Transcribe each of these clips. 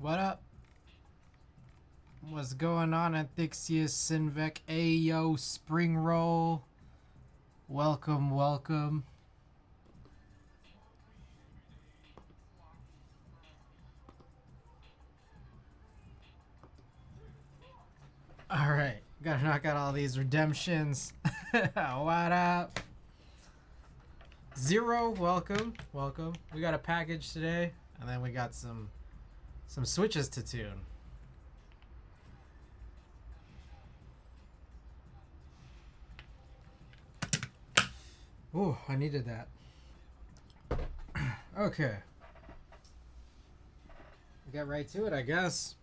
What up? What's going on, Antixius, Sinvec, Ayo, Spring Roll? Welcome, welcome. Alright, gotta knock out all these redemptions. What up? Zero, welcome, welcome. We got a package today, and then we got some switches to tune. Ooh, I needed that. Okay. We got right to it, I guess.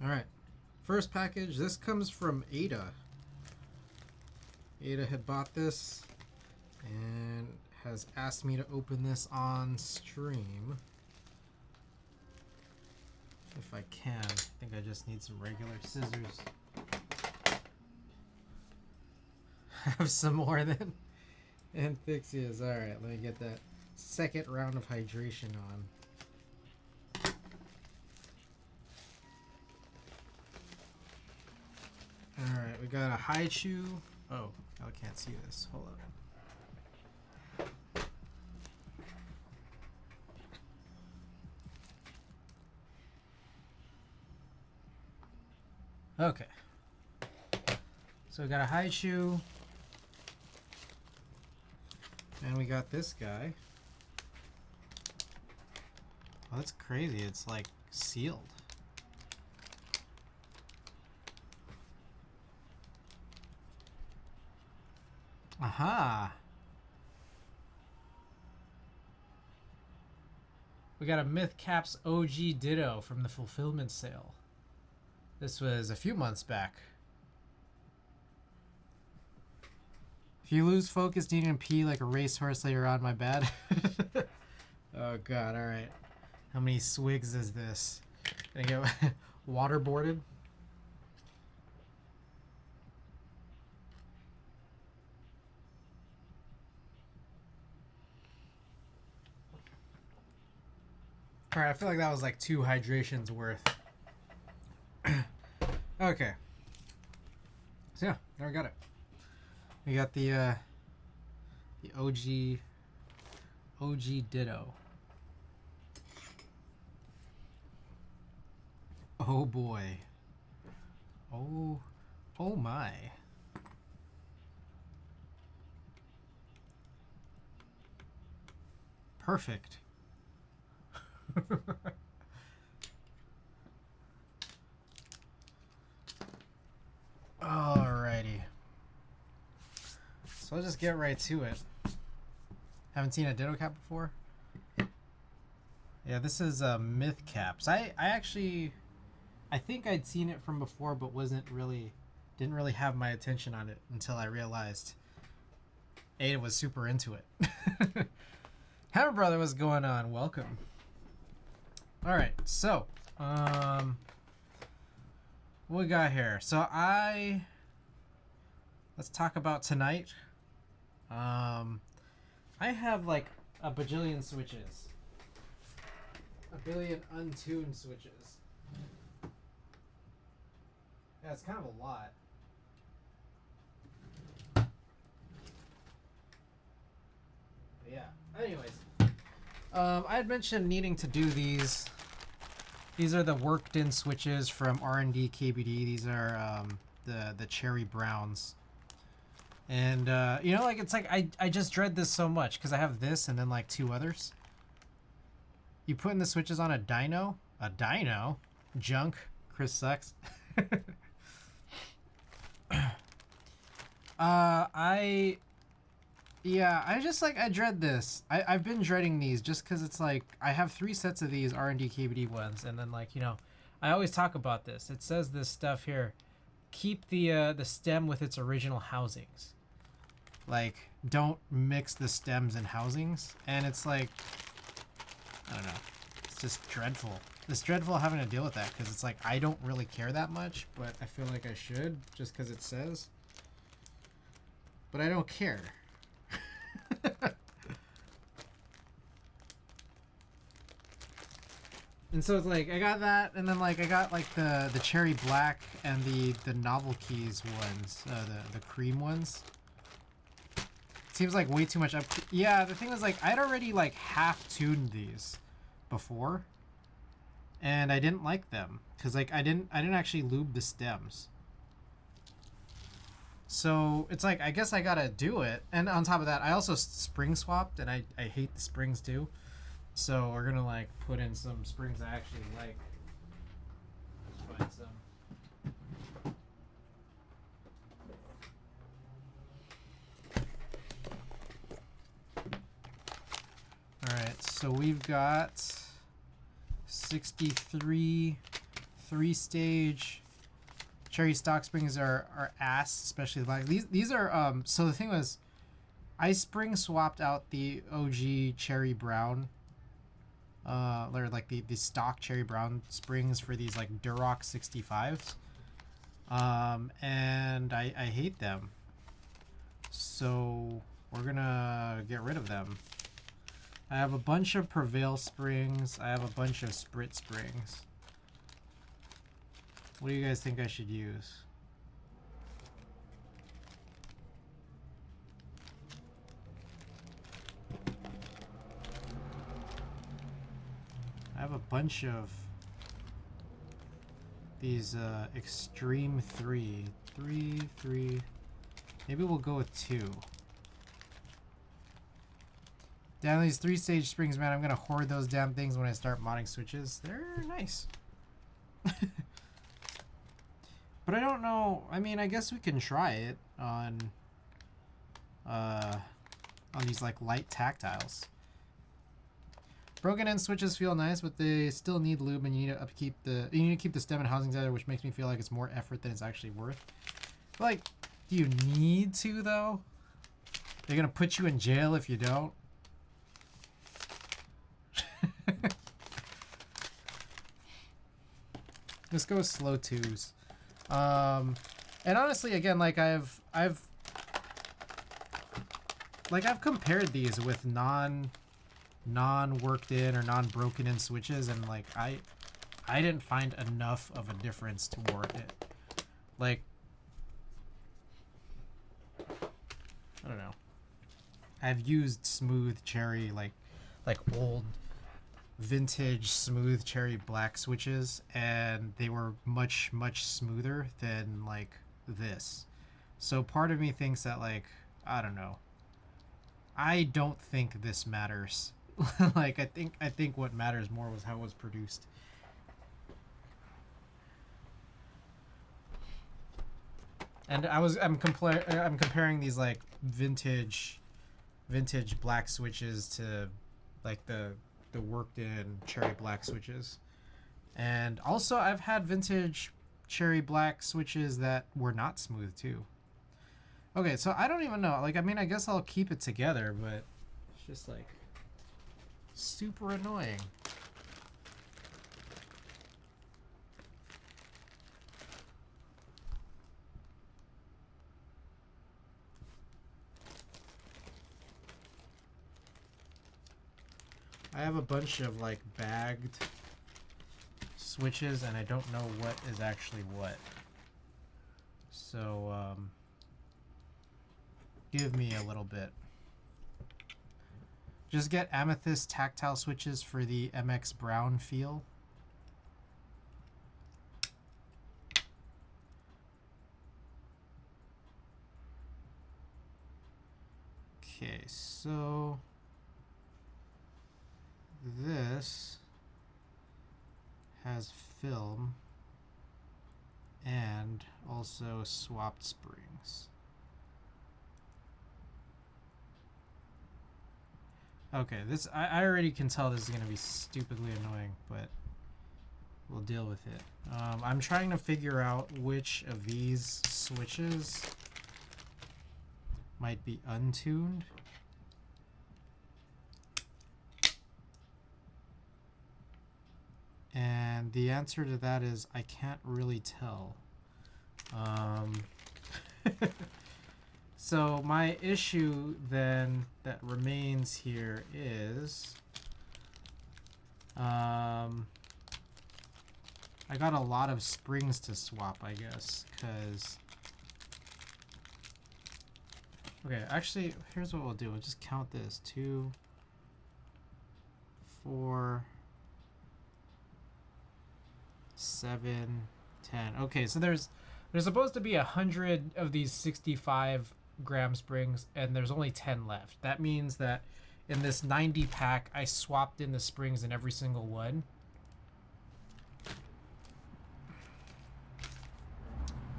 Alright. First package, this comes from Ada. Ada had bought this and has asked me to open this on stream. If I can. I think I just need some regular scissors. Have some more than Amphixias. Alright, let me get that second round of hydration on. Alright, we got a Haichu. Oh, I can't see this. Hold on. Okay. So we got a Haichu. And we got this guy. Oh, that's crazy. It's like sealed. Aha! We got a Myth Caps OG Ditto from the fulfillment sale. This was a few months back. If you lose focus needing to pee like a racehorse later on, my bad. Oh god, alright. How many swigs is this? Gonna get waterboarded? Alright, I feel like that was like 2 hydrations worth. Okay. So yeah, there we got it. We got the OG Ditto. Oh boy. Oh my. Perfect. Alrighty. So I'll just get right to it. Haven't seen a Ditto Cap before? Yeah, this is Myth Caps. I think I'd seen it from before, but didn't really have my attention on it until I realized Ada was super into it. Hammer Brother, what's going on? Welcome. Alright, so what we got here? So let's talk about tonight. I have like a bajillion switches. A billion untuned switches. Yeah, it's kind of a lot. But yeah. Anyways, I had mentioned needing to do these. These are the worked-in switches from R&D KBD. These are the cherry browns. And you know, like it's like I just dread this so much because I have this and then like 2 others. You putting the switches on a dyno? A dyno? Junk. Chris sucks. I dread this. I've been dreading these just because it's like I have 3 sets of these R&D KBD ones, and then like, you know, I always talk about this. It says this stuff here: keep the stem with its original housings. Like, don't mix the stems and housings. And it's like, I don't know. It's just dreadful. It's dreadful having to deal with that because it's like I don't really care that much, but I feel like I should just because it says. But I don't care. And so it's like I got that, and then like I got like the cherry black and the novel keys ones, the cream ones. Seems like way too much up. Yeah, the thing was like I'd already like half tuned these before, and I didn't like them because like I didn't actually lube the stems. So it's like I guess I gotta do it. And on top of that, I also spring swapped, and I hate the springs too. So we're gonna like put in some springs I actually like. Let's find some. Alright, so we've got 63 3-stage cherry stock springs are ass, especially the black. These are so the thing was I spring swapped out the OG cherry brown or like the stock cherry brown springs for these like Duroc 65s. And I hate them. So we're gonna get rid of them. I have a bunch of Prevail springs. I have a bunch of Sprit springs. What do you guys think I should use? I have a bunch of these Extreme 3. 3. Maybe we'll go with 2. Down these 3-stage springs, man, I'm gonna hoard those damn things when I start modding switches. They're nice. But I don't know. I mean, I guess we can try it on these like light tactiles. Broken end switches feel nice, but they still need lube, and you need to keep the stem and housing together, which makes me feel like it's more effort than it's actually worth. But like, do you need to though? They're gonna put you in jail if you don't. Let's go with slow 2s. And honestly, again, like I've compared these with non worked in or non broken in switches, and like I didn't find enough of a difference to warrant it. Like, I don't know. I've used smooth cherry, like old vintage smooth cherry black switches, and they were much smoother than like this. So part of me thinks that, like, I don't know, I don't think this matters. Like I think what matters more was how it was produced. And I'm comparing these like vintage black switches to like the worked in cherry black switches. And also I've had vintage cherry black switches that were not smooth too. Okay, so I don't even know. Like, I mean, I guess I'll keep it together, but it's just like super annoying. I have a bunch of like bagged switches, and I don't know what is actually what. So give me a little bit. Just get amethyst tactile switches for the MX Brown feel. Okay, so this has film and also swapped springs. Okay, this I already can tell this is going to be stupidly annoying, but we'll deal with it. I'm trying to figure out which of these switches might be untuned. And the answer to that is I can't really tell. So my issue then that remains here is I got a lot of springs to swap, I guess, because... Okay, actually, here's what we'll do. We'll just count this. 2, 4, 7, 10. Okay, so there's supposed to be 100 of these 65-gram springs, and there's only 10 left. That means that in this 90 pack, I swapped in the springs in every single one.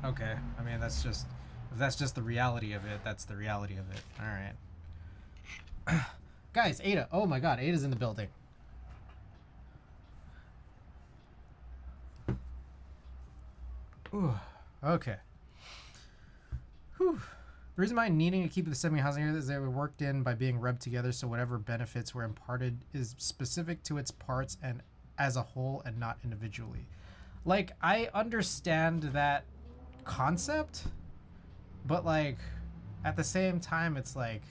Okay, I mean, that's just... If that's just the reality of it, that's the reality of it. All right. Guys, Ada. Oh my god, Ada's in the building. Ooh, okay. Whew. The reason behind needing to keep the semi-housing here is they were worked in by being rubbed together, so whatever benefits were imparted is specific to its parts and as a whole and not individually. Like, I understand that concept, but like at the same time it's like,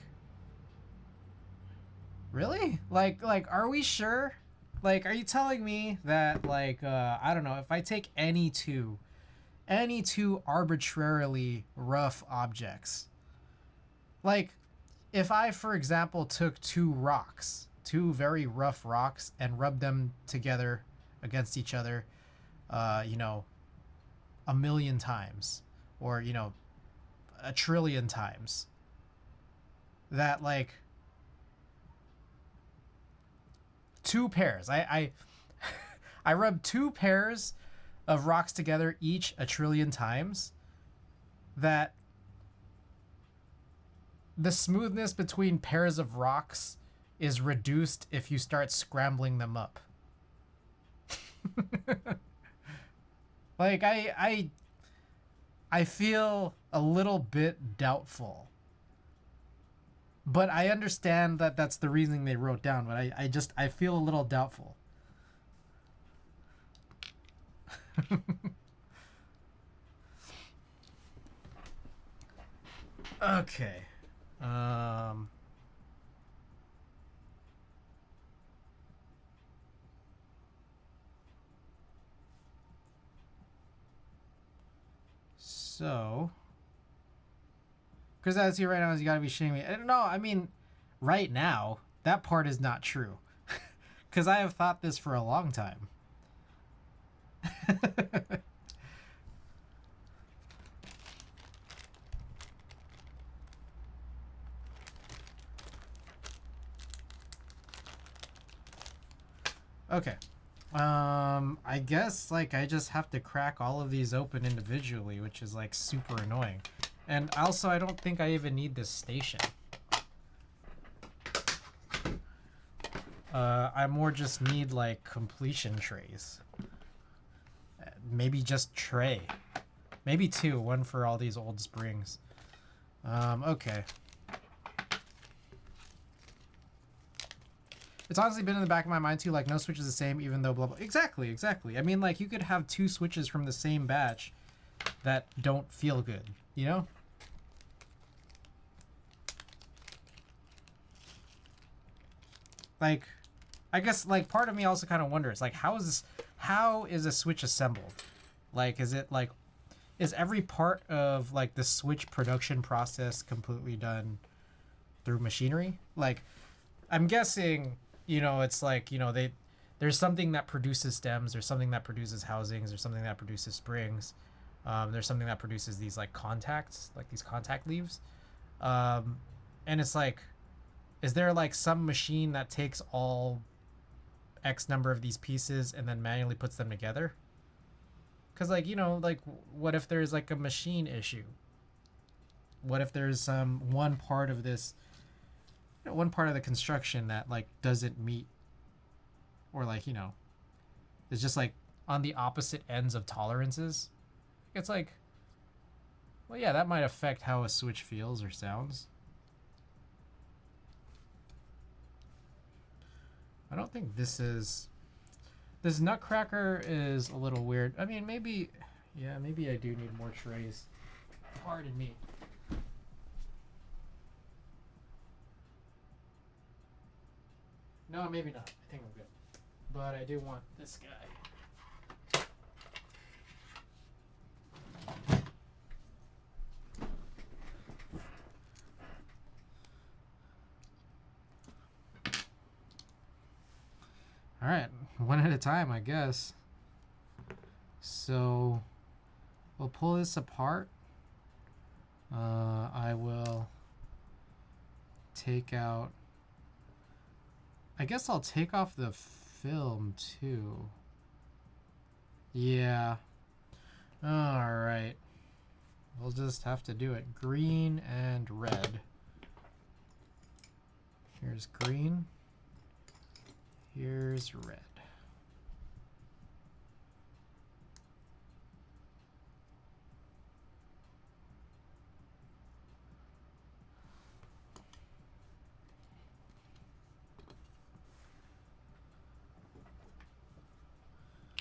really? Like are we sure? Like, are you telling me that, like, I don't know, if I take any two arbitrarily rough objects, like if I, for example, took two very rough rocks and rubbed them together against each other, you know, 1,000,000 times, or, you know, 1,000,000,000,000 times, that, like, two pairs, I rubbed two pairs of rocks together each 1,000,000,000,000 times, that the smoothness between pairs of rocks is reduced if you start scrambling them up. Like, I feel a little bit doubtful, but I understand that that's the reasoning they wrote down, but I feel a little doubtful. Okay. So, because as you right now, you gotta be shitting me. No, I mean, right now, that part is not true. Because I have thought this for a long time. Okay. I guess, like, I just have to crack all of these open individually, which is, like, super annoying. And also, I don't think I even need this station. I more just need, like, completion trays. Maybe just tray. Maybe two, one for all these old springs. Okay. It's honestly been in the back of my mind too, like, no switch is the same even though blah blah. Exactly. I mean, like, you could have two switches from the same batch that don't feel good, you know? Like, I guess, like, part of me also kind of wonders, like, how is a switch assembled? Like, is it, like, is every part of, like, the switch production process completely done through machinery? Like, I'm guessing, you know, it's like, you know, there's something that produces stems, there's something that produces housings, there's something that produces springs, there's something that produces these, like, contacts, like these contact leaves, and it's like, is there, like, some machine that takes all X number of these pieces and then manually puts them together? Because, like, you know, like, what if there's, like, a machine issue? What if there's one part of this, you know, one part of the construction that, like, doesn't meet, or, like, you know, is just, like, on the opposite ends of tolerances? It's like, well, yeah, that might affect how a switch feels or sounds. I don't think this nutcracker is a little weird. I mean, maybe, yeah, maybe I do need more trays. Pardon me. No, maybe not. I think I'm good. But I do want this guy. All right, one at a time, I guess. So we'll pull this apart. I will take out, I guess I'll take off the film too. Yeah. All right. We'll just have to do it. Green and red. Here's green. Here's red.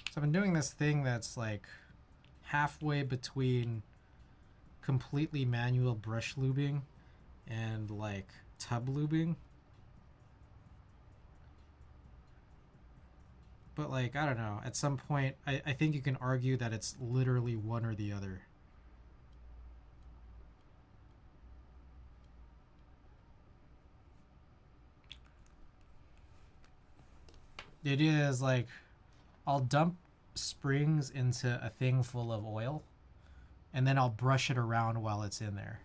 So I've been doing this thing that's like halfway between completely manual brush lubing and like tub lubing. But like, I don't know, at some point I think you can argue that it's literally one or the other. The idea is like, I'll dump springs into a thing full of oil and then I'll brush it around while it's in there.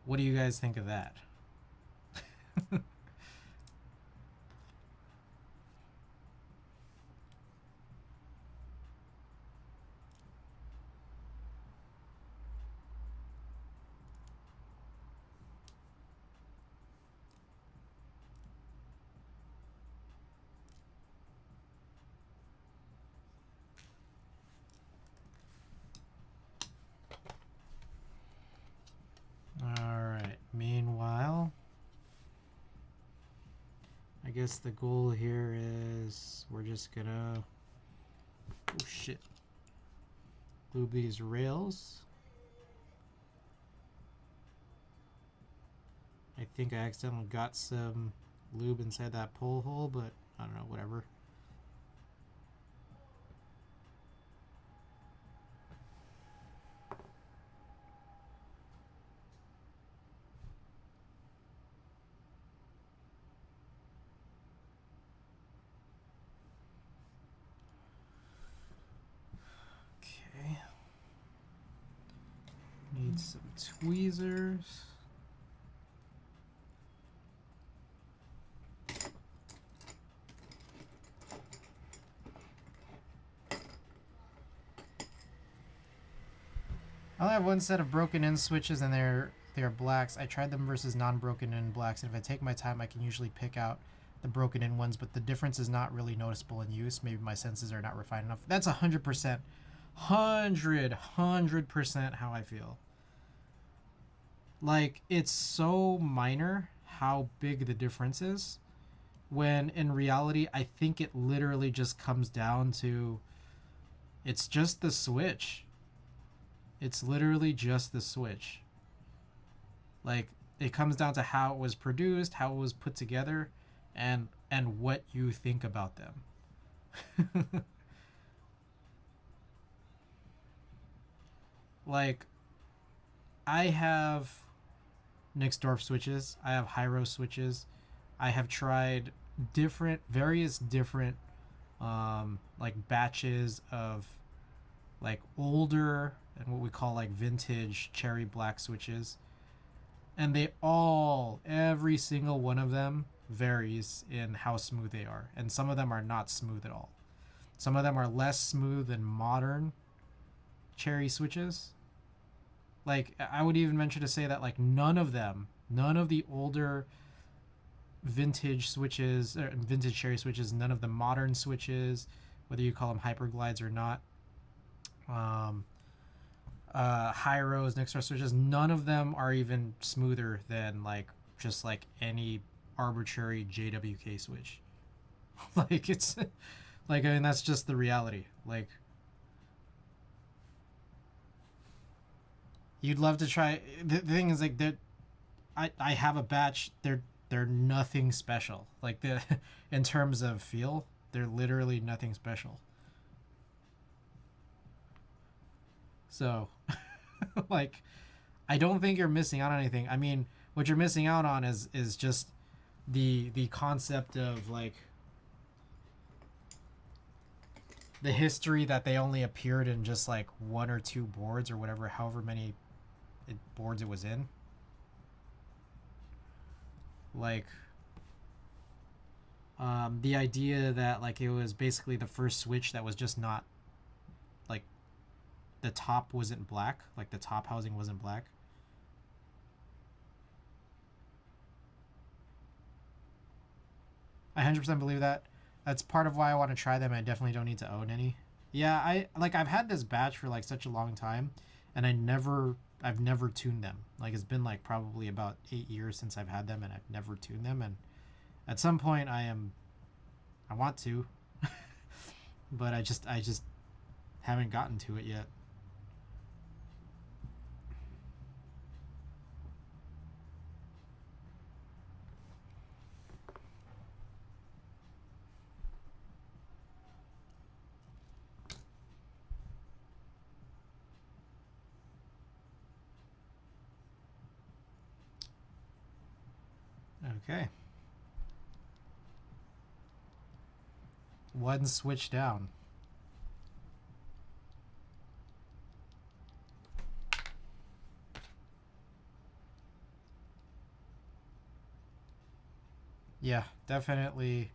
What do you guys think of that? Alright, meanwhile, I guess the goal here is we're just gonna, oh shit, lube these rails. I think I accidentally got some lube inside that pole hole, but I don't know, whatever. Okay. Need some tweezers. I only have one set of broken in switches and they're blacks. I tried them versus non-broken in blacks, and if I take my time I can usually pick out the broken in ones, but the difference is not really noticeable in use. Maybe my senses are not refined enough. That's 100%, 100% how I feel. Like, it's so minor how big the difference is, when in reality I think it literally just comes down to, it's just the switch. It's literally just the switch. Like, it comes down to how it was produced, how it was put together, and what you think about them. Like, I have Nixdorf switches, I have Hyro switches, I have tried various different like batches of like older and what we call like vintage cherry black switches, and every single one of them varies in how smooth they are, and some of them are not smooth at all. Some of them are less smooth than modern cherry switches. Like, I would even venture to say that like none of the older vintage switches or vintage cherry switches, none of the modern switches, whether you call them hyperglides or not, Hyros, Nixdorf switches, none of them are even smoother than like just like any arbitrary JWK switch. Like, it's like, I mean, that's just the reality. Like, you'd love to try. The thing is, like, that I have a batch. They're nothing special. Like, the in terms of feel, they're literally nothing special. So, like, I don't think you're missing out on anything. I mean, what you're missing out on is just the concept of like the history that they only appeared in just like one or two boards or whatever, however many boards it was in. Like the idea that like it was basically the first Switch that was just not like the top wasn't black, like the top housing wasn't black. I 100% believe that. That's part of why I want to try them. I definitely don't need to own any. Yeah, I've had this batch for like such a long time, and I've never tuned them. Like it's been like probably about 8 years since I've had them, and I've never tuned them. And at some point, I want to, but I just haven't gotten to it yet. Okay. One switch down. Yeah, definitely.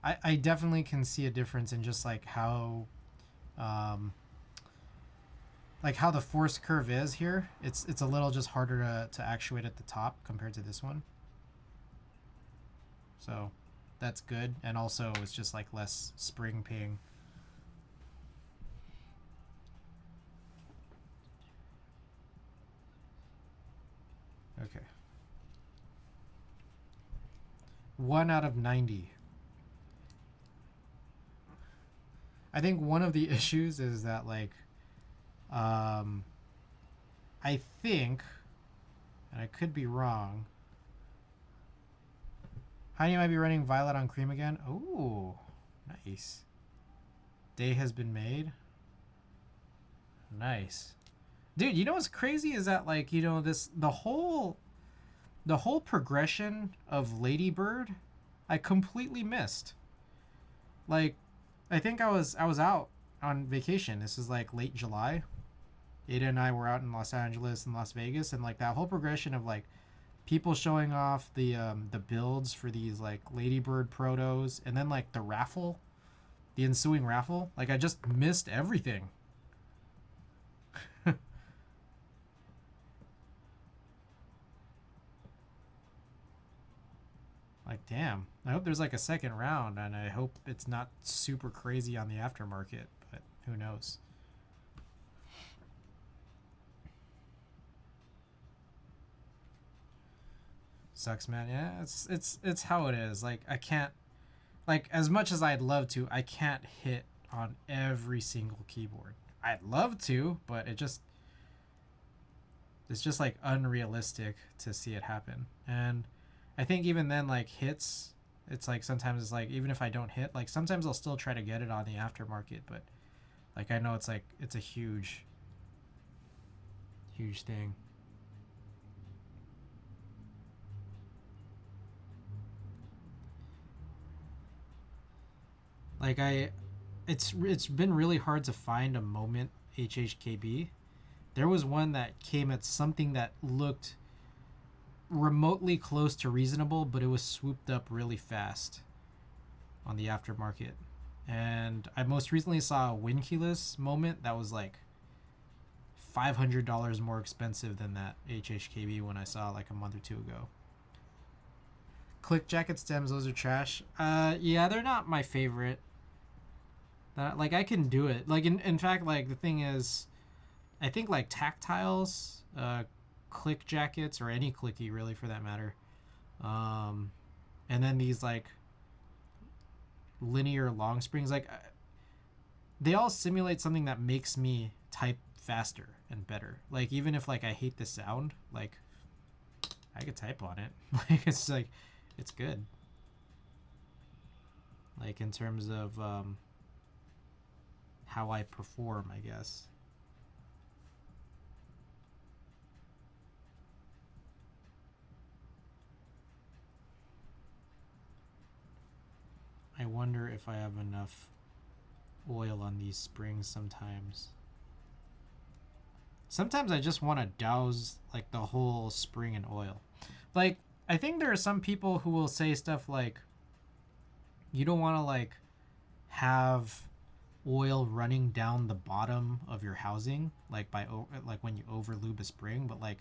I definitely can see a difference in just um, like how the force curve is here. It's a little just harder to actuate at the top compared to this one. So that's good. And also it's just like less spring ping. Okay. 1 out of 90. I think one of the issues is that like I think, and I could be wrong, Heidi might be running Violet on Cream again. Ooh, nice. Day has been made. Nice. Dude, you know what's crazy is that like, you know, the whole progression of Ladybird I completely missed. Like I think I was out on vacation. This is like late July. Ada and I were out in Los Angeles and Las Vegas, and like that whole progression of like people showing off the builds for these like Ladybird protos, and then like the raffle, the ensuing raffle. Like I just missed everything. Like damn. I hope there's like a second round, and I hope it's not super crazy on the aftermarket, but who knows. Sucks, man. Yeah, it's how it is. Like I can't, like as much as I'd love to, I can't hit on every single keyboard. I'd love to, but it's just like unrealistic to see it happen. And I think even then, like hits, it's like sometimes it's like even if I don't hit, like sometimes I'll still try to get it on the aftermarket, but like I know it's like it's a huge thing. Like it's been really hard to find a moment HHKB. There was one that came at something that looked remotely close to reasonable, but it was swooped up really fast on the aftermarket. And I most recently saw a Winkeyless moment that was like $500 more expensive than that HHKB when I saw like a month or two ago. Click jacket stems, those are trash. Yeah, they're not my favorite. Like I can do it. Like in fact, like the thing is, I think like tactiles, click jackets or any clicky really for that matter, and then these like linear long springs, like they all simulate something that makes me type faster and better. Like even if like I hate the sound, like I could type on it. Like it's good. Like in terms of how I perform, I guess. wonder if I have enough oil on these springs sometimes. Sometimes I just want to douse like the whole spring in oil. Like, I think there are some people who will say stuff like, you don't want to like have oil running down the bottom of your housing, like like when you over lube a spring. But like,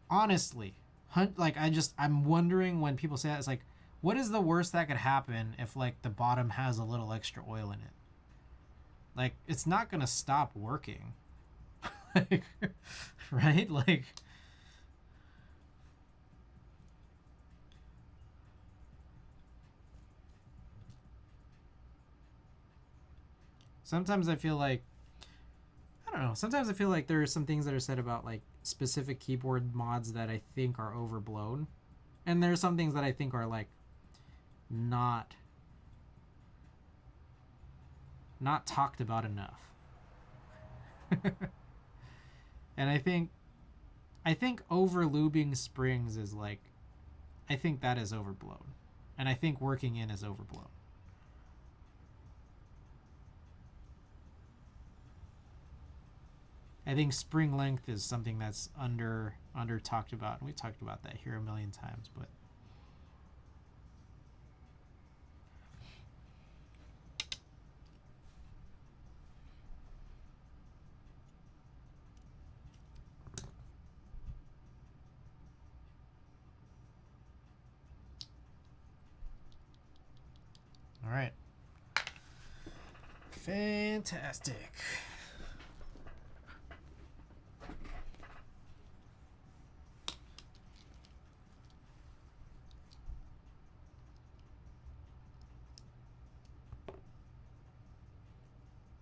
honestly, like I'm wondering when people say that, it's like, what is the worst that could happen if like the bottom has a little extra oil in it? Like, it's not gonna stop working. Like, right? Like, sometimes I feel like, I don't know, sometimes I feel like there are some things that are said about like specific keyboard mods that I think are overblown, and there's some things that I think are like not talked about enough. And I think over lubing springs is like, I think that is overblown, and I think working in is overblown. I think spring length is something that's under talked about, and we talked about that here a million times. But all right, fantastic.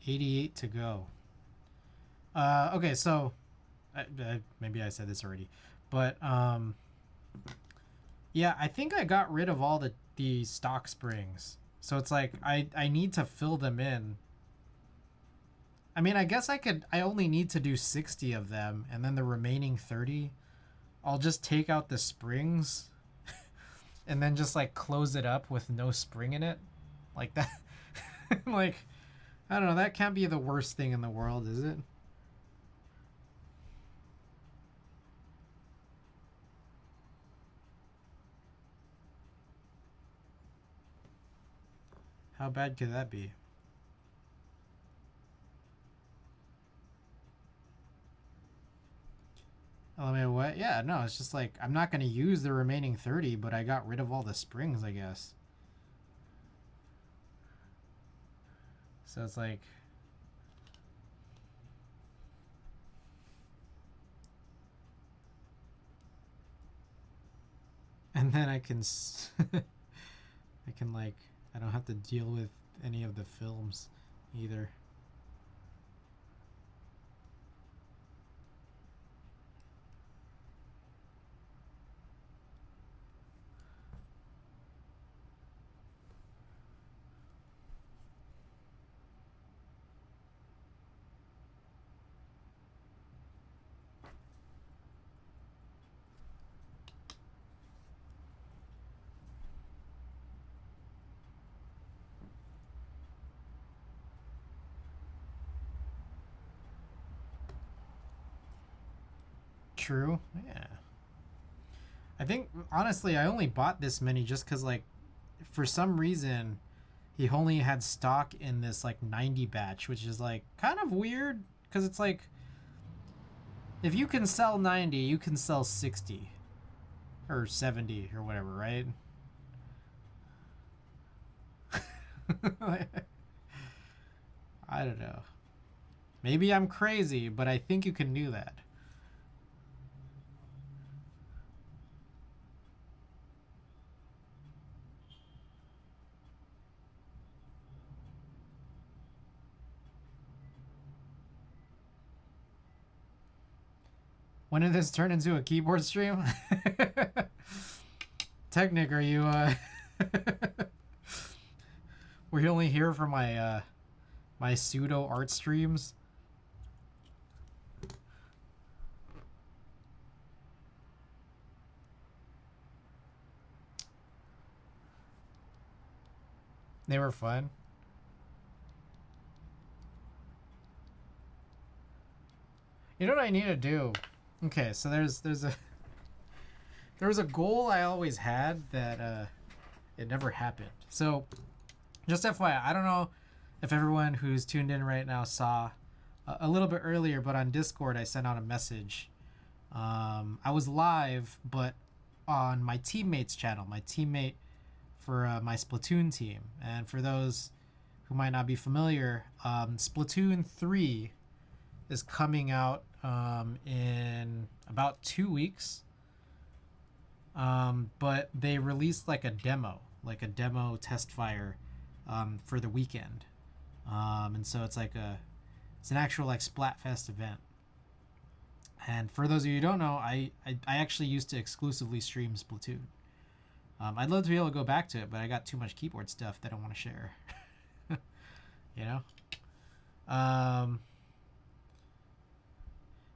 $88 to go. Okay, so maybe I said this already, but yeah, I think I got rid of all the stock springs. So it's like I need to fill them in. I mean, I guess I only need to do 60 of them, and then the remaining 30, I'll just take out the springs and then just like close it up with no spring in it. Like that. Like, I don't know, that can't be the worst thing in the world, is it? How bad could that be? I mean, what? Yeah, no, it's just like, I'm not going to use the remaining 30, but I got rid of all the springs, I guess. So it's like, and then I can I can like, I don't have to deal with any of the films either. True. Yeah. I think, honestly, I only bought this many just because, like, for some reason, he only had stock in this, like, 90 batch, which is, like, kind of weird because it's like, if you can sell 90, you can sell 60 or 70 or whatever, right? I don't know. Maybe I'm crazy, but I think you can do that. When did this turn into a keyboard stream? Technic, are you were you only here for my my pseudo art streams? They were fun. You know what I need to do? Okay, so there was a goal I always had that it never happened. So just FYI, I don't know if everyone who's tuned in right now saw a little bit earlier, but on Discord I sent out a message. I was live, but on my teammate's channel, my teammate for my Splatoon team. And for those who might not be familiar, Splatoon 3 is coming out in about 2 weeks. But they released like a demo test fire for the weekend. And so it's an actual like Splatfest event. And for those of you who don't know, I actually used to exclusively stream Splatoon. I'd love to be able to go back to it, but I got too much keyboard stuff that I want to share. You know?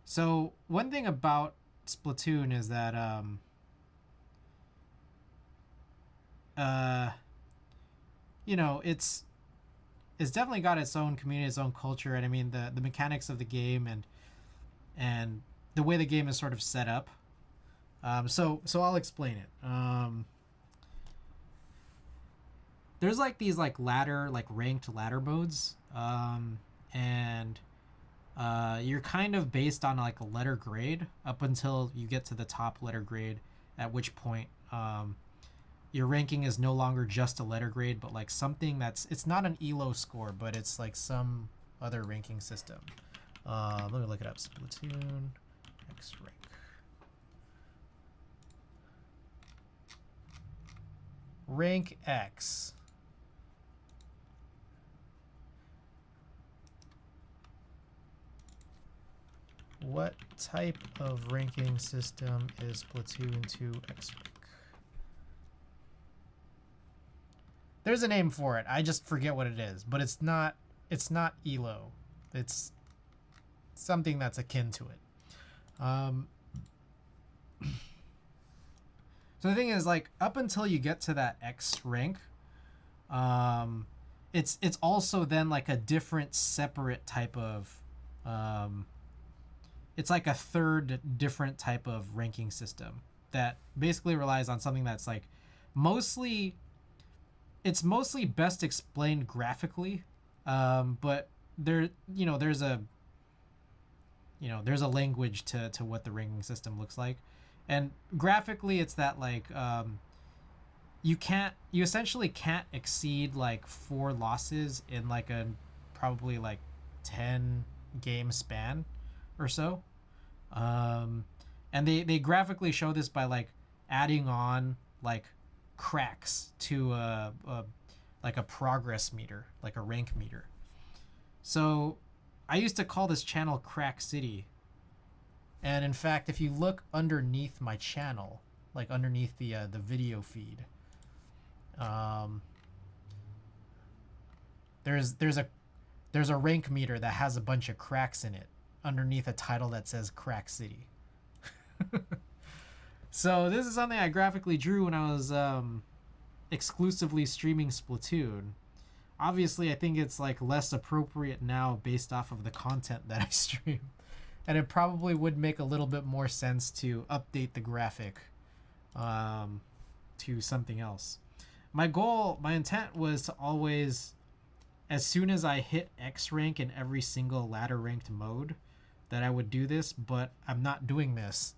So one thing about Splatoon is that you know, it's definitely got its own community, its own culture, and I mean the mechanics of the game and the way the game is sort of set up. So I'll explain it. There's like these like ranked ladder modes, and you're kind of based on like a letter grade up until you get to the top letter grade, at which point your ranking is no longer just a letter grade, but like something it's not an ELO score, but it's like some other ranking system. Let me look it up. Splatoon X rank. Rank X. What type of ranking system is Splatoon 2 X rank? There's a name for it. I just forget what it is, but it's not ELO. It's something that's akin to it. So the thing is, like, up until you get to that X rank, it's also then like a different separate type of it's like a third different type of ranking system that basically relies on something that's like mostly best explained graphically, but there's a language to what the ranking system looks like, and graphically it's that like you essentially can't exceed like 4 losses in like a probably like 10 game span or so, and they graphically show this by like adding on like cracks to like a progress meter, like a rank meter. So I used to call this channel Crack City, and in fact if you look underneath my channel, like underneath the video feed, there's a rank meter that has a bunch of cracks in it underneath a title that says Crack City. So this is something I graphically drew when I was exclusively streaming Splatoon. Obviously, I think it's like less appropriate now based off of the content that I stream, and it probably would make a little bit more sense to update the graphic to something else. My intent was to always, as soon as I hit X rank in every single ladder ranked mode, that I would do this, but I'm not doing this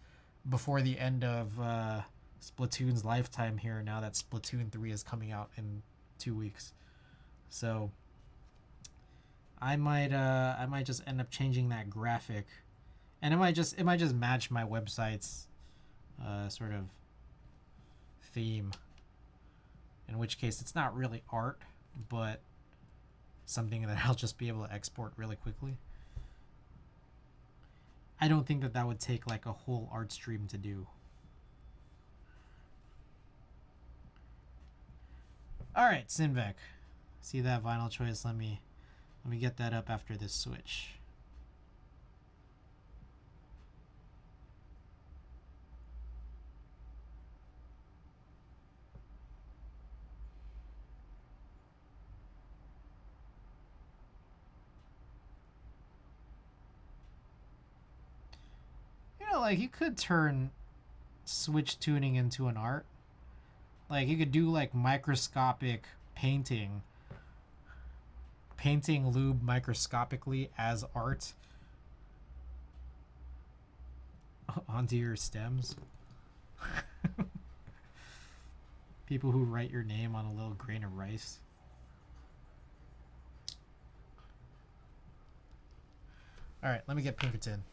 before the end of Splatoon's lifetime here, now that Splatoon 3 is coming out in 2 weeks. So I might just end up changing that graphic, and it might just match my website's sort of theme, in which case it's not really art, but something that I'll just be able to export really quickly. I don't think that would take like a whole art stream to do. All right, Sinvec. See that vinyl choice? Let me get that up after this switch. like you could turn switch tuning into an art. Like you could do like microscopic painting lube microscopically as art onto your stems. People who write your name on a little grain of rice. All right, let me get Pinkerton.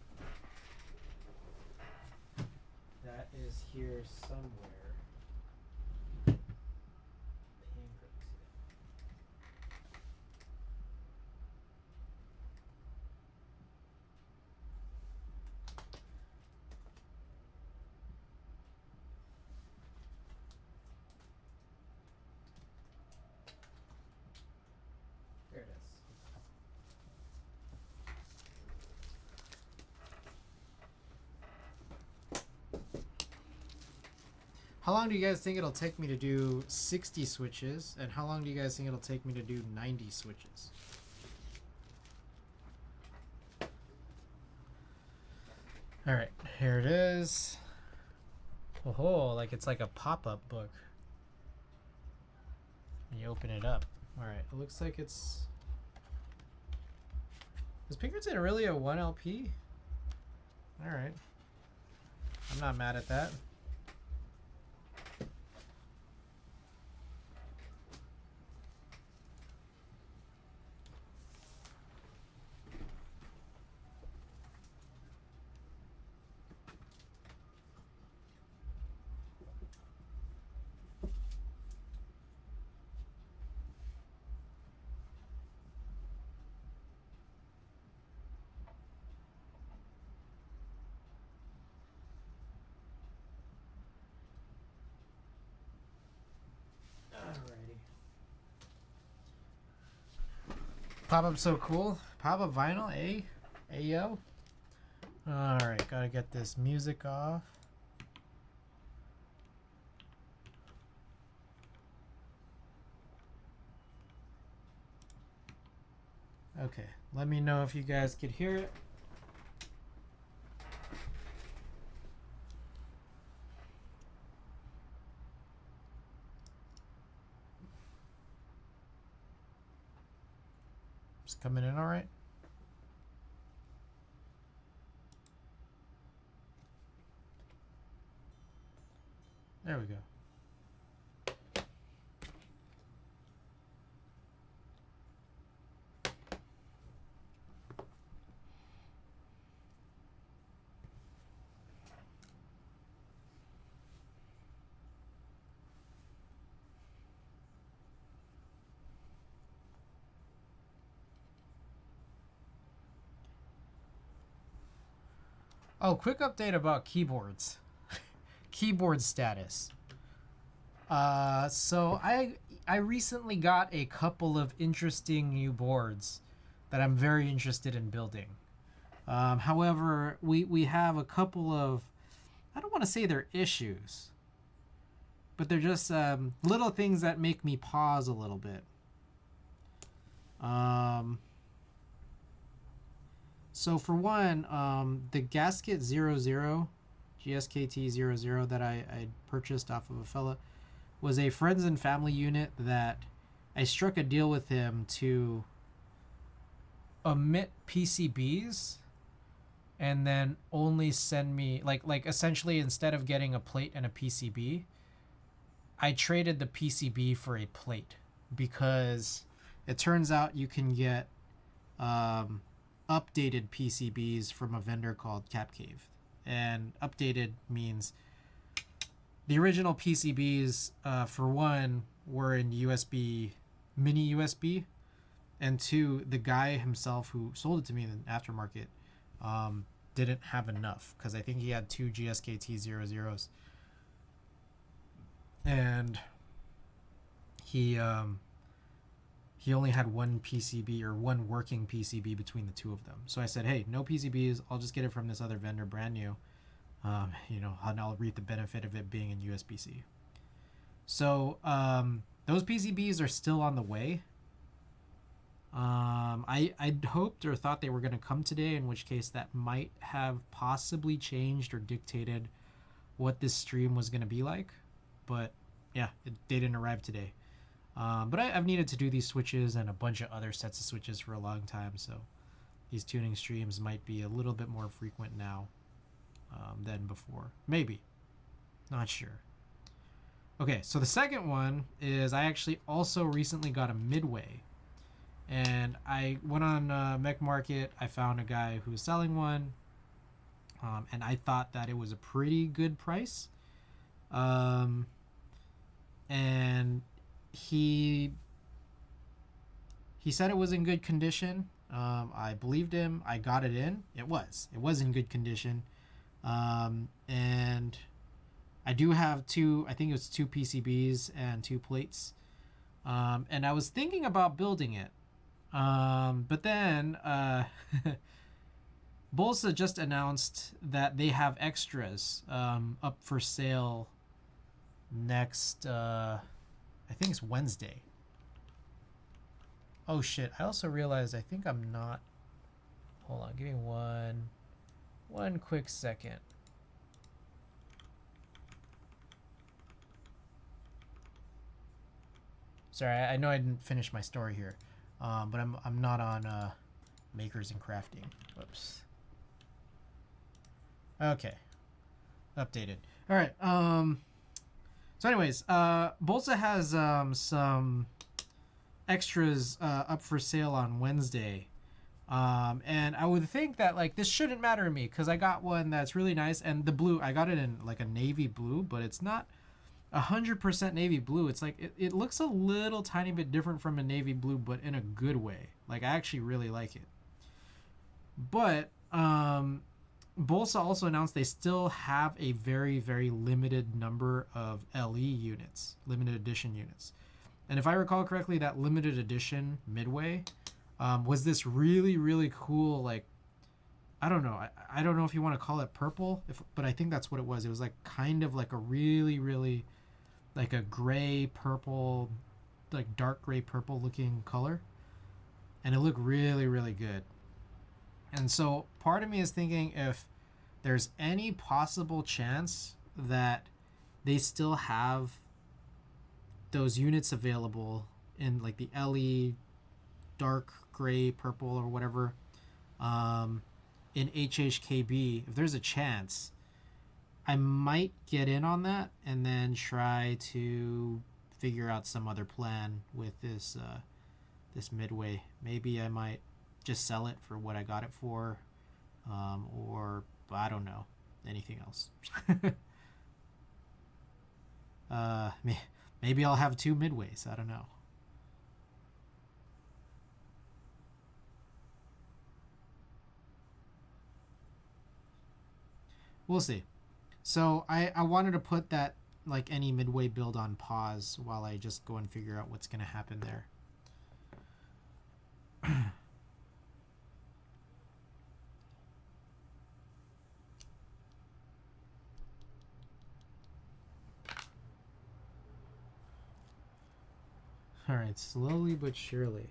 That is here somewhere. There it is. How long do you guys think it'll take me to do 60 switches? And how long do you guys think it'll take me to do 90 switches? Alright, here it is. Oh, like it's like a pop-up book. And you open it up. Alright, it looks like it's... Is Pinkerton really a 1 LP? Alright. I'm not mad at that. Pop-up so cool. Pop-up vinyl, eh? Ayo. Alright, gotta get this music off. Okay, let me know if you guys could hear it. It's coming in all right. There we go. Oh, quick update about keyboards. Keyboard status. So I recently got a couple of interesting new boards that I'm very interested in building. However, we have a couple of, I don't want to say they're issues, but they're just little things that make me pause a little bit. So for one, the gasket 00, GSKT 00 that I purchased off of a fella was a friends and family unit that I struck a deal with him to omit PCBs and then only send me like essentially instead of getting a plate and a PCB, I traded the PCB for a plate because it turns out you can get updated PCBs from a vendor called Capcave. And updated means the original PCBs, for one, were in USB, mini USB, and two, the guy himself who sold it to me in the aftermarket didn't have enough because I think he had two GSKT 00s. And he only had one PCB or one working PCB between the two of them. So I said, hey, no PCBs. I'll just get it from this other vendor, brand new. And I'll reap the benefit of it being in USB-C. So those PCBs are still on the way. I'd hoped or thought they were going to come today, in which case that might have possibly changed or dictated what this stream was going to be like. But yeah, they didn't arrive today. But I've needed to do these switches and a bunch of other sets of switches for a long time, so these tuning streams might be a little bit more frequent now than before. Maybe. Not sure. Okay, so the second one is I actually also recently got a Midway. And I went on Mech Market. I found a guy who was selling one. And I thought that it was a pretty good price. And he said it was in good condition. I believed him. I got it in. It was in good condition. And I do have two, I think it was 2 PCBs and 2 plates. And I was thinking about building it. But then Bolsa just announced that they have extras up for sale next, I think it's Wednesday. Oh shit, I also realized I think I'm not, hold on, give me one quick second. Sorry, I know I didn't finish my story here, but I'm not on Makers and Crafting. Whoops. Okay, updated. All right. So, anyways, Bolsa has some extras up for sale on Wednesday, and I would think that like this shouldn't matter to me because I got one that's really nice, and the blue I got it in like a navy blue, but it's not 100% navy blue. It's like it looks a little tiny bit different from a navy blue, but in a good way. Like I actually really like it. But Bolsa also announced they still have a very, very limited number of LE units, limited edition units. And if I recall correctly, that limited edition Midway was this really, really cool, like, I don't know. I don't know if you want to call it purple, but I think that's what it was. It was like kind of like a really, really like a gray purple, like dark gray purple looking color. And it looked really, really good. And so part of me is thinking if there's any possible chance that they still have those units available in like the LE dark gray purple or whatever in HHKB, if there's a chance, I might get in on that and then try to figure out some other plan with this this Midway. Maybe I might just sell it for what I got it for, or I don't know, anything else. Maybe I'll have 2 Midways. I don't know. We'll see. So I wanted to put that like any Midway build on pause while I just go and figure out what's going to happen there. All right, slowly but surely.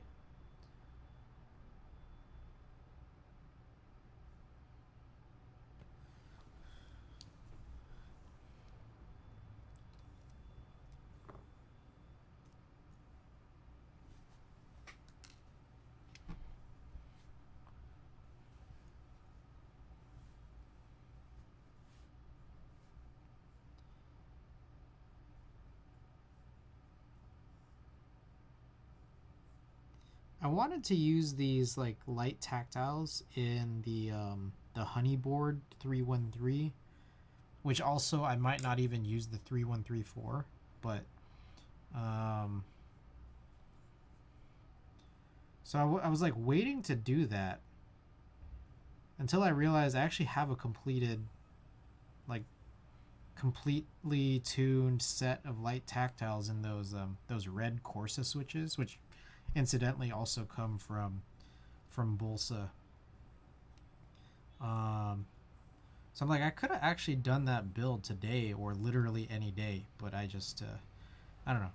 I wanted to use these like light tactiles in the Honeyboard 313, which also I might not even use the 3134, but so I was like waiting to do that until I realized I actually have a completed, like completely tuned set of light tactiles in those red Corsa switches, which incidentally also come from Bolsa. So I'm like, I could have actually done that build today or literally any day, but I just I don't know.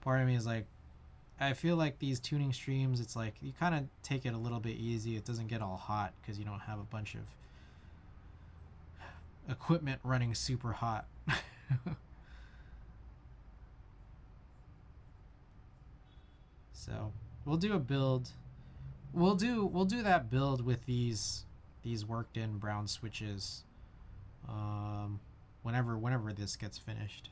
Part of me is like, I feel like these tuning streams, it's like you kind of take it a little bit easy. It doesn't get all hot because you don't have a bunch of equipment running super hot. So we'll do a build. We'll do that build with these worked in brown switches. Whenever this gets finished.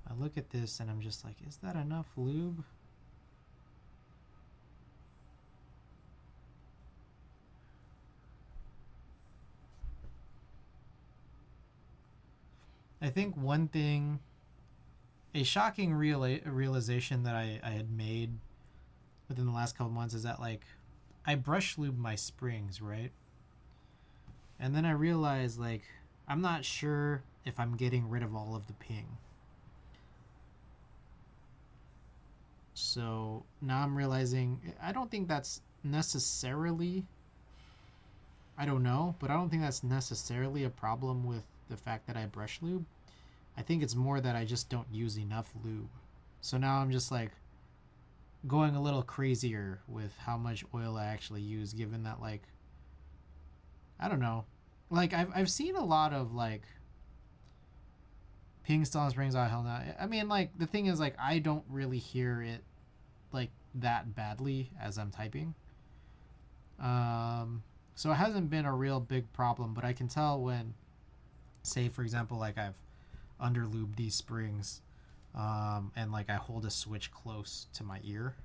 I look at this and I'm just like, is that enough lube? I think one thing, a shocking realization that I had made within the last couple months is that, like, I brush lube my springs, right? And then I realized, like, I'm not sure if I'm getting rid of all of the ping. So now I'm realizing, I don't think that's necessarily, I don't know, but I don't think that's necessarily a problem with the fact that I brush lube. I think it's more that I just don't use enough lube. So now I'm just like going a little crazier with how much oil I actually use, given that, like, I don't know, like I've seen a lot of like ping still on springs. Oh hell no. I mean, like, the thing is, like, I don't really hear it like that badly as I'm typing. So it hasn't been a real big problem, but I can tell when, say for example, like I've under lubed these springs, and like I hold a switch close to my ear.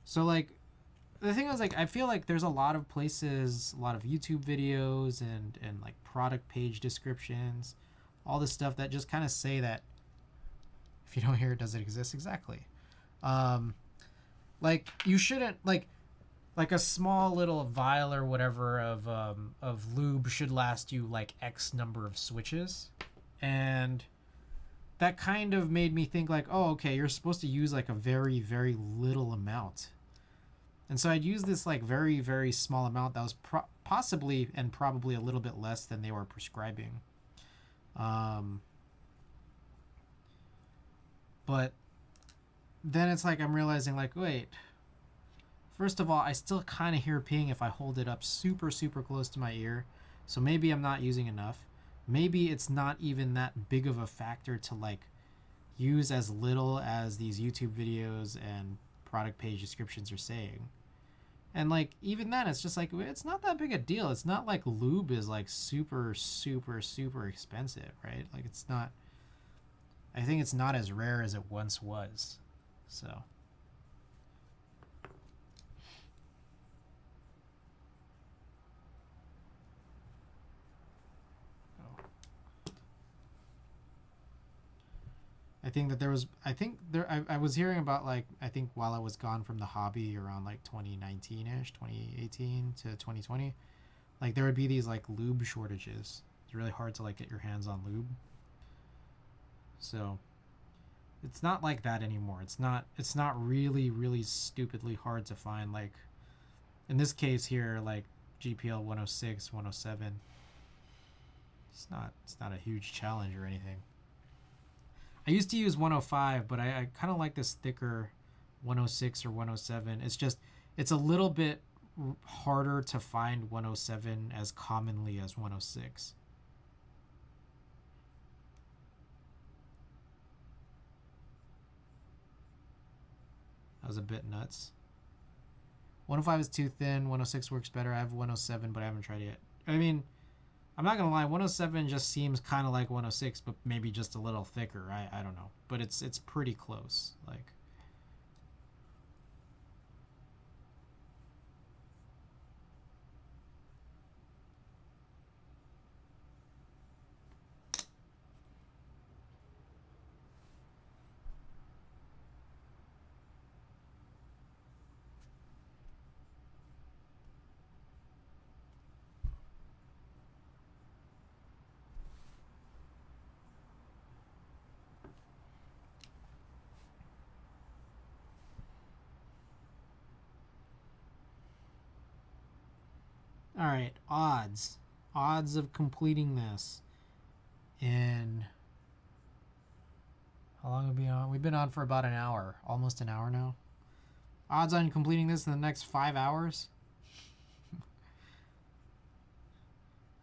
So like the thing is, like, I feel like there's a lot of places, a lot of YouTube videos and like product page descriptions, all this stuff that just kind of say that if you don't hear it, does it exist? Exactly. Like you shouldn't like a small little vial or whatever of lube should last you like X number of switches. And that kind of made me think like, oh, okay, you're supposed to use like a very, very little amount. And so I'd use this like very, very small amount that was possibly and probably a little bit less than they were prescribing. But then it's like I'm realizing like, wait, first of all, I still kind of hear ping if I hold it up super, super close to my ear. So maybe I'm not using enough. Maybe it's not even that big of a factor to like use as little as these YouTube videos and product page descriptions are saying. And like even then, it's just like, it's not that big a deal. It's not like lube is like super, super, super expensive, right? Like it's not, I think it's not as rare as it once was. So I think that there was, I was hearing about, like, I think while I was gone from the hobby around like 2019-ish, 2018 to 2020, like there would be these like lube shortages. It's really hard to like get your hands on lube. So it's not like that anymore. It's not really, really stupidly hard to find, like in this case here, like GPL 106, 107. It's not a huge challenge or anything. I used to use 105, but I kind of like this thicker 106 or 107. It's just, it's a little bit harder to find 107 as commonly as 106. That was a bit nuts. 105 is too thin. 106 works better. I have 107, but I haven't tried it yet. I mean, I'm not gonna lie, 107 just seems kind of like 106, but maybe just a little thicker. I don't know, but it's pretty close. Like, All right, odds. Odds of completing this in... How long have we been on? We've been on for about an hour. Almost an hour now. Odds on completing this in the next 5 hours?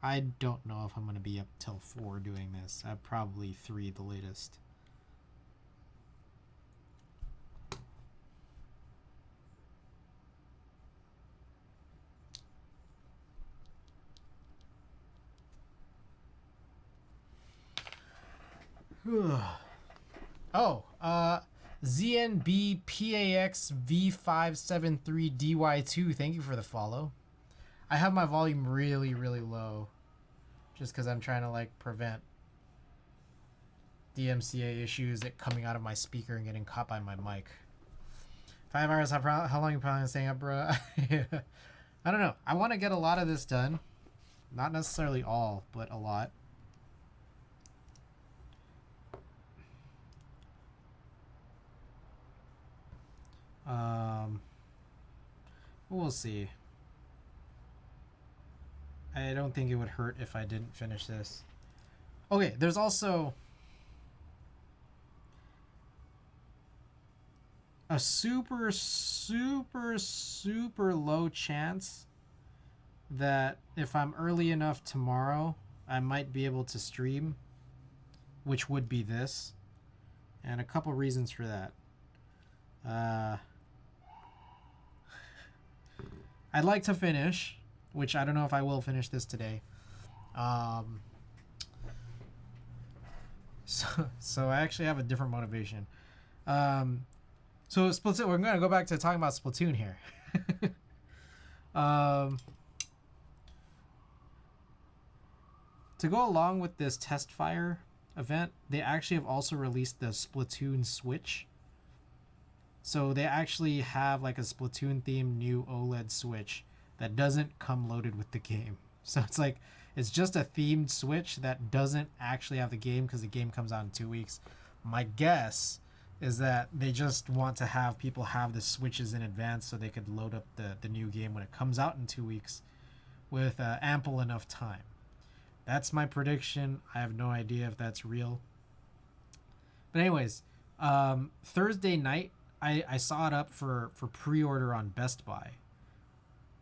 I don't know if I'm going to be up till 4 doing this. Probably 3 the latest. Oh, ZNBPAXV573DY2, thank you for the follow. I have my volume really, really low just because I'm trying to like prevent DMCA issues it coming out of my speaker and getting caught by my mic. 5 hours, how long are you planning on staying up, bro? I don't know. I want to get a lot of this done. Not necessarily all, but a lot. We'll see. I don't think it would hurt if I didn't finish this. Okay, there's also a super, super, super low chance that if I'm early enough tomorrow, I might be able to stream, which would be this. And a couple reasons for that. I'd like to finish, which I don't know if I will finish this today. So I actually have a different motivation. So Splatoon, we're going to go back to talking about Splatoon here. To go along with this test fire event, they actually have also released the Splatoon Switch. So they actually have like a Splatoon themed new OLED Switch that doesn't come loaded with the game. So it's like, it's just a themed Switch that doesn't actually have the game because the game comes out in 2 weeks. My guess is that they just want to have people have the Switches in advance so they could load up the new game when it comes out in 2 weeks with ample enough time. That's my prediction. I have no idea if that's real. But anyways, Thursday night, I saw it up for pre-order on Best Buy.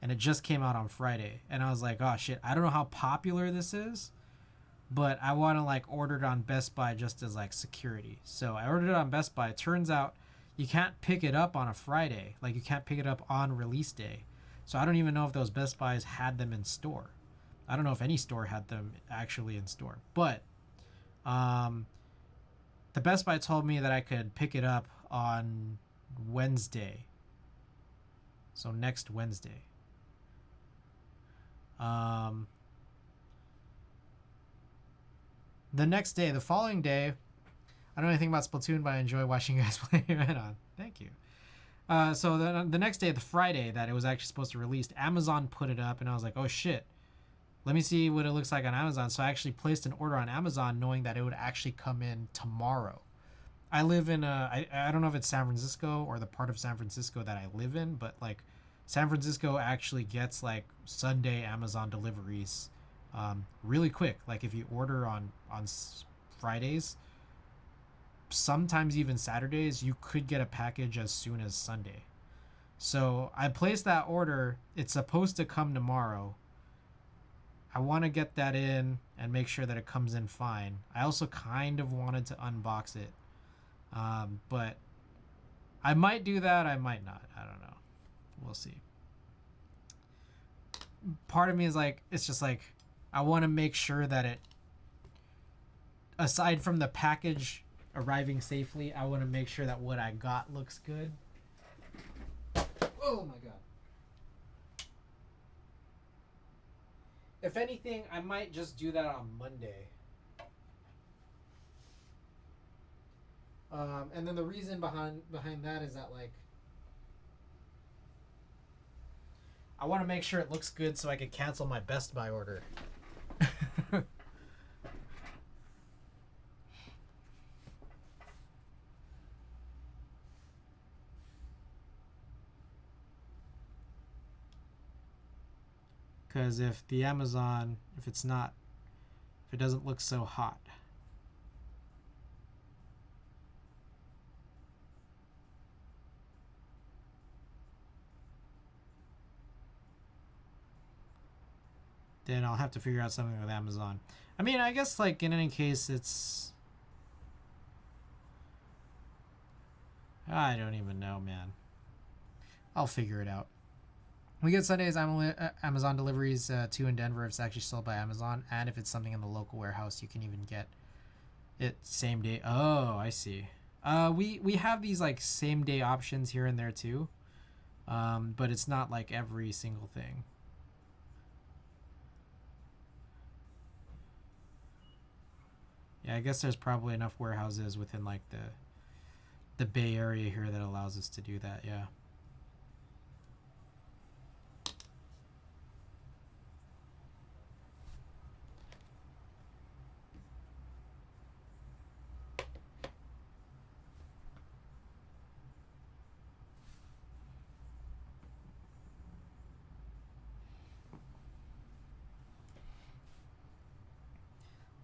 And it just came out on Friday. And I was like, oh shit, I don't know how popular this is, but I want to like order it on Best Buy just as like security. So I ordered it on Best Buy. It turns out you can't pick it up on a Friday. Like you can't pick it up on release day. So I don't even know if those Best Buys had them in store. I don't know if any store had them actually in store. But the Best Buy told me that I could pick it up on Wednesday. So next Wednesday. The next day, the following day, I don't know anything about Splatoon, but I enjoy watching you guys play it on. Thank you. So the next day, the Friday that it was actually supposed to release, Amazon put it up, and I was like, oh shit, let me see what it looks like on Amazon. So I actually placed an order on Amazon knowing that it would actually come in tomorrow. I live in I don't know if it's San Francisco or the part of San Francisco that I live in, but like San Francisco actually gets like Sunday Amazon deliveries really quick. Like if you order on Fridays, sometimes even Saturdays, you could get a package as soon as Sunday. So I placed that order. It's supposed to come tomorrow. I want to get that in and make sure that it comes in fine. I also kind of wanted to unbox it. But I might do that. I might not. I don't know. We'll see. Part of me is like, it's just like, I want to make sure that it, aside from the package arriving safely, I want to make sure that what I got looks good. Oh my god. If anything, I might just do that on Monday. And then the reason behind that is that like I want to make sure it looks good so I could cancel my Best Buy order. Because if the Amazon, if it doesn't look so hot. Then I'll have to figure out something with Amazon. I mean, I guess like in any case, it's... I don't even know, man. I'll figure it out. We get Sunday's Amazon deliveries to in Denver if it's actually sold by Amazon, and if it's something in the local warehouse, you can even get it same day. Oh, I see. We have these like same day options here and there too, but it's not like every single thing. Yeah, I guess there's probably enough warehouses within like the Bay Area here that allows us to do that. Yeah.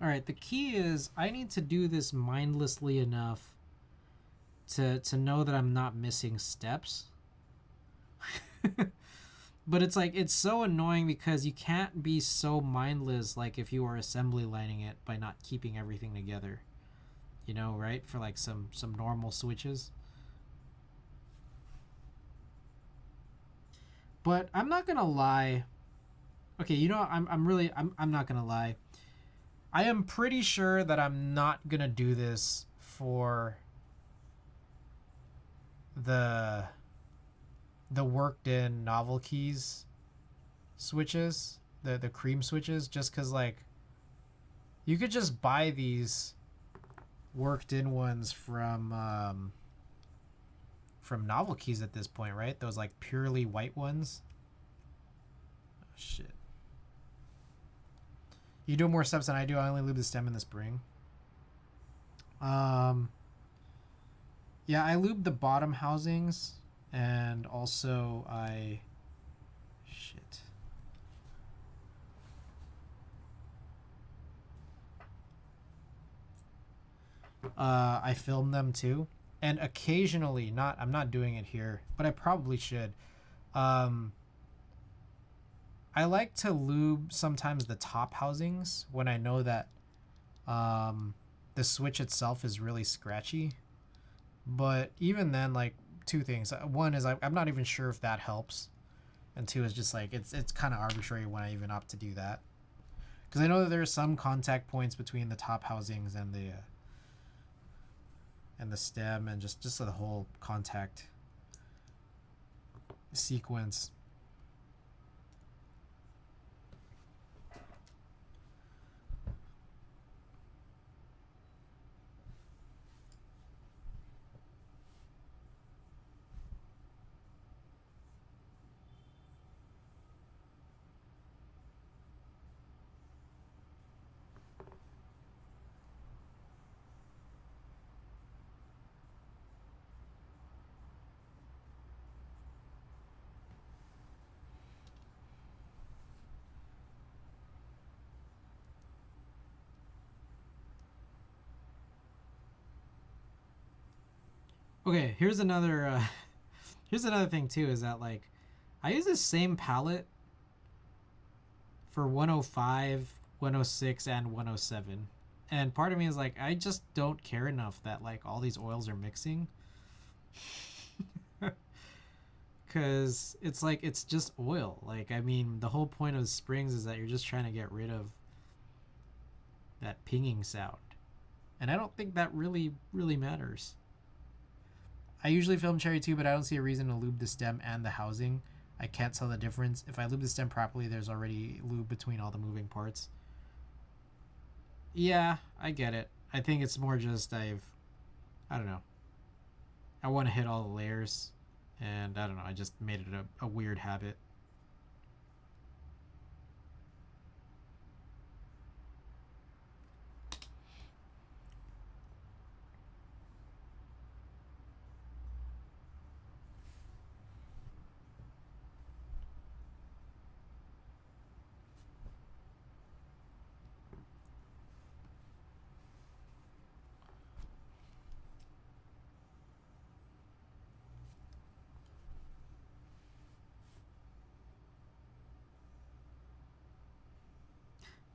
All right, the key is I need to do this mindlessly enough to know that I'm not missing steps. But it's like, it's so annoying because you can't be so mindless like if you were assembly lining it by not keeping everything together. You know, right? For like some normal switches. But I'm not gonna lie. Okay, you know, I'm not gonna lie. I am pretty sure that I'm not gonna do this for the worked in novel keys switches, the cream switches, just because like you could just buy these worked in ones from novel keys at this point, right? Those like purely white ones. Oh, shit. You do more steps than I do. I only lube the stem in the spring. Yeah, I lube the bottom housings, and also I film them too, and occasionally, I'm not doing it here, but I probably should. I like to lube sometimes the top housings when I know that the switch itself is really scratchy. But even then, like, two things. One is I'm not even sure if that helps, and two is just like it's kind of arbitrary when I even opt to do that, because I know that there are some contact points between the top housings and the stem and just the whole contact sequence. Okay, here's another thing too, is that like I use the same palette for 105, 106, and 107. And part of me is like, I just don't care enough that like all these oils are mixing. Cause it's like, it's just oil. Like, I mean, the whole point of springs is that you're just trying to get rid of that pinging sound. And I don't think that really matters. I usually film cherry too, but I don't see a reason to lube the stem and the housing. I can't tell the difference. If I lube the stem properly, there's already lube between all the moving parts. Yeah, I get it. I think it's more just I don't know. I want to hit all the layers, and I don't know. I just made it a weird habit.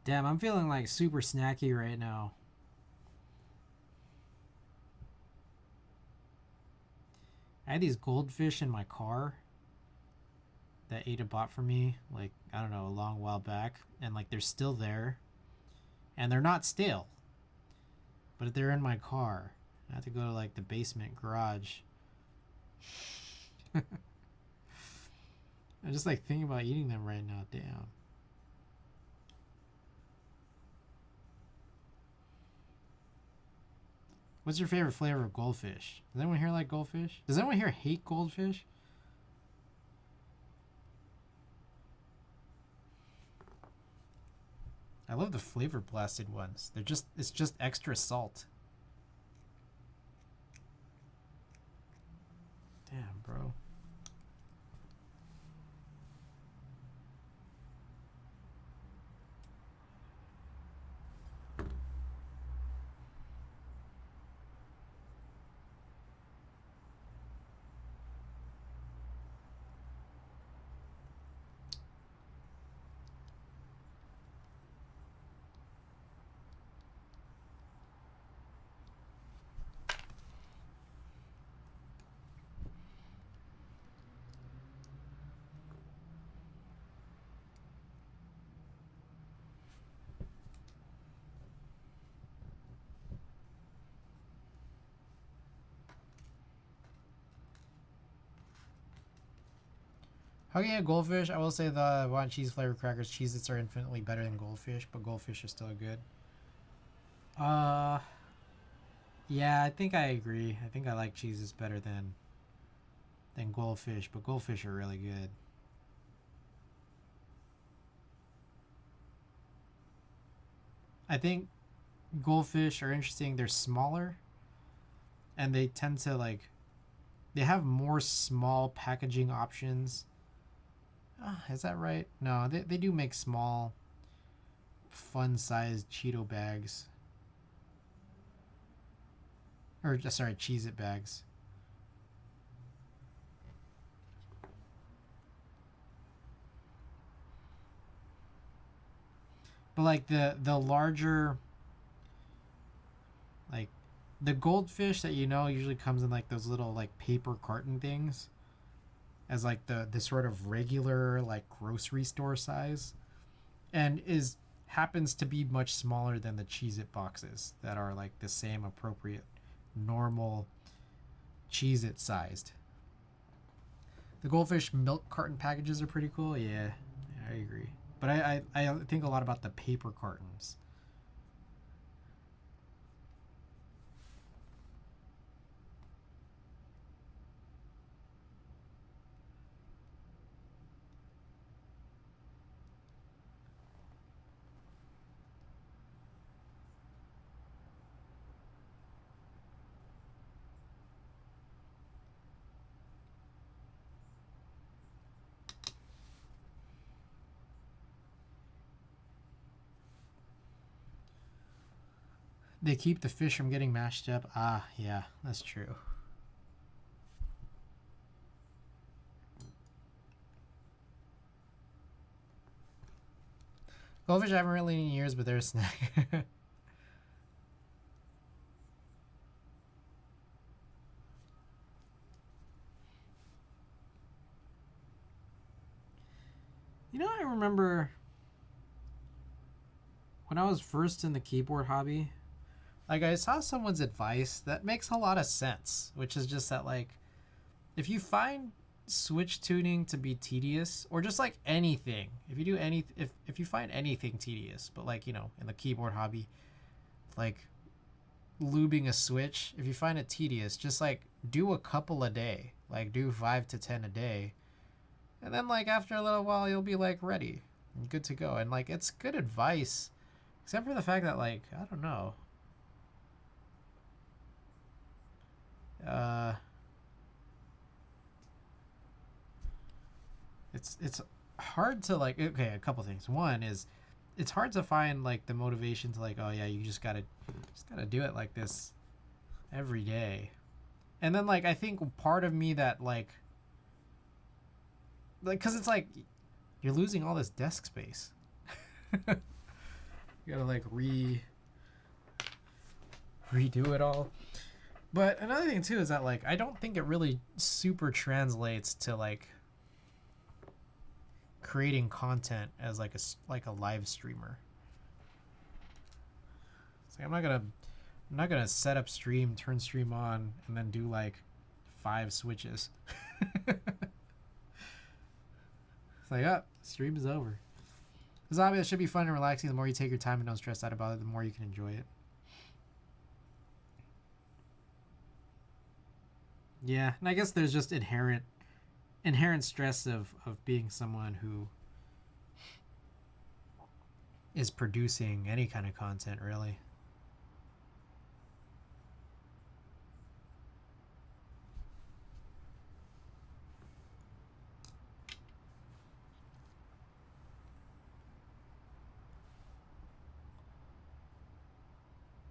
Damn, I'm feeling like super snacky right now. I had these goldfish in my car that Ada bought for me, like, I don't know, a long while back. And, like, they're still there. And they're not stale. But they're in my car. I have to go to, like, the basement garage. I'm just, like, thinking about eating them right now. Damn. What's your favorite flavor of goldfish? Does anyone here like goldfish? Does anyone here hate goldfish? I love the flavor blasted ones. It's just extra salt. Damn, bro. How can you get goldfish? I will say the want cheese flavored crackers, Cheez-Its are infinitely better than goldfish, but goldfish is still good. Yeah, I think I agree. I think I like Cheez-Its better than goldfish, but goldfish are really good. I think goldfish are interesting. They're smaller, and they tend to like they have more small packaging options. Is that right? No, they do make small, fun-sized Cheeto bags. Or, sorry, Cheez-It bags. But, like, the larger... Like, the goldfish that you know usually comes in, like, those little, like, paper carton things. As like the sort of regular like grocery store size, and happens to be much smaller than the Cheez-It boxes that are like the same appropriate normal Cheez-It sized. The goldfish milk carton packages are pretty cool. Yeah, I agree. But I think a lot about the paper cartons. They keep the fish from getting mashed up. Ah, yeah, that's true. Goldfish I haven't really eaten in years, but they're a snack. You know, I remember when I was first in the keyboard hobby, like I saw someone's advice that makes a lot of sense, which is just that like if you find switch tuning to be tedious, or just like anything, if you do if you find anything tedious, but like, you know, in the keyboard hobby, like lubing a switch, if you find it tedious, just like do a couple a day, like do 5 to 10 a day, and then like after a little while you'll be like ready and good to go. And like it's good advice, except for the fact that like I don't know, it's hard to like, okay, a couple things. One is it's hard to find like the motivation to like, oh yeah, you just gotta do it like this every day. And then like I think part of me that like because it's like you're losing all this desk space. gotta like redo it all. But another thing too is that like I don't think it really super translates to like creating content as like a live streamer. It's like I'm not gonna set up stream, turn stream on, and then do like 5 switches. It's like, oh, stream is over. This hobby that should be fun and relaxing. The more you take your time and don't stress out about it, the more you can enjoy it. Yeah, and I guess there's just inherent stress of being someone who is producing any kind of content, really.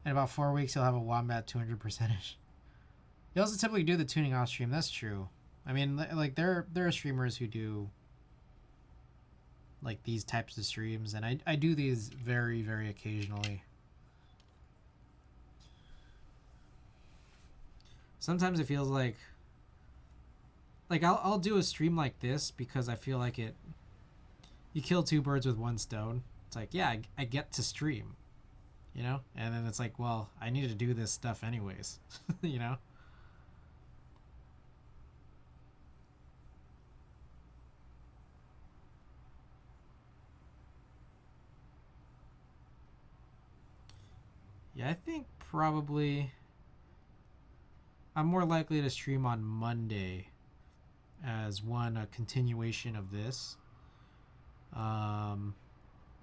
In about 4 weeks, you'll have a Wombat 200 percentage. You also typically do the tuning off stream. That's true. I mean, like there are streamers who do like these types of streams, and I do these very, very occasionally. Sometimes it feels like I'll do a stream like this because I feel like you kill 2 birds with 1 stone. It's like, yeah, I get to stream, you know? And then it's like, well, I need to do this stuff anyways, you know? Yeah, I think probably I'm more likely to stream on Monday as a continuation of this.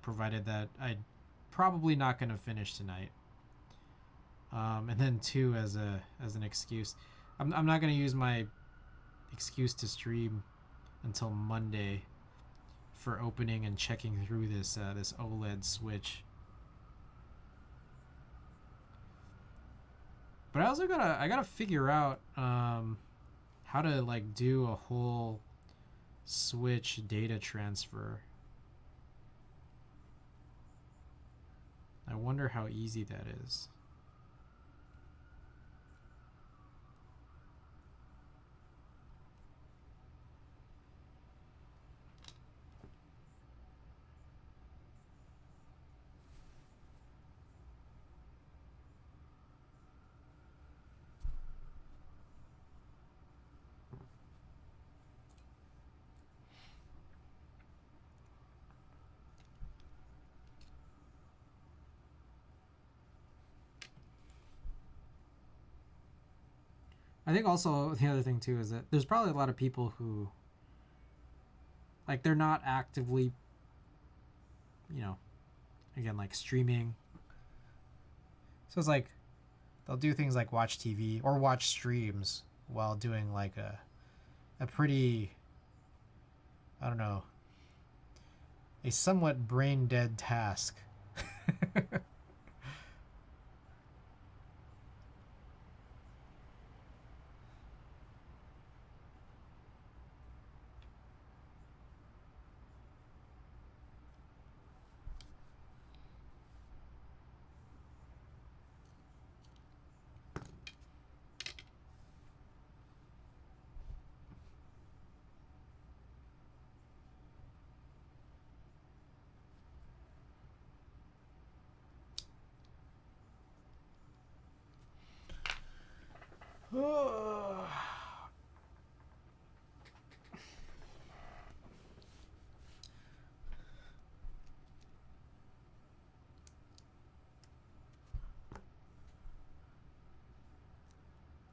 Provided that I'm probably not going to finish tonight. And then 2 as an excuse. I'm not going to use my excuse to stream until Monday for opening and checking through this OLED Switch. But I also gotta figure out how to like do a whole Switch data transfer. I wonder how easy that is. I think also the other thing too is that there's probably a lot of people who like they're not actively, you know, again like streaming. So it's like they'll do things like watch TV or watch streams while doing like a pretty, I don't know, a somewhat brain dead task.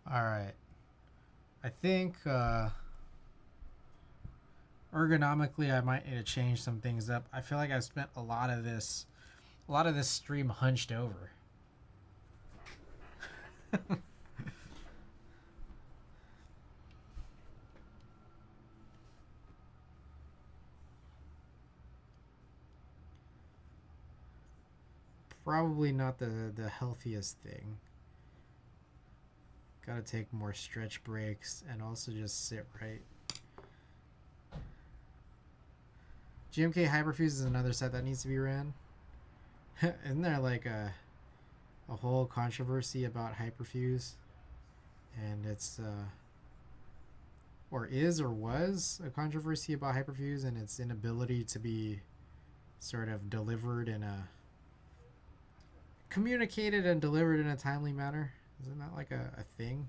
All right. I think ergonomically I might need to change some things up. I feel like I've spent a lot of this stream hunched over. Probably not the healthiest thing. Gotta take more stretch breaks and also just sit right. GMK Hyperfuse is another set that needs to be ran. Isn't there like a whole controversy about hyperfuse? And it's or is or was a controversy about hyperfuse and its inability to be sort of delivered in a communicated and delivered in a timely manner. Isn't that like a thing?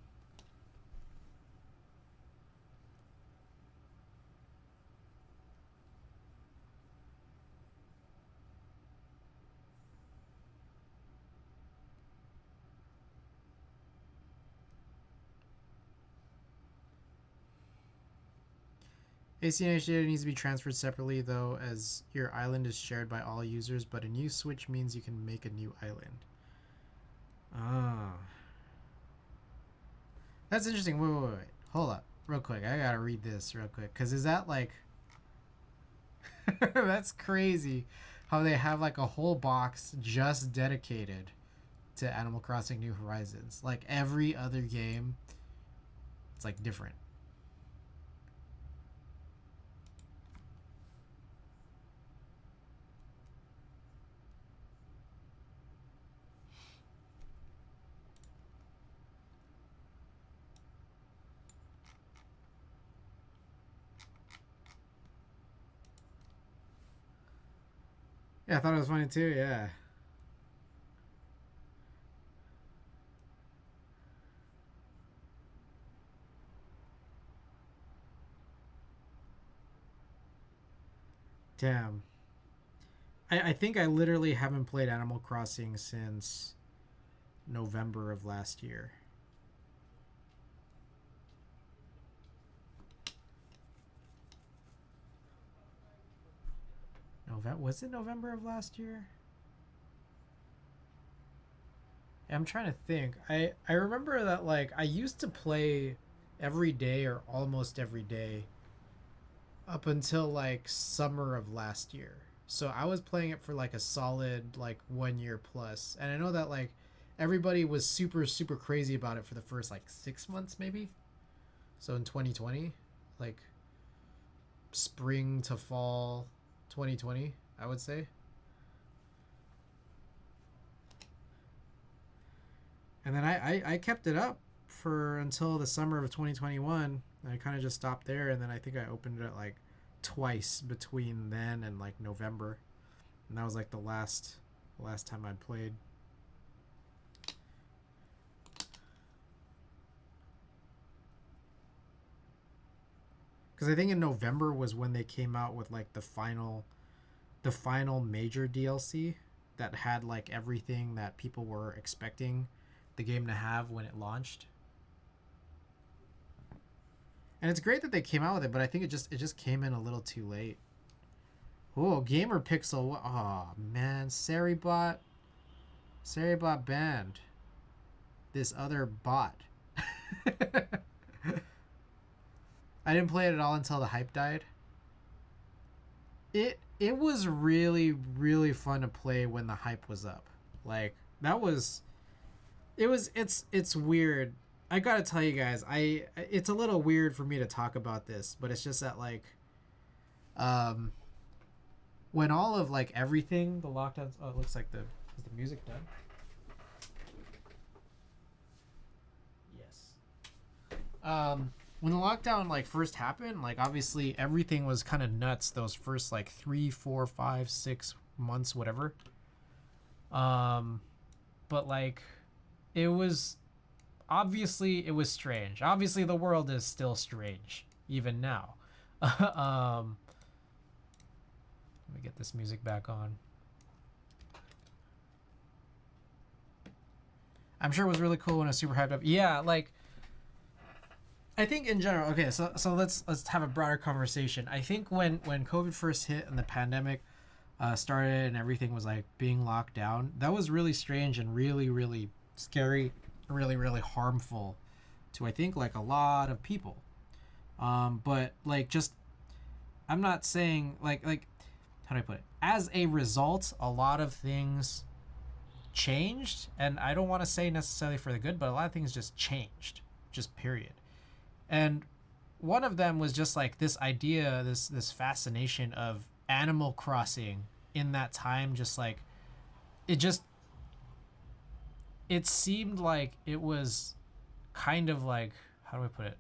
ACNH data needs to be transferred separately though, as your island is shared by all users, but a new switch means you can make a new island. Oh. That's interesting. Wait. Hold up. Real quick. I gotta read this real quick. Because is that like... That's crazy. How they have like a whole box just dedicated to Animal Crossing New Horizons. Like every other game, it's like different. Yeah, I thought it was funny too, yeah. Damn. I think I literally haven't played Animal Crossing since November of last year. Was it November of last year? I'm trying to think. I remember that like I used to play every day or almost every day up until like summer of last year. So I was playing it for like a solid like 1 year plus. And I know that like everybody was super crazy about it for the first like 6 months maybe. So in 2020, like spring to fall 2020, I would say. And then I kept it up for until the summer of 2021. I kind of just stopped there, and then I think I opened it like twice between then and like November, and that was like the last time I played. Because I think in November was when they came out with like the final major DLC that had like everything that people were expecting the game to have when it launched. And it's great that they came out with it, but I think it just came in a little too late. Oh, Gamer Pixel. Oh man, Saribot banned this other bot. I didn't play it at all until the hype died. It was really fun to play when the hype was up. Like that was it's weird. I gotta tell you guys, it's a little weird for me to talk about this, but it's just that like when all of like everything, the lockdowns, oh, it looks like is the music done? Yes. When the lockdown like first happened, like obviously everything was kind of nuts those first like 3, 4, 5, 6 months, whatever. But like it was obviously it was strange. Obviously the world is still strange even now. Let me get this music back on. I'm sure it was really cool when it was super hyped up. Yeah, like I think in general, okay, so let's have a broader conversation. I think when COVID first hit and the pandemic started and everything was like being locked down, that was really strange and really scary, really harmful to I think like a lot of people. But like just I'm not saying like how do I put it? As a result, a lot of things changed, and I don't want to say necessarily for the good, but a lot of things just changed, just period. And one of them was just like this idea, this fascination of Animal Crossing in that time, just like it just, it seemed like it was kind of like, how do I put it?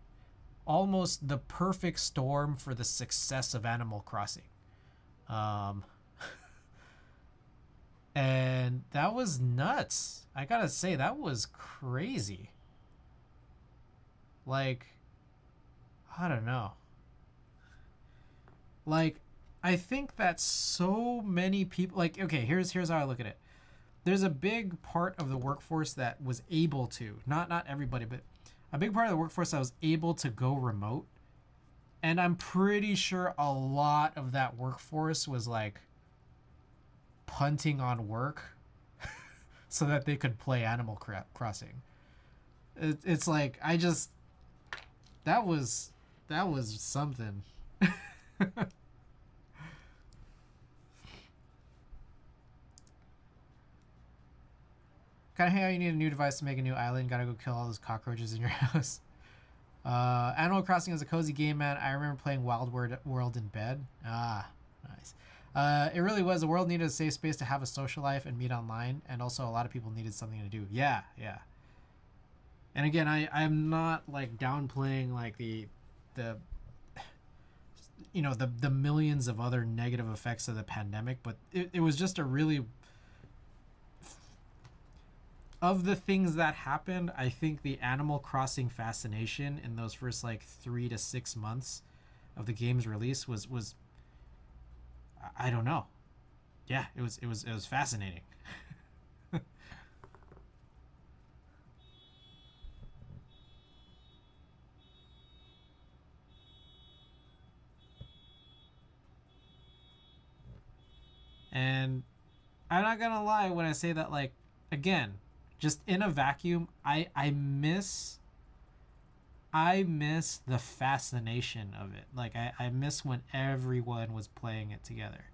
Almost the perfect storm for the success of Animal Crossing. Um, and that was nuts. I gotta say, that was crazy. Like, I don't know. Like, I think that so many people, like, okay, here's how I look at it. There's a big part of the workforce that was able to, not everybody, but a big part of the workforce that was able to go remote. And I'm pretty sure a lot of that workforce was like punting on work so that they could play Animal Crossing. It's like, that was something. Kind of, hey, you need a new device to make a new island. Gotta go kill all those cockroaches in your house. Animal Crossing is a cozy game, man. I remember playing Wild World in bed. Ah, nice. It really was. The world needed a safe space to have a social life and meet online, and also a lot of people needed something to do. Yeah, yeah. And again, I'm not like downplaying like the the millions of other negative effects of the pandemic, but it was just a really, of the things that happened, I think the Animal Crossing fascination in those first like 3 to 6 months of the game's release was I don't know. Yeah, it was fascinating. And I'm not gonna lie when I say that, like, again, just in a vacuum, I miss the fascination of it. Like, I miss when everyone was playing it together.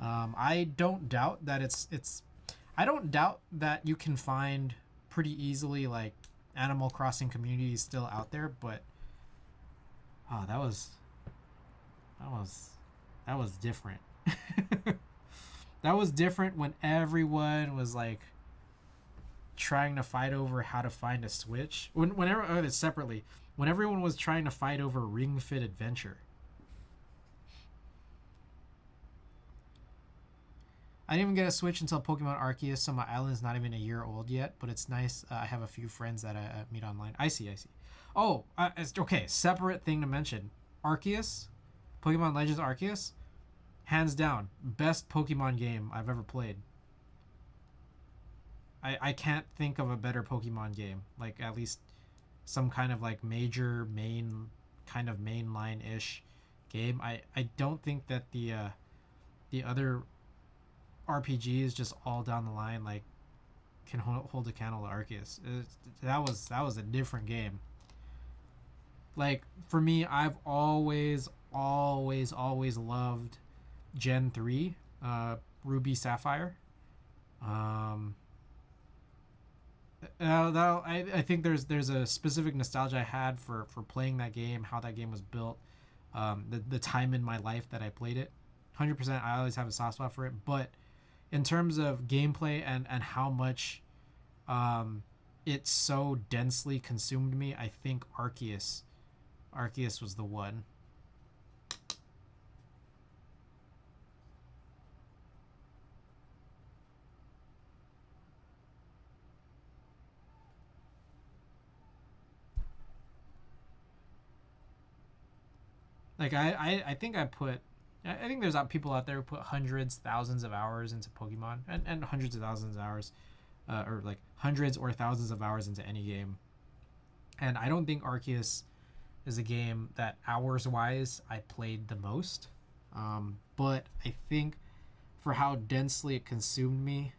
I don't doubt that it's I don't doubt that you can find pretty easily like Animal Crossing communities still out there, but oh, that was that was different. That was different when everyone was like trying to fight over how to find a Switch. Whenever separately, when everyone was trying to fight over Ring Fit Adventure. I didn't even get a Switch until Pokemon Arceus, so my island's not even a year old yet. But it's nice. I have a few friends that I meet online. I see. Oh, okay. Separate thing to mention. Arceus, Pokemon Legends Arceus, hands down, best Pokemon game I've ever played. I can't think of a better Pokemon game. Like, at least some kind of like major main kind of mainline ish game. I don't think that the other RPGs just all down the line like can hold a candle to Arceus. That was a different game. Like, for me, I've always loved Gen 3, Ruby Sapphire. Um, I think there's a specific nostalgia I had for playing that game, how that game was built, the time in my life that I played it. 100%, I always have a soft spot for it. But in terms of gameplay and how much it so densely consumed me, I think Arceus was the one. Like, I think I think there's people out there who put hundreds, thousands of hours into Pokemon, and hundreds of thousands of hours, or like hundreds or thousands of hours into any game. And I don't think Arceus is a game that hours wise I played the most. But I think for how densely it consumed me,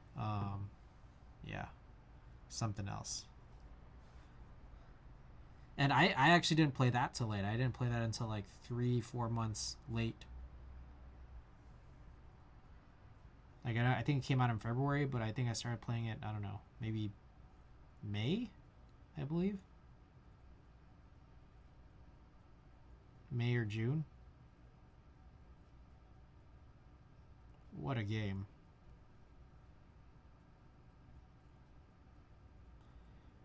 yeah, something else. And I actually didn't play that till late. I didn't play that until like 3-4 months late. Like, I think it came out in February, but I think I started playing it, I don't know, maybe May, I believe. May or June. What a game.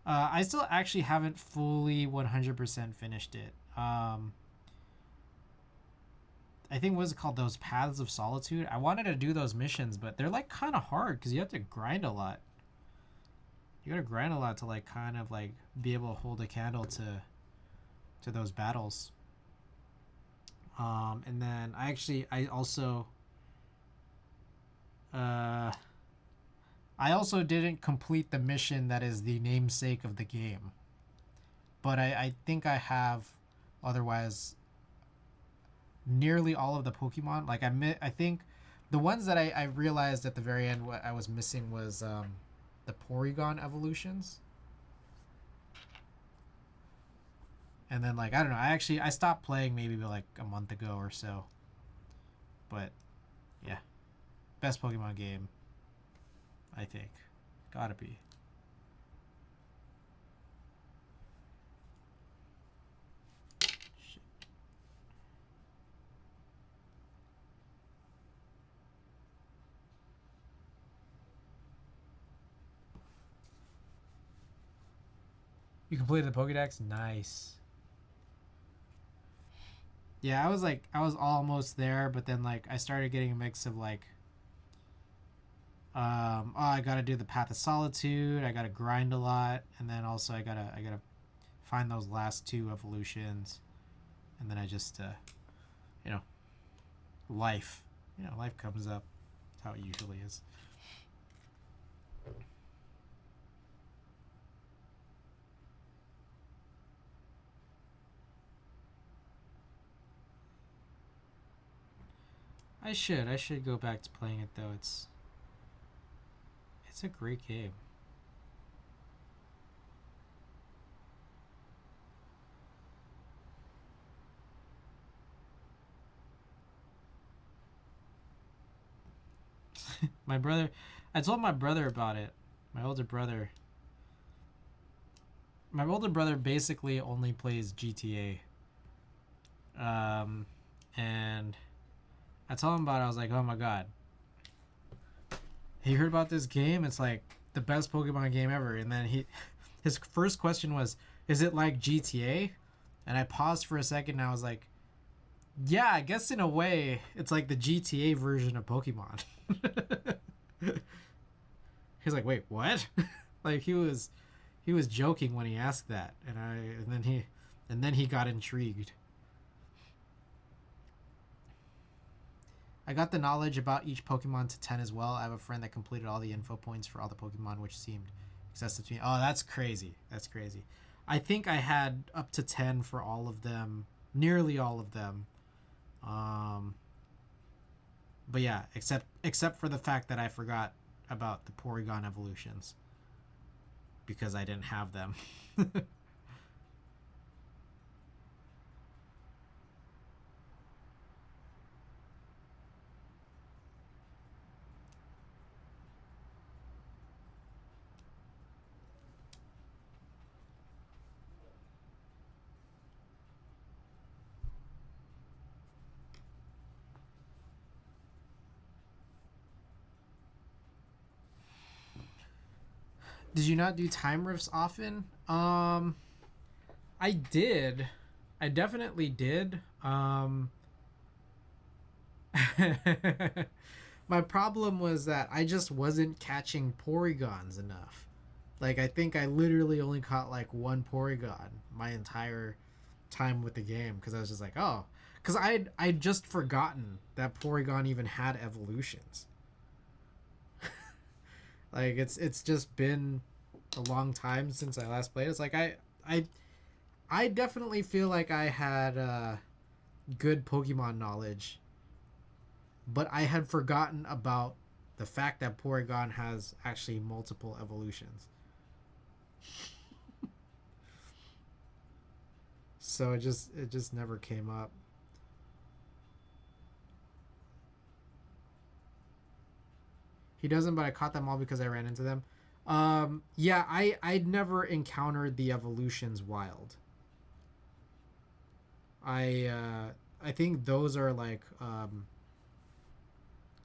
I still actually haven't fully 100% finished it. I think, what's it called, those Paths of Solitude. I wanted to do those missions, but they're like kind of hard because you have to grind a lot. You gotta grind a lot to like kind of like be able to hold a candle to those battles. And then I also didn't complete the mission that is the namesake of the game, but I think I have otherwise nearly all of the Pokemon. Like I think the ones that I realized at the very end what I was missing was the Porygon evolutions. And then like I don't know, I stopped playing maybe like a month ago or so. But yeah. Best Pokemon game, I think. Gotta be. Shit. You completed the Pokédex? Nice. Yeah, I was almost there, but then like I started getting a mix of like I gotta do the Path of Solitude, I gotta grind a lot, and then also I gotta find those last two evolutions, and then I just you know, life. Life comes up. That's how it usually is. I should go back to playing it though. It's a great game. My brother, I told my brother about it. My older brother. My older brother basically only plays GTA. And I told him about it. I was like, oh my god. He heard about this game. It's like the best Pokemon game ever. And then his first question was, is it like GTA? And I paused for a second and I was like, yeah, I guess in a way it's like the GTA version of Pokemon. He's like, wait, what? Like he was joking when he asked that, and then he got intrigued. I got the knowledge about each Pokemon to 10 as well. I have a friend that completed all the info points for all the Pokemon, which seemed excessive to me. Oh, that's crazy. That's crazy. I think I had up to 10 for all of them, nearly all of them. But yeah, except for the fact that I forgot about the Porygon evolutions because I didn't have them. Did you not do time rifts often? I did. I definitely did. My problem was that I just wasn't catching Porygons enough. Like I think I literally only caught like one Porygon my entire time with the game because I was just like, oh, because I'd just forgotten that Porygon even had evolutions. Like it's just been a long time since I last played. It's like I definitely feel like I had good Pokemon knowledge, but I had forgotten about the fact that Porygon has actually multiple evolutions. So it just never came up. He doesn't, but I caught them all because I ran into them. Yeah, I'd never encountered the evolutions wild. I think those are like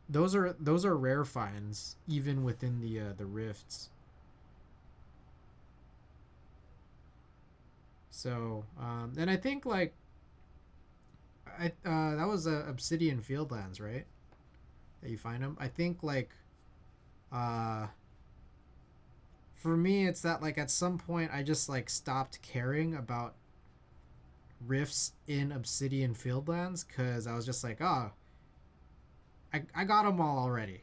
those are rare finds even within the rifts. So and I think like that was Obsidian Fieldlands, right? That you find them. I think like uh for me it's that like at some point I just like stopped caring about rifts in Obsidian Fieldlands because I was just like, oh, I got them all already.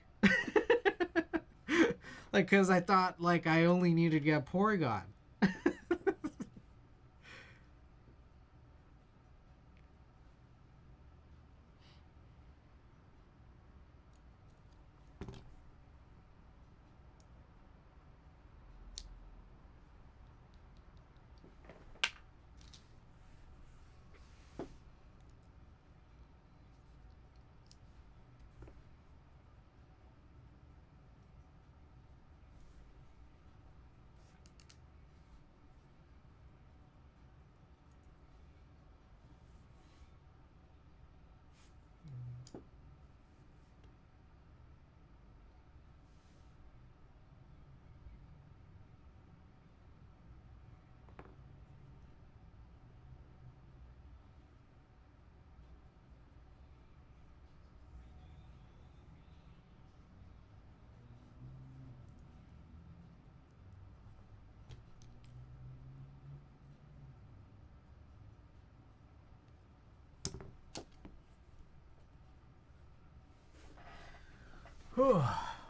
Like, because I thought like I only needed to get Porygon.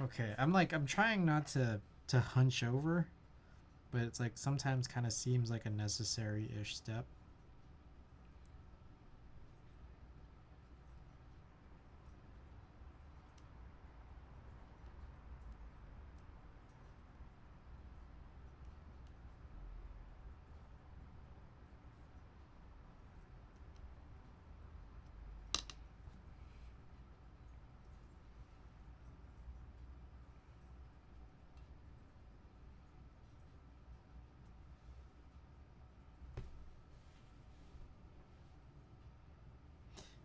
Okay, I'm trying not to hunch over, but it's like sometimes kind of seems like a necessary-ish step.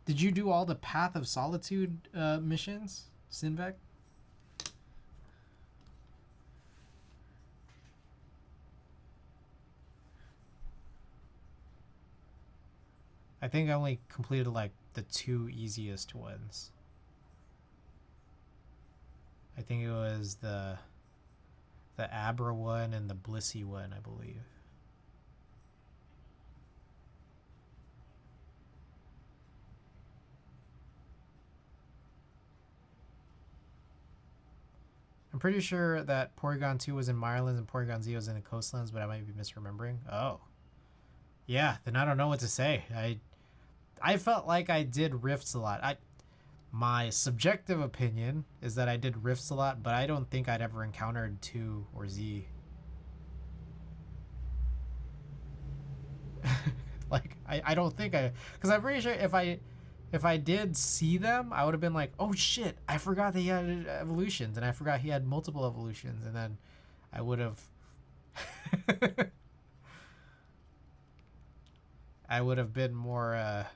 Did you do all the Path of Solitude missions, Sinvec? I think I only completed like the two easiest ones. I think it was the Abra one and the Blissey one, I believe. I'm pretty sure that Porygon 2 was in Mirelands and Porygon Z was in the Coastlands, but I might be misremembering. Oh. Yeah, then I don't know what to say. I felt like I did rifts a lot. My subjective opinion is that I did rifts a lot, but I don't think I'd ever encountered 2 or Z. Like I don't think because I'm pretty sure if I did see them, I would have been like, oh shit, I forgot that he had evolutions, and I forgot he had multiple evolutions, and then I would have I would have been more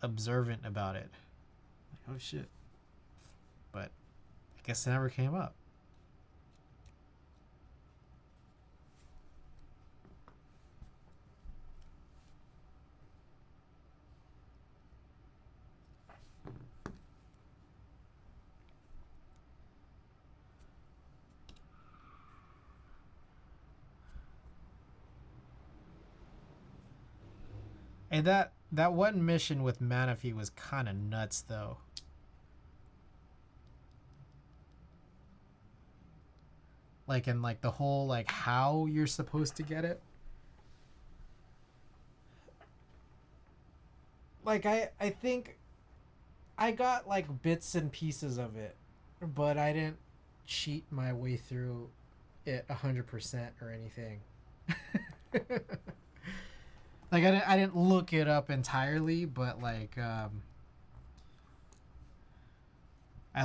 observant about it. Like, oh shit. But I guess it never came up. And that one mission with Manaphy was kind of nuts, though. Like, and like the whole like how you're supposed to get it. Like I think I got like bits and pieces of it, but I didn't cheat my way through it 100% or anything. Like I didn't look it up entirely, but like I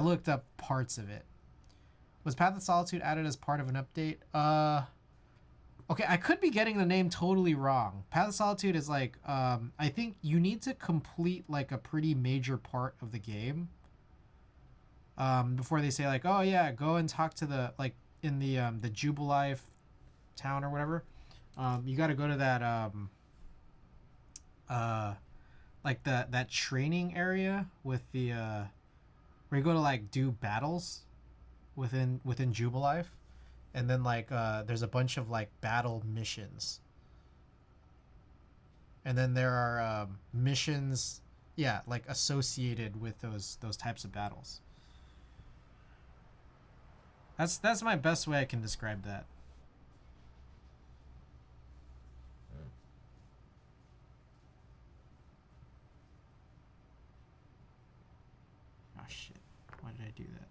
looked up parts of it. Was Path of Solitude added as part of an update? Okay, I could be getting the name totally wrong. Path of Solitude is like I think you need to complete like a pretty major part of the game before they say like, oh yeah, go and talk to the like in the Jubilife town or whatever. You got to go to that like that training area with the where you go to like do battles within Jubilife, and then like there's a bunch of like battle missions, and then there are missions, yeah, like associated with those types of battles. That's my best way I can describe that. Oh shit! Why did I do that?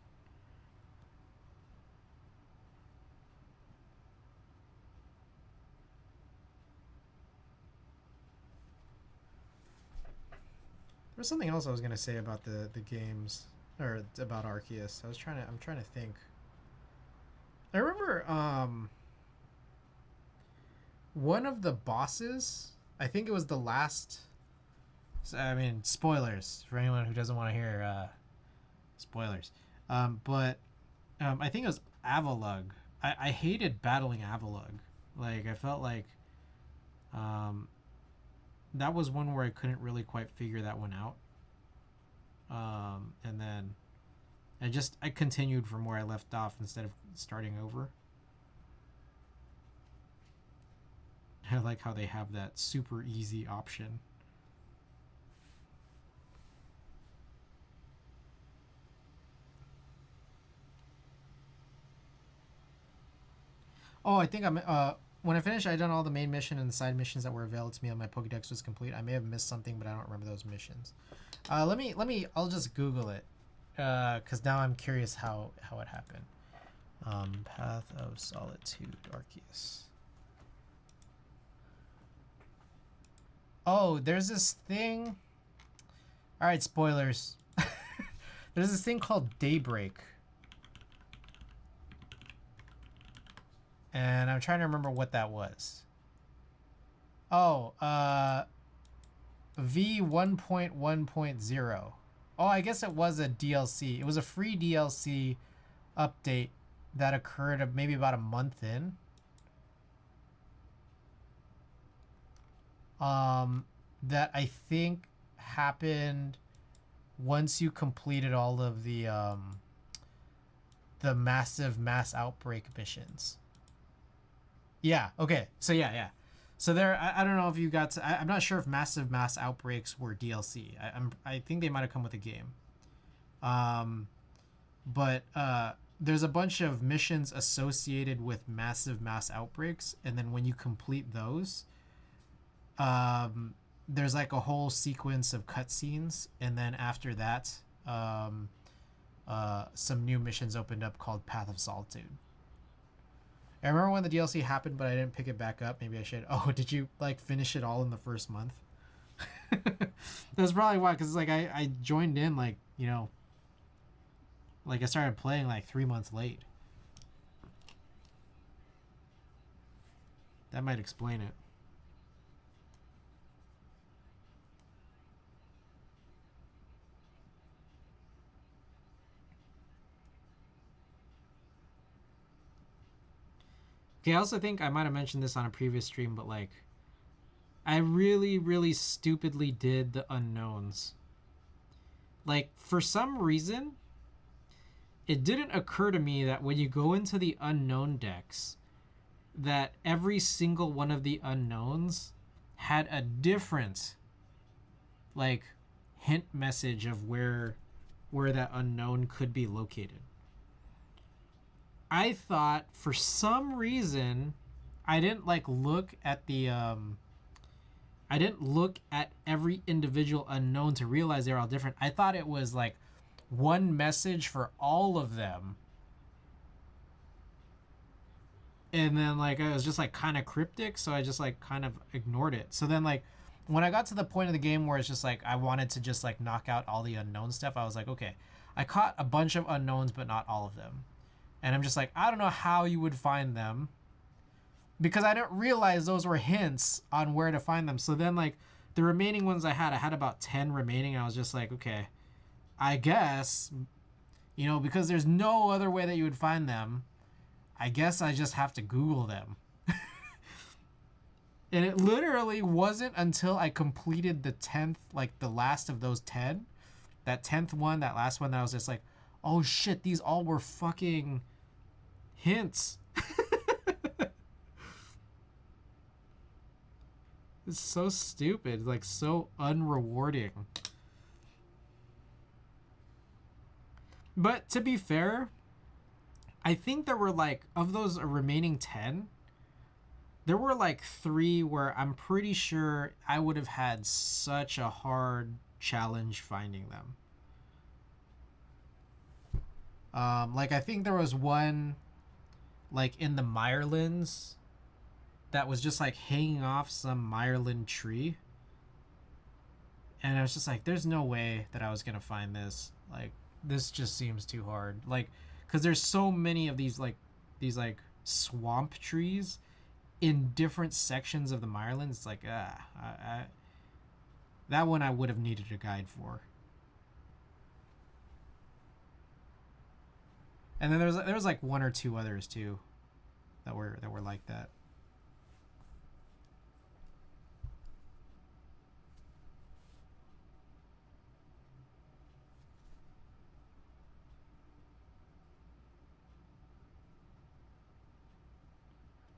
There's something else I was gonna say about the games, or about Arceus. I'm trying to think. I remember one of the bosses. I think it was the last. I mean, spoilers for anyone who doesn't want to hear spoilers. But I think it was Avalug. I hated battling Avalug. Like I felt like that was one where I couldn't really quite figure that one out. And then I continued from where I left off instead of starting over. I like how they have that super easy option. Oh, I think I'm when I finished, I done all the main mission and the side missions that were available to me on my Pokédex was complete. I may have missed something, but I don't remember those missions. Let me. I'll just Google it, because now I'm curious how it happened. Path of Solitude, Arceus. Oh, there's this thing. All right, spoilers. There's this thing called Daybreak. And I'm trying to remember what that was. Oh, V1.1.0. Oh, I guess it was a DLC. It was a free DLC update that occurred maybe about a month in. That I think happened once you completed all of the massive mass outbreak missions. Yeah. Okay. So yeah. So there, I don't know if you got to. I'm not sure if massive mass outbreaks were DLC. I think they might have come with a game. But there's a bunch of missions associated with massive mass outbreaks, and then when you complete those, there's like a whole sequence of cutscenes, and then after that, some new missions opened up called Path of Solitude. I remember when the DLC happened, but I didn't pick it back up. Maybe I should. Oh, did you like finish it all in the first month? That's probably why, because like I joined in like, you know, like I started playing like 3 months late. That might explain it. Okay, I also think I might have mentioned this on a previous stream, but like, I really, really stupidly did the unknowns. Like, for some reason, it didn't occur to me that when you go into the unknown decks, that every single one of the unknowns had a different, like, hint message of where that unknown could be located. I thought for some reason I didn't like look at the I didn't look at every individual unknown to realize they're all different. I thought it was like one message for all of them. And then like it was just like kind of cryptic, so I just like kind of ignored it. So then like when I got to the point of the game where it's just like I wanted to just like knock out all the unknown stuff, I was like, okay, I caught a bunch of unknowns but not all of them. And I'm just like, I don't know how you would find them, because I didn't realize those were hints on where to find them. So then like the remaining ones I had about 10 remaining. I was just like, okay, I guess You know, because there's no other way that you would find them. I guess I just have to Google them. And it literally wasn't until I completed the 10th, like the last of those 10, that 10th one, that last one, that I was just like, oh shit, these all were fucking hints. It's so stupid, like so unrewarding. But to be fair, I think there were like, of those remaining 10, there were like 3 where I'm pretty sure I would have had such a hard challenge finding them. Like I think there was one like in the Mirelands that was just like hanging off some Mireland tree. And I was just like, there's no way that I was going to find this. Like, this just seems too hard. Like, because there's so many of these like swamp trees in different sections of the Mirelands. It's like, that one I would have needed a guide for. And then there was like 1 or 2 others too that were like that.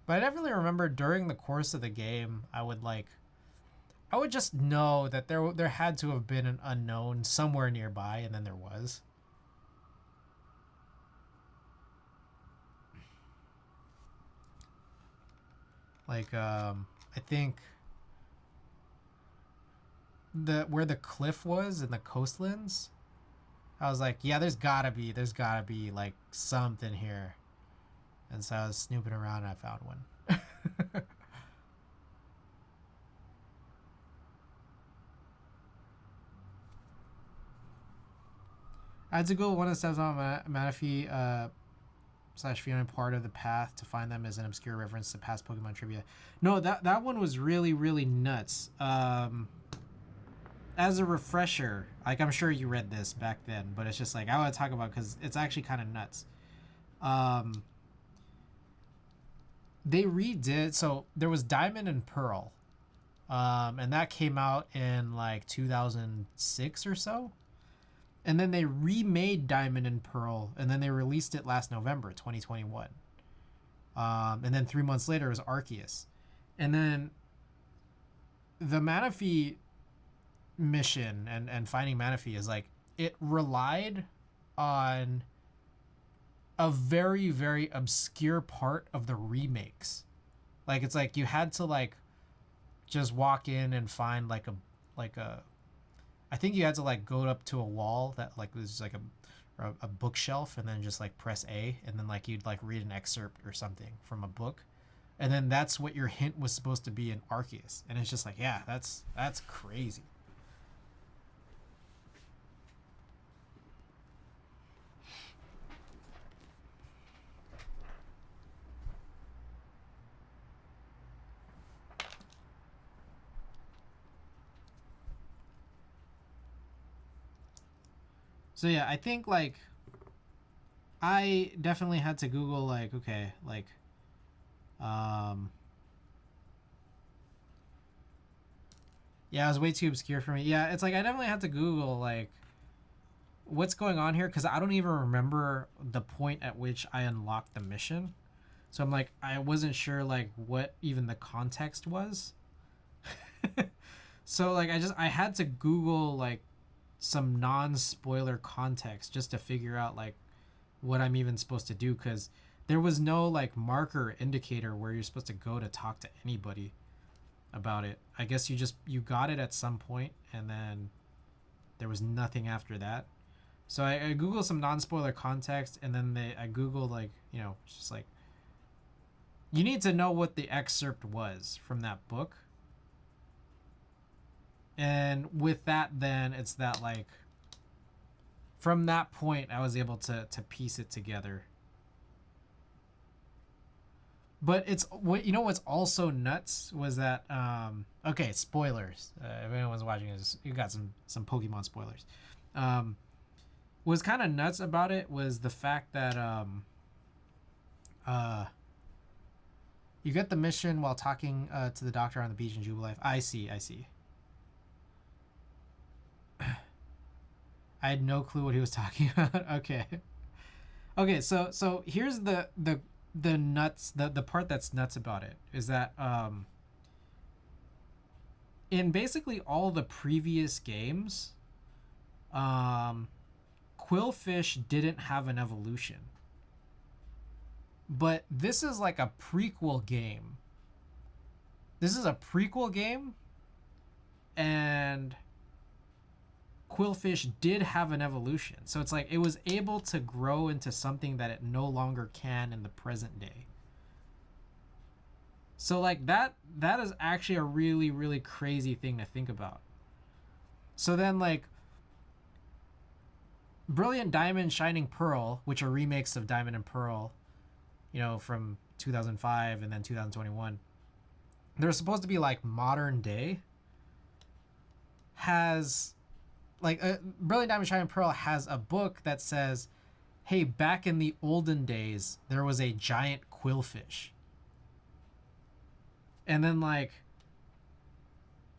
But I definitely remember during the course of the game, I would just know that there had to have been an unknown somewhere nearby, and then there was. Like I think where the cliff was in the coastlands, I was like, yeah, there's gotta be like something here. And so I was snooping around and I found one. I had to go one of the steps on Manaphy / Fiona part of the path to find them as an obscure reference to past Pokemon trivia. No, that one was really, really nuts. As a refresher, like I'm sure you read this back then, but it's just like I want to talk about because it's actually kind of nuts. They redid, so there was Diamond and Pearl, and that came out in like 2006 or so. And then they remade Diamond and Pearl, and then they released it last November 2021. And then 3 months later it was Arceus. And then the Manaphy mission and finding Manaphy is like, it relied on a very, very obscure part of the remakes. Like, it's like you had to like just walk in and find like a I think you had to like go up to a wall that like was like a bookshelf, and then just like press A, and then like you'd like read an excerpt or something from a book, and then that's what your hint was supposed to be in Arceus. And it's just like, yeah, that's crazy. So yeah, I think like I definitely had to Google like, okay, like yeah, it was way too obscure for me. Yeah, it's like I definitely had to Google like what's going on here, because I don't even remember the point at which I unlocked the mission. So I'm like, I wasn't sure like what even the context was. So like I had to Google like some non-spoiler context just to figure out like what I'm even supposed to do, because there was no like marker indicator where you're supposed to go to talk to anybody about it. I guess you got it at some point, and then there was nothing after that. So I Googled some non-spoiler context, and then I Googled like, you know, it's just like, you need to know what the excerpt was from that book. And with that, then it's that like, from that point, I was able to piece it together. But it's what, you know, what's also nuts was that okay, spoilers. If anyone's watching this, you got some Pokemon spoilers. was kind of nuts about it was the fact that you get the mission while talking to the doctor on the beach in Jubilife. I see. I had no clue what he was talking about. Okay, so here's the nuts, the part that's nuts about it is that in basically all the previous games, Quillfish didn't have an evolution. But this is like a prequel game. This is a prequel game, and Quillfish did have an evolution. So it's like it was able to grow into something that it no longer can in the present day. So like that is actually a really, really crazy thing to think about. So then like Brilliant Diamond, Shining Pearl, which are remakes of Diamond and Pearl, you know, from 2005 and then 2021, they're supposed to be like modern day. Has like Brilliant Diamond, Shining Pearl has a book that says, hey, back in the olden days there was a giant quillfish. And then like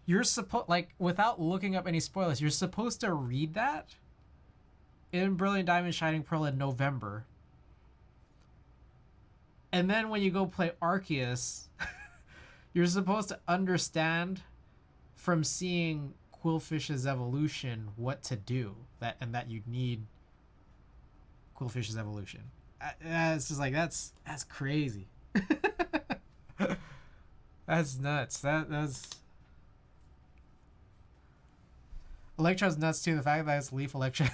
you're supposed, like, without looking up any spoilers, you're supposed to read that in Brilliant Diamond, Shining Pearl in November. And then when you go play Arceus, you're supposed to understand from seeing Quillfish's evolution what to do, that you need Quillfish's evolution. It's just like that's crazy. That's nuts. That's Electro's nuts too. The fact that it's Leaf Electro.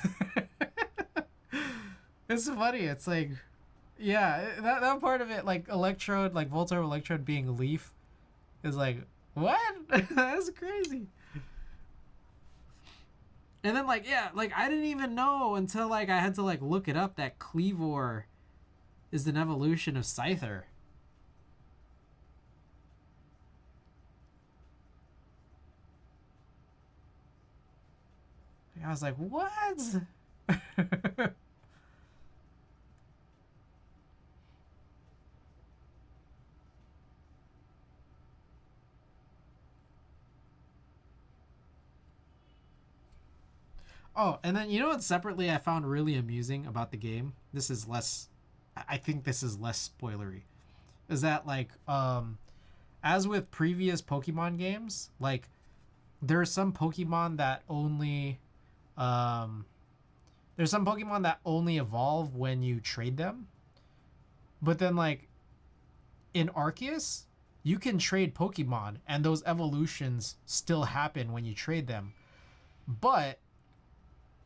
It's funny. It's like, yeah, that part of it, like Electrode, like Voltorb Electrode being Leaf, is like, what? That's crazy. And then like, yeah, like I didn't even know until like I had to like look it up that Cleavor is an evolution of Scyther. I was like, what? Oh, and then you know what separately I found really amusing about the game? This is less, I think this is less spoilery. Is that like, as with previous Pokemon games, like there are some Pokemon that only, there's some Pokemon that only evolve when you trade them. But then like in Arceus, you can trade Pokemon and those evolutions still happen when you trade them. But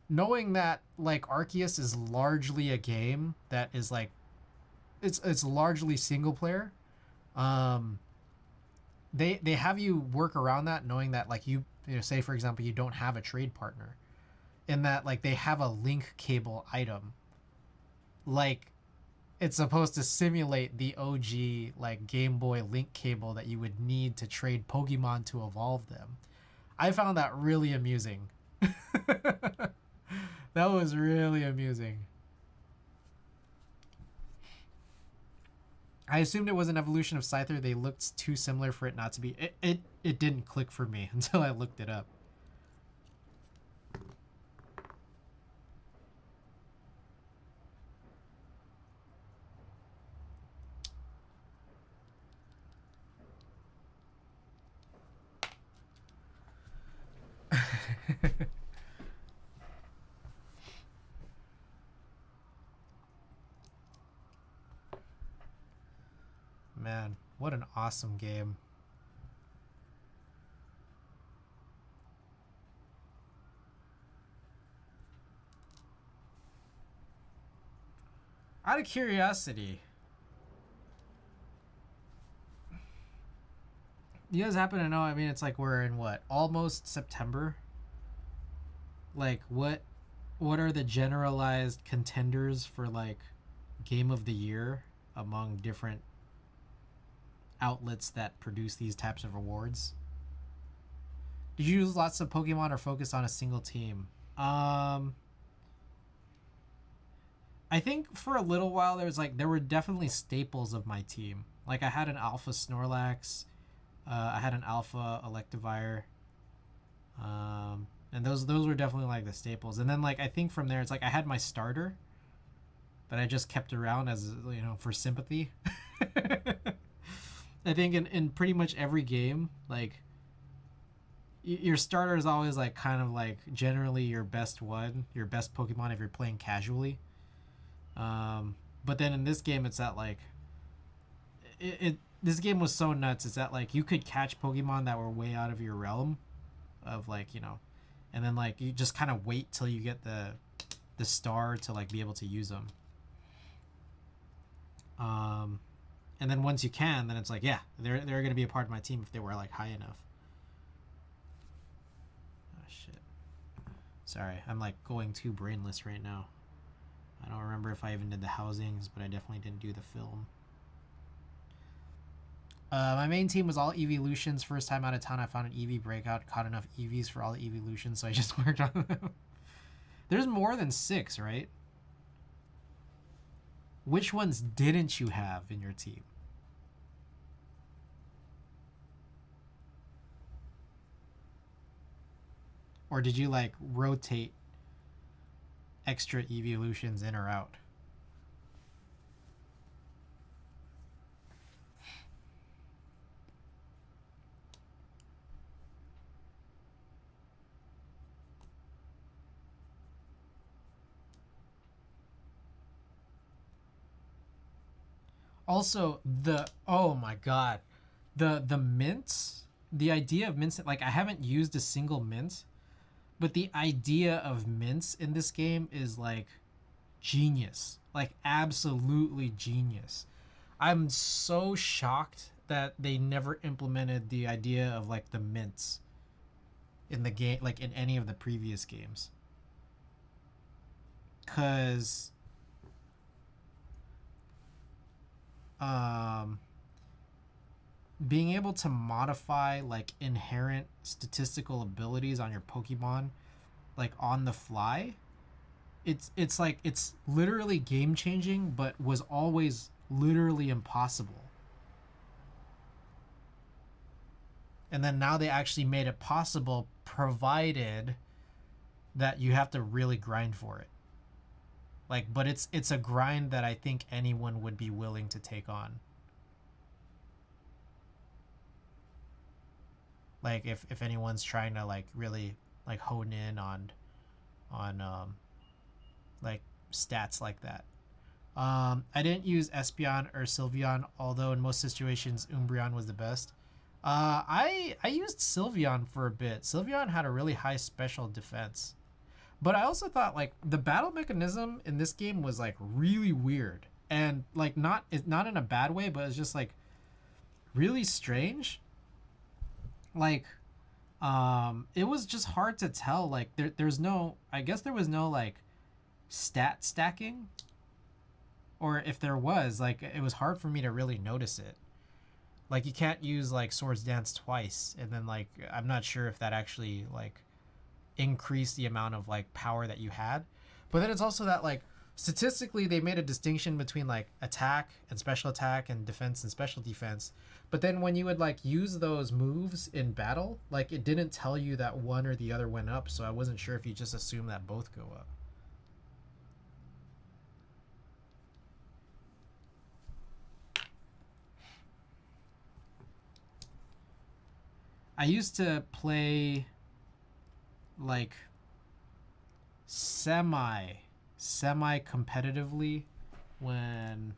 knowing that like Arceus is largely a game that is like it's largely single player, they have you work around that, knowing that like you know, say for example you don't have a trade partner, in that like they have a link cable item, like it's supposed to simulate the OG like Game Boy link cable that you would need to trade Pokemon to evolve them. I found that really amusing. That was really amusing. I assumed it was an evolution of Scyther. They looked too similar for it not to be. It didn't click for me until I looked it up. Man, what an awesome game. Out of curiosity, you guys happen to know, I mean, it's like we're in what, almost September? Like what are the generalized contenders for like game of the year among different outlets that produce these types of awards? Did you use lots of Pokemon or focus on a single team? I think for a little while there were definitely staples of my team. Like I had an alpha Snorlax, I had an alpha Electivire, and those were definitely like the staples. And then like I think from there it's like I had my starter that I just kept around as for sympathy. I think in pretty much every game, like your starter is always like kind of like generally your best one, your best Pokemon if you're playing casually. But then in this game, it's that like this game was so nuts. It's that like you could catch Pokemon that were way out of your realm, of like and then like you just kind of wait till you get the star to like be able to use them. And then once you can, then it's like yeah, they're gonna be a part of my team if they were like high enough. Oh shit! Sorry, I'm like going too brainless right now. I don't remember if I even did the housings, but I definitely didn't do the film. My main team was all evolutions. First time out of town, I found an EV breakout, caught enough EVs for all the evolutions, so I just worked on them. There's more than 6, right? Which ones didn't you have in your team? Or did you like rotate extra evolutions in or out? Also, oh my god, the mints, the idea of mints, like I haven't used a single mint, but the idea of mints in this game is like genius, like absolutely genius. I'm so shocked that they never implemented the idea of like the mints in the game, like in any of the previous games. Cause being able to modify like inherent statistical abilities on your Pokemon like on the fly, it's like it's literally game changing, but was always literally impossible. And then now they actually made it possible, provided that you have to really grind for it. Like, but it's a grind that I think anyone would be willing to take on. Like if anyone's trying to like really like hone in on like stats like that. I didn't use Espeon or Sylveon, although in most situations Umbreon was the best. I used Sylveon for a bit. Sylveon had a really high special defense. But I also thought like the battle mechanism in this game was like really weird. And like not in a bad way, but it's just like really strange. Like it was just hard to tell. Like there's no, I guess there was no like stat stacking, or if there was, like it was hard for me to really notice it. Like you can't use like Swords Dance twice, and then like I'm not sure if that actually like increased the amount of like power that you had. But then it's also that like statistically they made a distinction between like attack and special attack and defense and special defense. But then when you would like use those moves in battle, like it didn't tell you that one or the other went up, so I wasn't sure if you just assume that both go up. I used to play like semi competitively when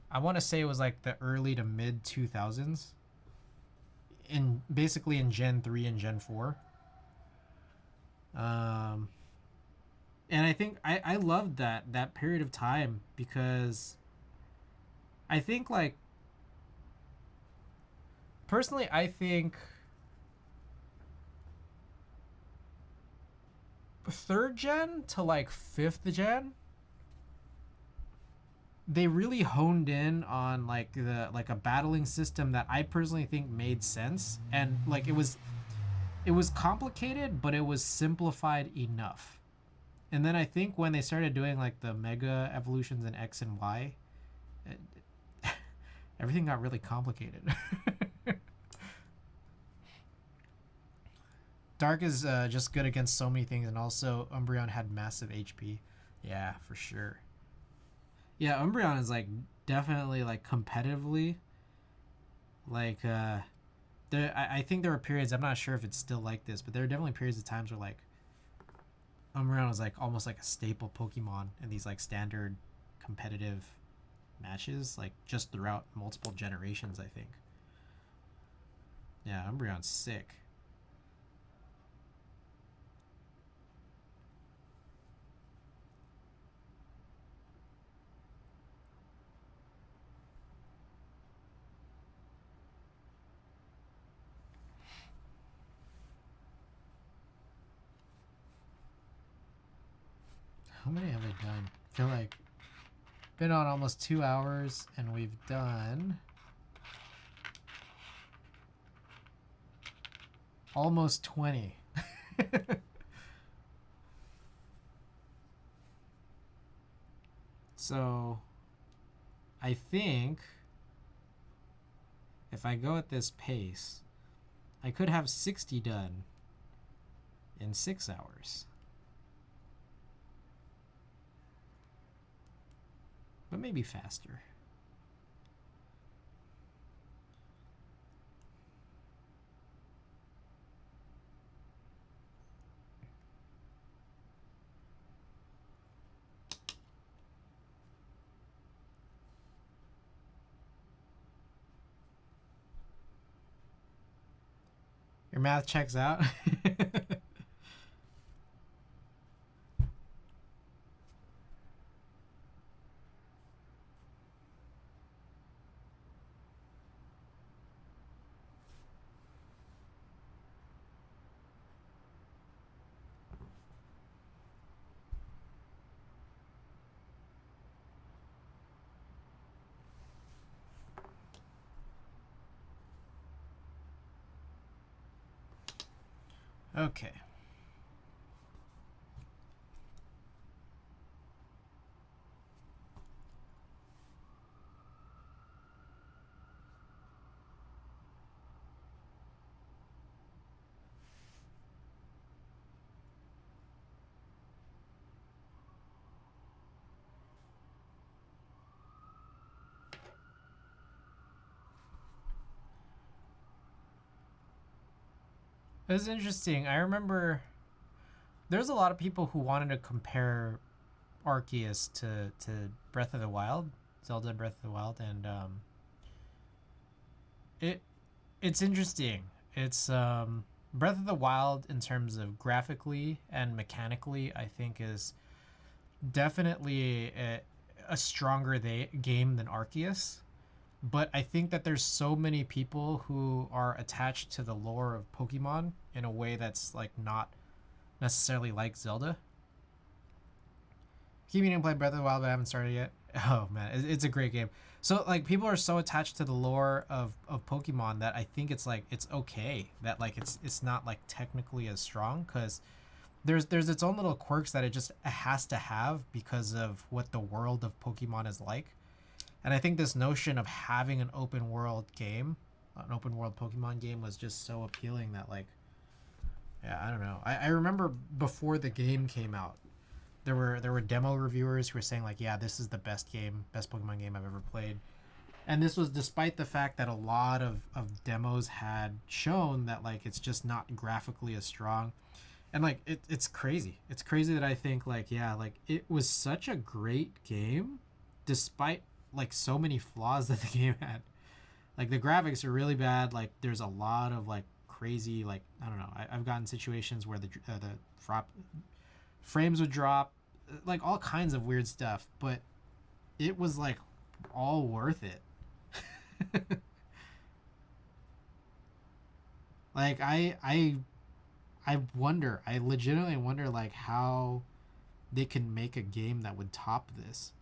I want to say it was like the early to mid 2000s, in basically in Gen 3 and Gen 4. And I think I loved that period of time, because I think like personally I think 3rd gen to like 5th gen, they really honed in on like a battling system that I personally think made sense, and like it was complicated, but it was simplified enough. And then I think when they started doing like the mega evolutions in X and Y, it, everything got really complicated. Dark is just good against so many things, and also Umbreon had massive HP. Yeah, for sure. Yeah, Umbreon is like definitely like competitively like I think there were periods, I'm not sure if it's still like this, but there are definitely periods of times where like Umbreon was like almost like a staple Pokemon in these like standard competitive matches, like just throughout multiple generations, I think. Yeah, Umbreon's sick. How many have I done? I feel like been on almost 2 hours and we've done almost 20. So I think if I go at this pace, I could have 60 done in 6 hours. But maybe faster. Your math checks out. Okay. It was interesting. I remember there's a lot of people who wanted to compare Arceus to Breath of the Wild, Zelda Breath of the Wild, and it it's interesting. It's Breath of the Wild in terms of graphically and mechanically, I think is definitely a stronger game than Arceus. But I think that there's so many people who are attached to the lore of Pokemon in a way that's like not necessarily like Zelda. Keep meaning to play Breath of the Wild, but I haven't started yet. Oh man, it's a great game. So like people are so attached to the lore of Pokemon that I think it's like it's okay that like it's not like technically as strong because there's its own little quirks that it just has to have because of what the world of Pokemon is like. And I think this notion of having an open world game, an open world Pokemon game was just so appealing that like yeah, I don't know. I remember before the game came out, there were demo reviewers who were saying like, yeah, this is the best Pokemon game I've ever played. And this was despite the fact that a lot of demos had shown that like it's just not graphically as strong. And like it's crazy. It's crazy that I think like yeah, like it was such a great game despite like so many flaws that the game had. Like the graphics are really bad. Like there's a lot of like crazy like I don't know. I've gotten situations where the frames would drop, like all kinds of weird stuff. But it was like all worth it. Like I wonder. I legitimately wonder like how they can make a game that would top this.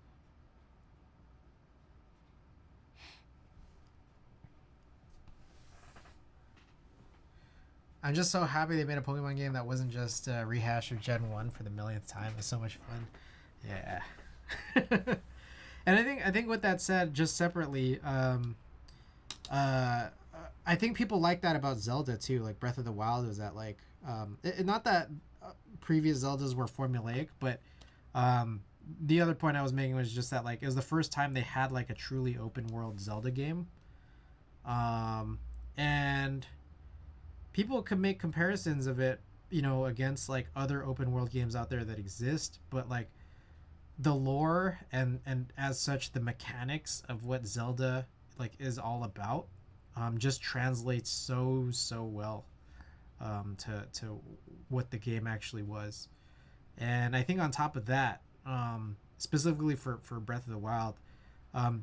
I'm just so happy they made a Pokemon game that wasn't just a rehash of Gen 1 for the millionth time. It's so much fun. Yeah. And I think with that said, just separately, uh, I think people like that about Zelda too. Like Breath of the Wild is that like, not that previous Zeldas were formulaic, but um, the other point I was making was just that like it was the first time they had like a truly open world Zelda game, and people could make comparisons of it, against like other open world games out there that exist, but like the lore and as such the mechanics of what Zelda like is all about just translates so well to what the game actually was. And I think on top of that, specifically for Breath of the Wild,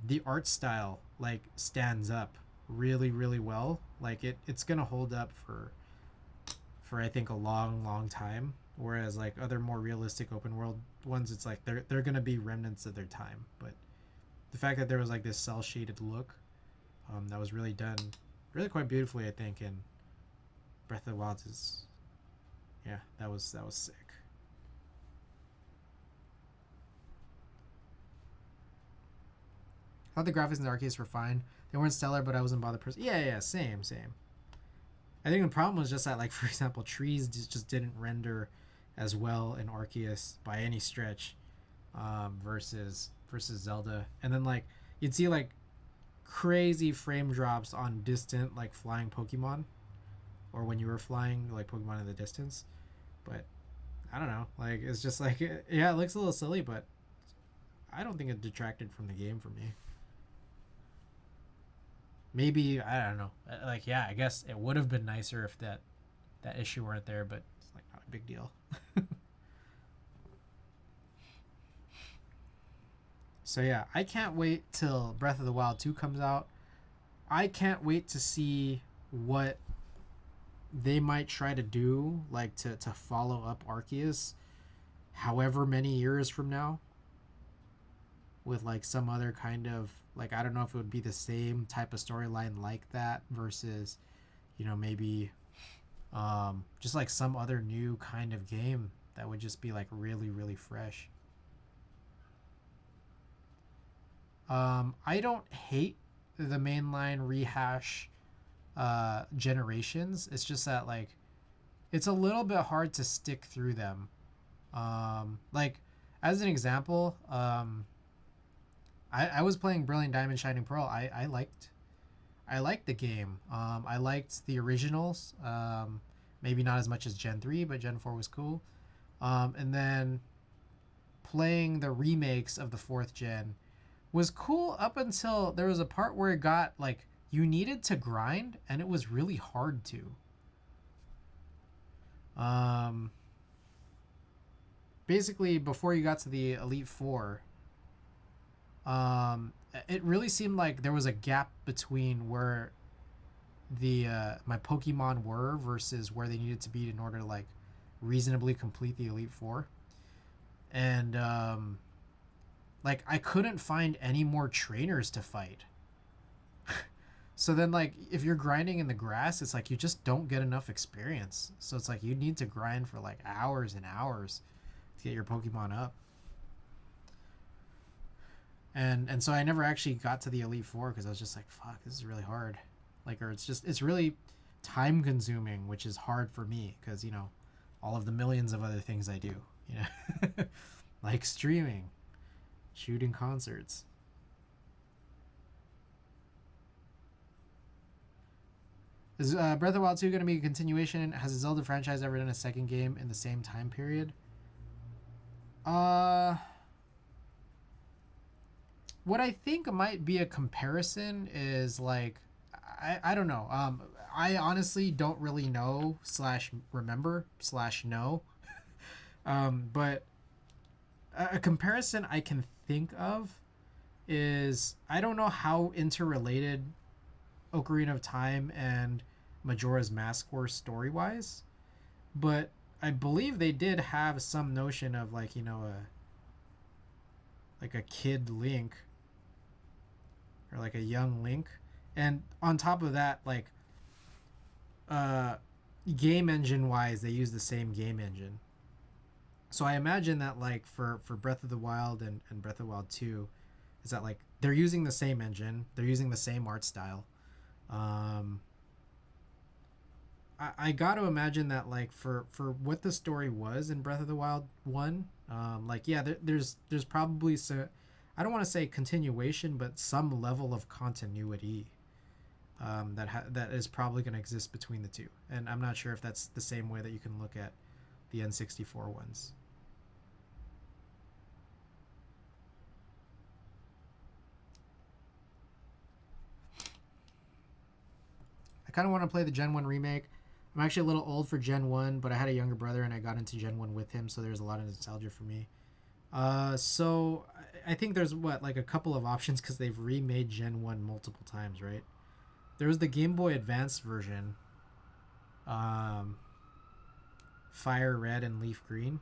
the art style like stands up really well. Like it's gonna hold up for I think a long time. Whereas like other more realistic open world ones, it's like they're gonna be remnants of their time. But the fact that there was like this cell shaded look, that was really done, really quite beautifully, I think. And Breath of the Wild is, yeah, that was sick. I thought the graphics in the arcades were fine. They weren't stellar, but I wasn't bothered. Yeah, same. I think the problem was just that, like, for example, trees just didn't render as well in Arceus by any stretch, versus Zelda. And then like you'd see like crazy frame drops on distant like flying Pokemon, or when you were flying like Pokemon in the distance. But I don't know, like it's just like yeah, it looks a little silly, but I don't think it detracted from the game for me. Maybe I don't know. Like yeah, I guess it would have been nicer if that issue weren't there, but it's like not a big deal. So yeah, I can't wait till Breath of the Wild 2 comes out. I can't wait to see what they might try to do, like to follow up Arceus however many years from now, with like some other kind of, like, I don't know if it would be the same type of storyline like that versus, maybe just like some other new kind of game that would just be like really fresh. I don't hate the mainline rehash generations. It's just that like it's a little bit hard to stick through them. Like as an example, I was playing Brilliant Diamond Shining Pearl. I liked the game. I liked the originals. Maybe not as much as Gen 3, but Gen 4 was cool. And then playing the remakes of the 4th gen was cool up until there was a part where it got like you needed to grind and it was really hard to. Basically before you got to the Elite Four, it really seemed like there was a gap between where the my Pokemon were versus where they needed to be in order to like reasonably complete the Elite Four. And like I couldn't find any more trainers to fight. So then like if you're grinding in the grass, it's like you just don't get enough experience. So it's like you need to grind for like hours and hours to get your Pokemon up. And so I never actually got to the Elite Four because I was just like, fuck, this is really hard. Like, or it's really time consuming, which is hard for me because, all of the millions of other things I do, like streaming, shooting concerts. Is Breath of the Wild 2 going to be a continuation? Has the Zelda franchise ever done a second game in the same time period? What I think might be a comparison is like, I don't know. I honestly don't really know / remember / know. But a comparison I can think of is I don't know how interrelated Ocarina of Time and Majora's Mask were story wise, but I believe they did have some notion of like a kid Link or like a young Link, and on top of that like game engine wise, they use the same game engine. So I imagine that like for Breath of the Wild and Breath of the Wild 2, is that like they're using the same engine, they're using the same art style. Um, I got to imagine that like for what the story was in Breath of the Wild 1, like yeah, there's probably so, I don't want to say continuation, but some level of continuity that is probably going to exist between the two. And I'm not sure if that's the same way that you can look at the N64 ones. I kind of want to play the Gen 1 remake. I'm actually a little old for Gen 1, but I had a younger brother and I got into Gen 1 with him, so there's a lot of nostalgia for me. So I think there's what, like a couple of options because they've remade Gen 1 multiple times, right? There was the Game Boy Advance version, um, Fire Red and Leaf Green.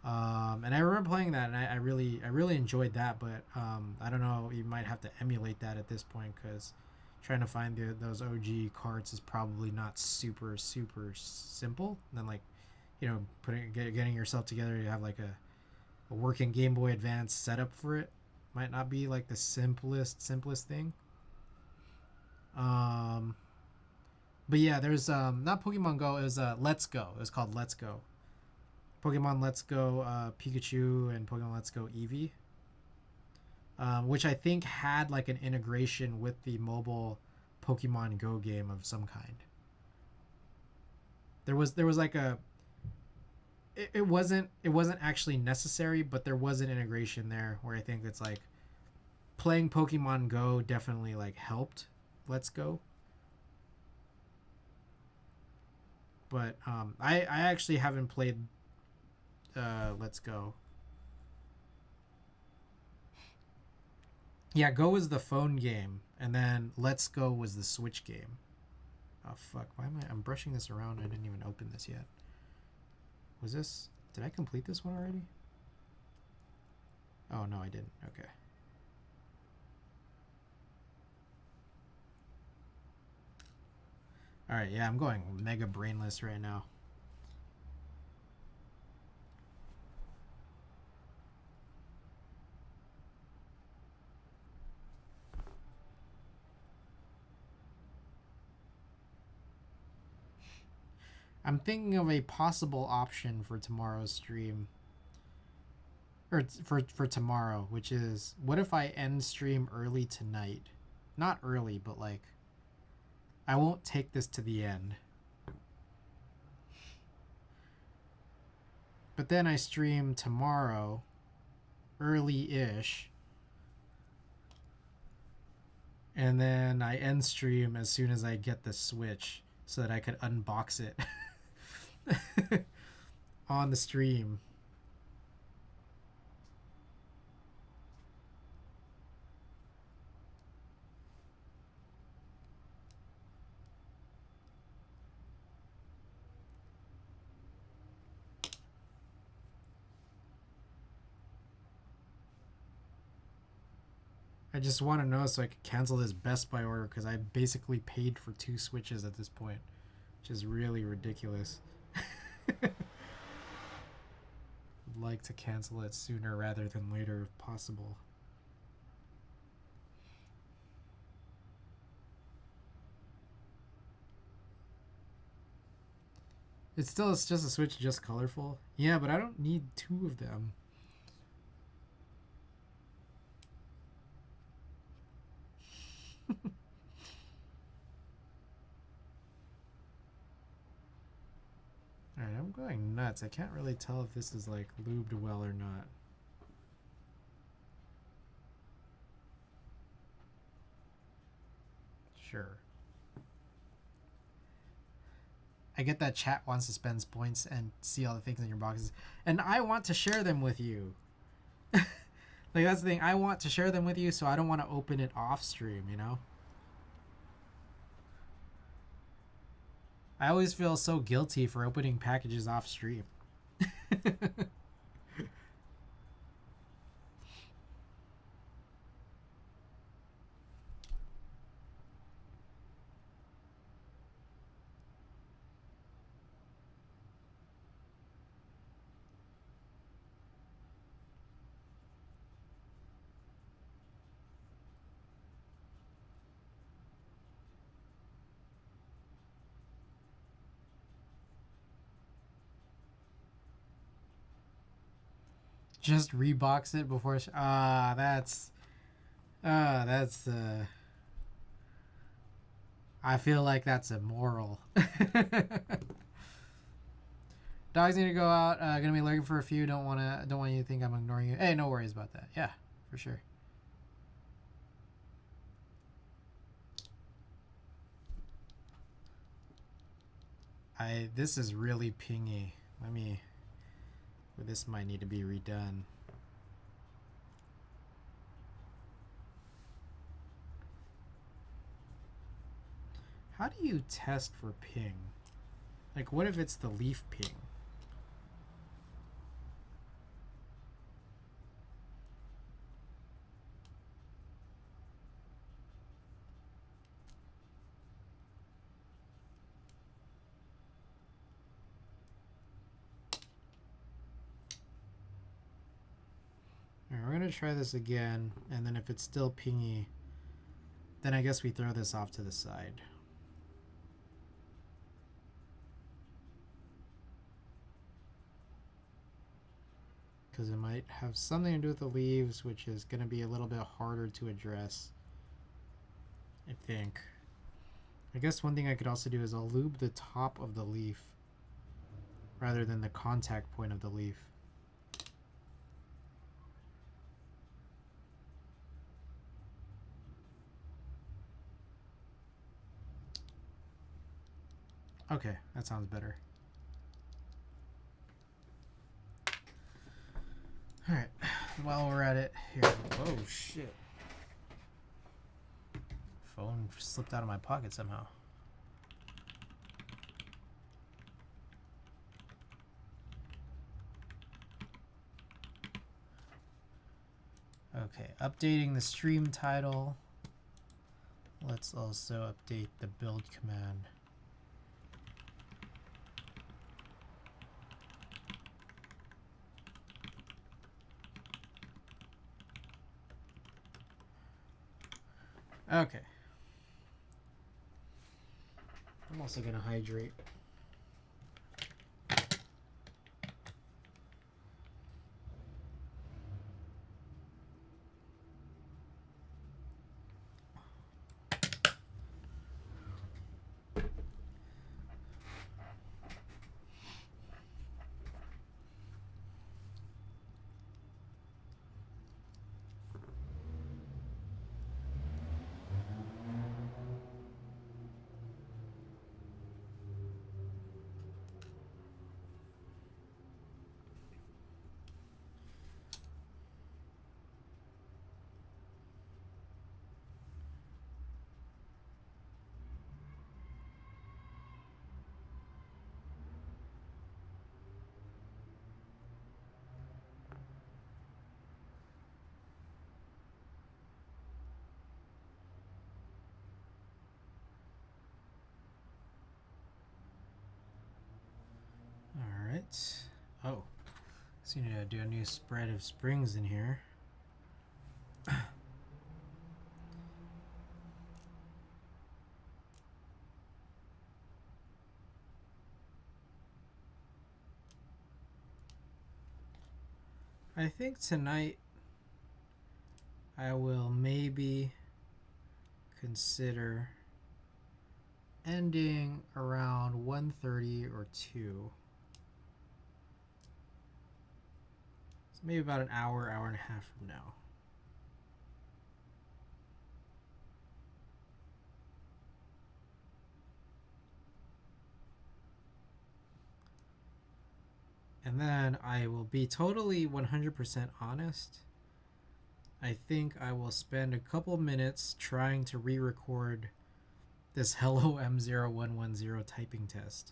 And I remember playing that, and I really enjoyed that. But I don't know, you might have to emulate that at this point because trying to find those OG carts is probably not super simple. And then like, you know, getting yourself together, you have like a working Game Boy Advance setup for it might not be like the simplest thing. Um, but yeah, there's not Pokemon Go. It was Let's Go. It was called Let's Go. Pokemon Let's Go Pikachu and Pokemon Let's Go Eevee, which I think had like an integration with the mobile Pokemon Go game of some kind. There was like a it wasn't actually necessary, but there was an integration there where I think it's like playing Pokemon Go definitely like helped Let's Go. But I actually haven't played Let's Go. Yeah, Go was the phone game, and then Let's Go was the Switch game. Oh fuck! Why am I'm brushing this around? I didn't even open this yet. Was this? Did I complete this one already? Oh no, I didn't. Okay. All right. Yeah, I'm going mega brainless right now. I'm thinking of a possible option for tomorrow's stream, or for tomorrow, which is what if I end stream early tonight? Not early, but like I won't take this to the end. But then I stream tomorrow early-ish, and then I end stream as soon as I get the Switch so that I could unbox it on the stream. I just want to know so I can cancel this Best Buy order because I basically paid for 2 Switches at this point, which is really ridiculous. I'd like to cancel it sooner rather than later if possible. It's just a Switch, just colorful. Yeah, but I don't need 2 of them. Alright, I'm going nuts. I can't really tell if this is like lubed well or not. Sure. I get that chat wants to spend points and see all the things in your boxes, and I want to share them with you. Like that's the thing. I want to share them with you, so I don't want to open it off stream, you know? I always feel so guilty for opening packages off stream. Just rebox it before. That's. That's. I feel like that's immoral. Dogs need to go out. Gonna be looking for a few. Don't want you to think I'm ignoring you. Hey, no worries about that. Yeah, for sure. This is really pingy. This might need to be redone. How do you test for ping? Like, what if it's the leaf ping? Alright, we're gonna try this again, and then if it's still pingy, then I guess we throw this off to the side. Because it might have something to do with the leaves, which is going to be a little bit harder to address, I think. I guess one thing I could also do is I'll lube the top of the leaf rather than the contact point of the leaf. Okay, that sounds better. Alright, while we're at it, here. Oh shit. Phone slipped out of my pocket somehow. Okay, updating the stream title. Let's also update the build command. Okay. I'm also going to hydrate. Oh, so you need to do a new spread of springs in here. I think tonight I will maybe consider ending around 1:30 or 2. So maybe about an hour, hour and a half from now. And then I will be totally 100% honest. I think I will spend a couple minutes trying to re-record this Hello M0110 typing test.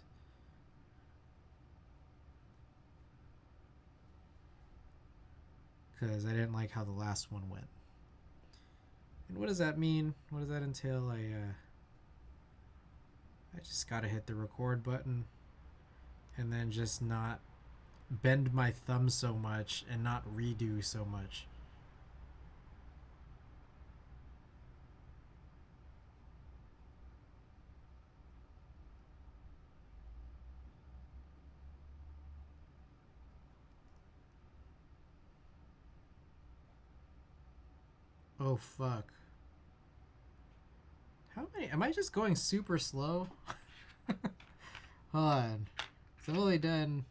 Because I didn't like how the last one went. And what does that mean? What does that entail? I just gotta hit the record button and then just not bend my thumb so much and not redo so much. Oh fuck. How many? Am I just going super slow? Hold on. So I've only done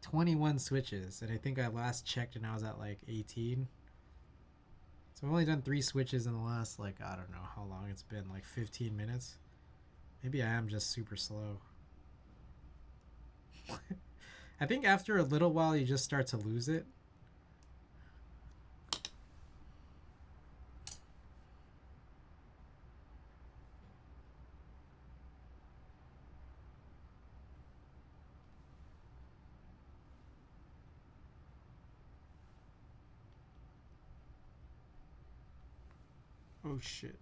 21 switches, and I think I last checked and I was at like 18. So I've only done 3 switches in the last, like, I don't know how long it's been, like 15 minutes. Maybe I am just super slow. I think after a little while you just start to lose it. Oh shit.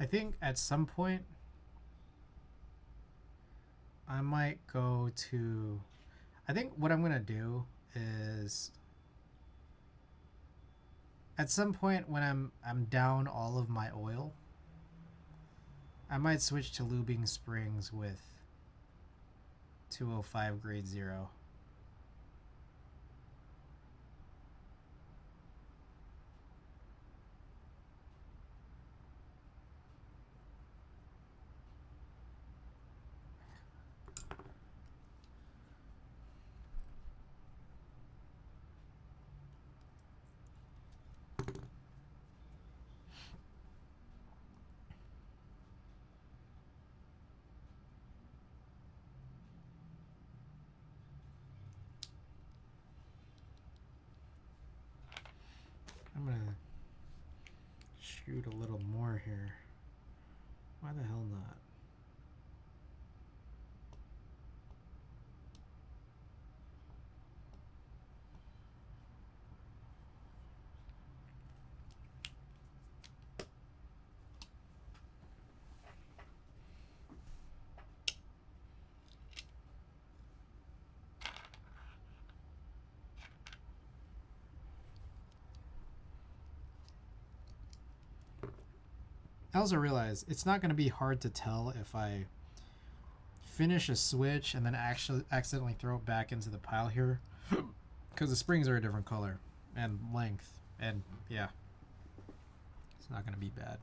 I think at some point I might go to... I think what I'm going to do is at some point when I'm down all of my oil, I might switch to lubing springs with 205 grade 0. I'm going to shoot a little more here. Why the hell not? I also realize it's not going to be hard to tell if I finish a switch and then actually accidentally throw it back into the pile here, because the springs are a different color and length, and yeah, it's not going to be bad.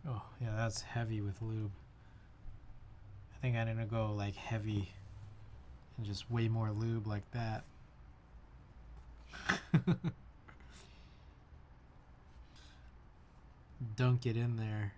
Oh, yeah, that's heavy with lube. I think I'm gonna go like heavy and just way more lube like that. Dunk it in there.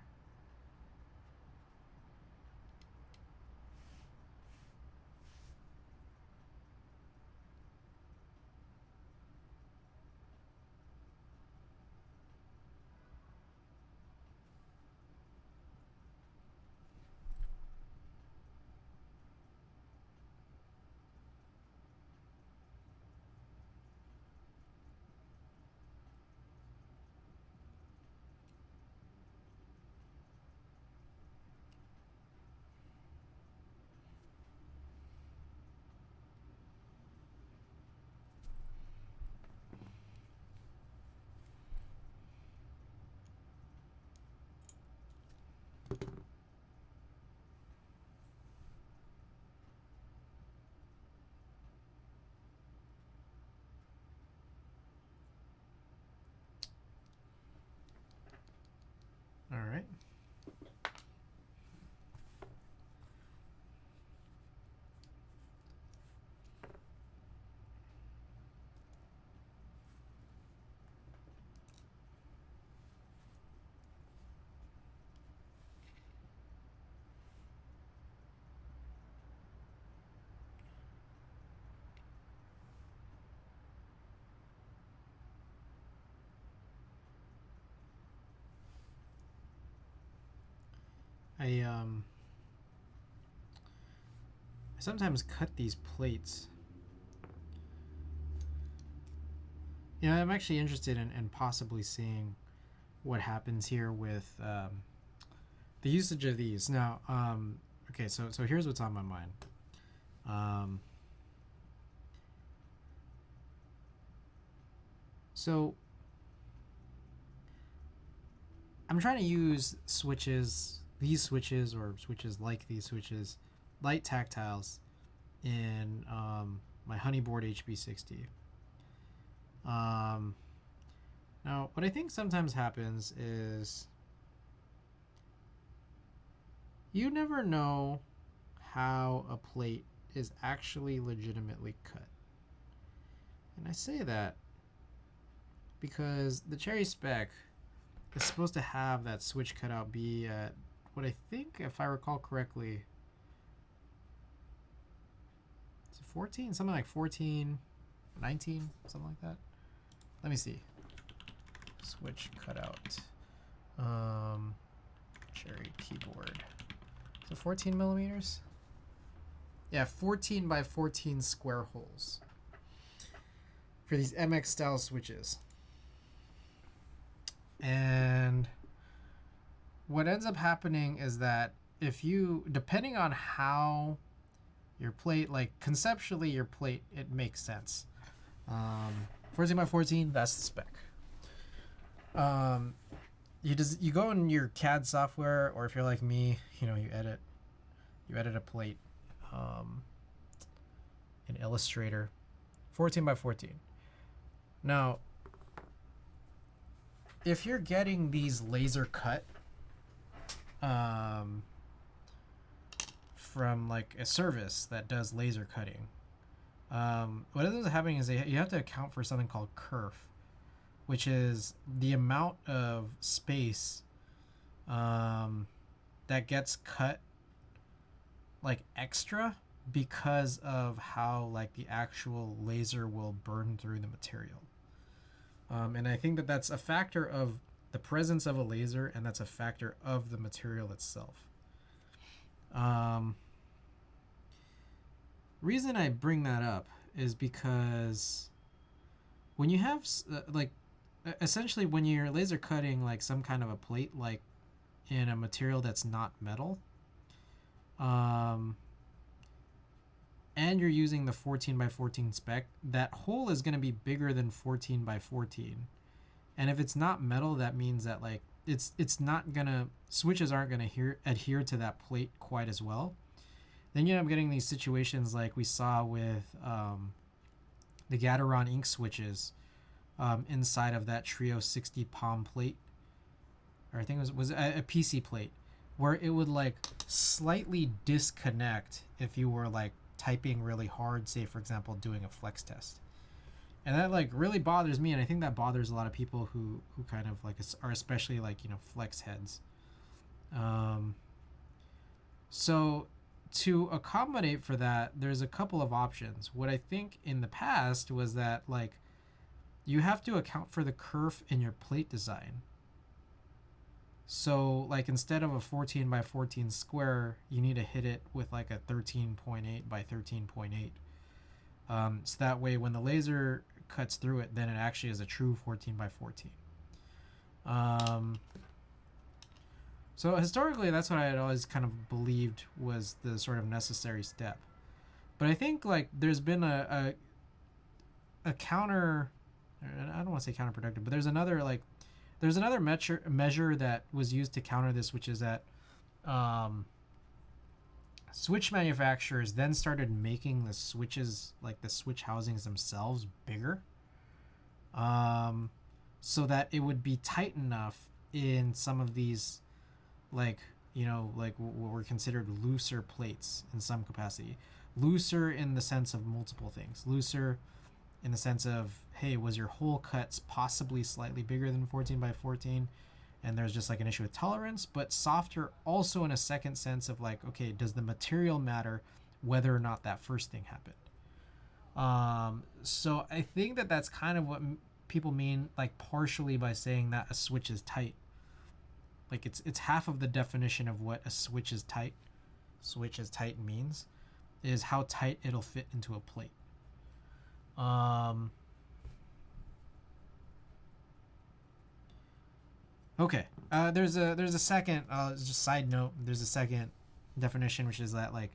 right? I sometimes cut these plates. You know, I'm actually interested in possibly seeing what happens here with the usage of these. Now, okay, so here's what's on my mind. So I'm trying to use switches, these switches or switches like these switches, light tactiles in my Honeyboard HB60. Now, what I think sometimes happens is you never know how a plate is actually legitimately cut. And I say that because the Cherry Spec is supposed to have that switch cutout be at what I think, if I recall correctly, it's 14, something like 14, 19, something like that. Let me see. Switch cutout. Cherry keyboard. So 14 millimeters? Yeah, 14 by 14 square holes for these MX style switches. And what ends up happening is that if you, depending on how your plate, like conceptually your plate, it makes sense. 14 by 14, that's the spec. You go in your CAD software, or if you're like me, you know, you edit a plate in Illustrator, 14 by 14. Now, if you're getting these laser cut from like a service that does laser cutting, what ends up happening is you have to account for something called kerf, which is the amount of space that gets cut like extra because of how like the actual laser will burn through the material. And I think that that's a factor of the presence of a laser, and that's a factor of the material itself. Reason I bring that up is because when you have like essentially when you're laser cutting like some kind of a plate like in a material that's not metal, and you're using the 14 by 14 spec, that hole is going to be bigger than 14 by 14. And if it's not metal, that means that like it's not gonna, switches aren't gonna adhere to that plate quite as well. Then you end up getting these situations like we saw with the Gateron ink switches inside of that Trio 60 palm plate, or I think it was a PC plate, where it would like slightly disconnect if you were like typing really hard, say for example doing a flex test. And that like really bothers me, and I think that bothers a lot of people who kind of like are especially like, you know, flex heads. So to accommodate for that, there's a couple of options. What I think in the past was that like you have to account for the kerf in your plate design. So like instead of a 14 by 14 square, you need to hit it with like a 13.8 by 13.8. So that way when the laser cuts through it, then it actually is a true 14 by 14. So historically, that's what I had always kind of believed was the sort of necessary step. But I think like there's been a counter, I don't want to say counterproductive, but there's another measure that was used to counter this, which is that switch manufacturers then started making the switches, like the switch housings themselves, bigger, so that it would be tight enough in some of these like, you know, like what were considered looser plates in some capacity. Looser in the sense of multiple things. Looser in the sense of, hey, was your hole cuts possibly slightly bigger than 14 by 14? And there's just like an issue with tolerance, but softer also in a second sense of like, okay, does the material matter whether or not that first thing happened? So I think that that's kind of what people mean, like partially by saying that a switch is tight. Like it's half of the definition of what a switch is tight. Switch is tight means is how tight it'll fit into a plate. Okay. There's a second. Just side note. There's a second definition, which is that like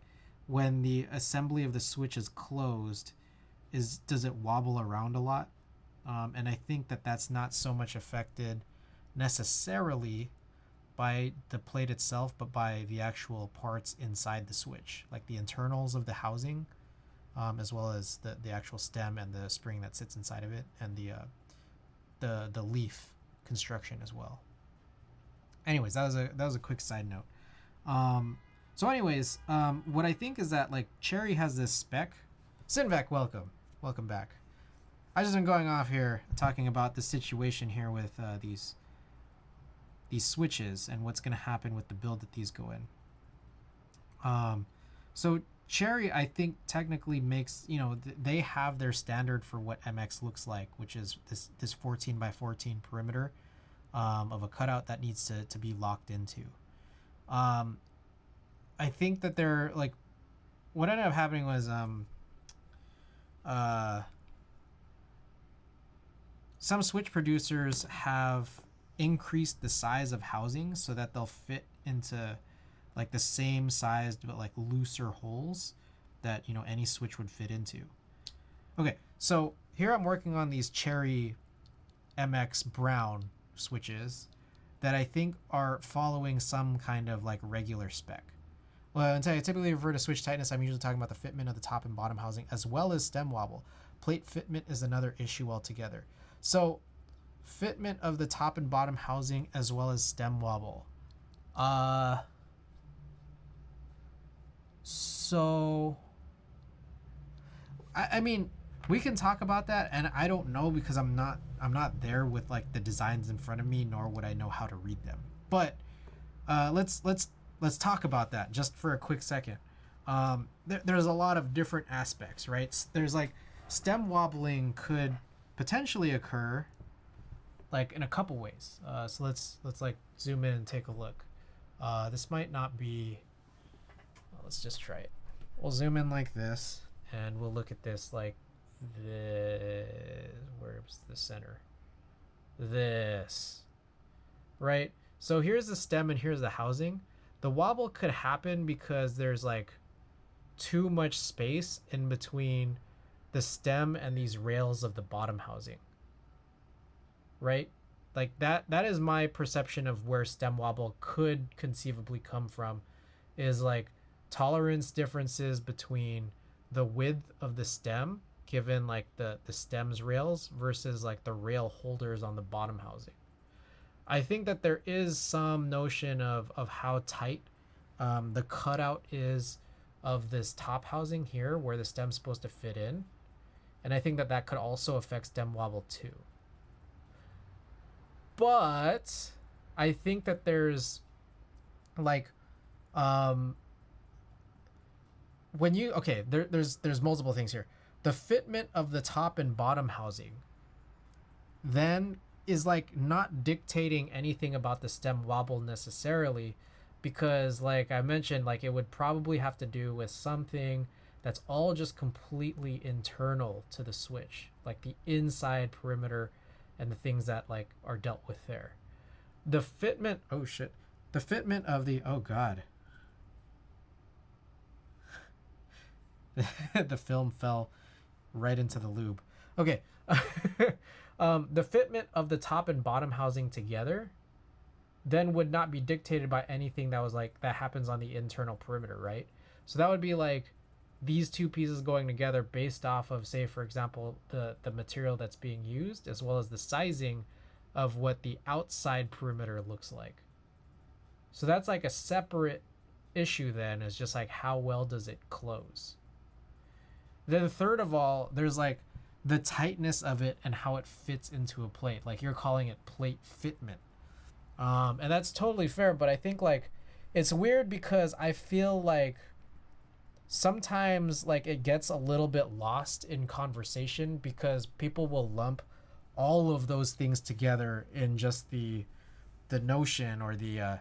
when the assembly of the switch is closed, does it wobble around a lot? And I think that that's not so much affected necessarily by the plate itself, but by the actual parts inside the switch, like the internals of the housing, as well as the actual stem and the spring that sits inside of it, and the leaf construction as well. Anyways, that was a quick side note. So anyways, what I think is that like Cherry has this spec. Sinvac, welcome back. I just been going off here talking about the situation here with these switches and what's going to happen with the build that these go in. So Cherry, I think technically makes, you know, they have their standard for what MX looks like, which is this 14 by 14 perimeter of a cutout that needs to be locked into. I think that they're like, what ended up happening was some switch producers have increased the size of housing so that they'll fit into like the same sized but like looser holes that, you know, any switch would fit into. Okay, so here I'm working on these Cherry MX brown switches that I think are following some kind of like regular spec. Well, until I typically refer to switch tightness, I'm usually talking about the fitment of the top and bottom housing as well as stem wobble. Plate fitment is another issue altogether. So fitment of the top and bottom housing as well as stem wobble. So I mean, we can talk about that, and I don't know because I'm not there with like the designs in front of me, nor would I know how to read them. But let's talk about that just for a quick second. There's a lot of different aspects, right? There's like stem wobbling could potentially occur like in a couple ways. So let's like zoom in and take a look. This might not be, well, let's just try it. We'll zoom in like this and we'll look at this like this. Where's the center? This, right? So here's the stem and here's the housing. The wobble could happen because there's like too much space in between the stem and these rails of the bottom housing, right? Like that is my perception of where stem wobble could conceivably come from, is like tolerance differences between the width of the stem given like the stem's rails versus like the rail holders on the bottom housing. I think that there is some notion of how tight the cutout is of this top housing here where the stem's supposed to fit in. And I think that could also affect stem wobble too. But I think that there's like when you, okay, there's multiple things here. The fitment of the top and bottom housing then is like not dictating anything about the stem wobble necessarily, because like I mentioned, like it would probably have to do with something that's all just completely internal to the switch, like the inside perimeter and the things that like are dealt with there. The fitment, oh shit, the fitment of the, oh god, the film fell right into the lube. Okay. The fitment of the top and bottom housing together then would not be dictated by anything that was like that happens on the internal perimeter, right? So that would be like these two pieces going together based off of, say, for example, the material that's being used, as well as the sizing of what the outside perimeter looks like. So that's like a separate issue then, is just like how well does it close. Then third of all, there's like the tightness of it and how it fits into a plate. Like you're calling it plate fitment. And that's totally fair, but I think like it's weird because I feel like sometimes like it gets a little bit lost in conversation because people will lump all of those things together in just the notion or the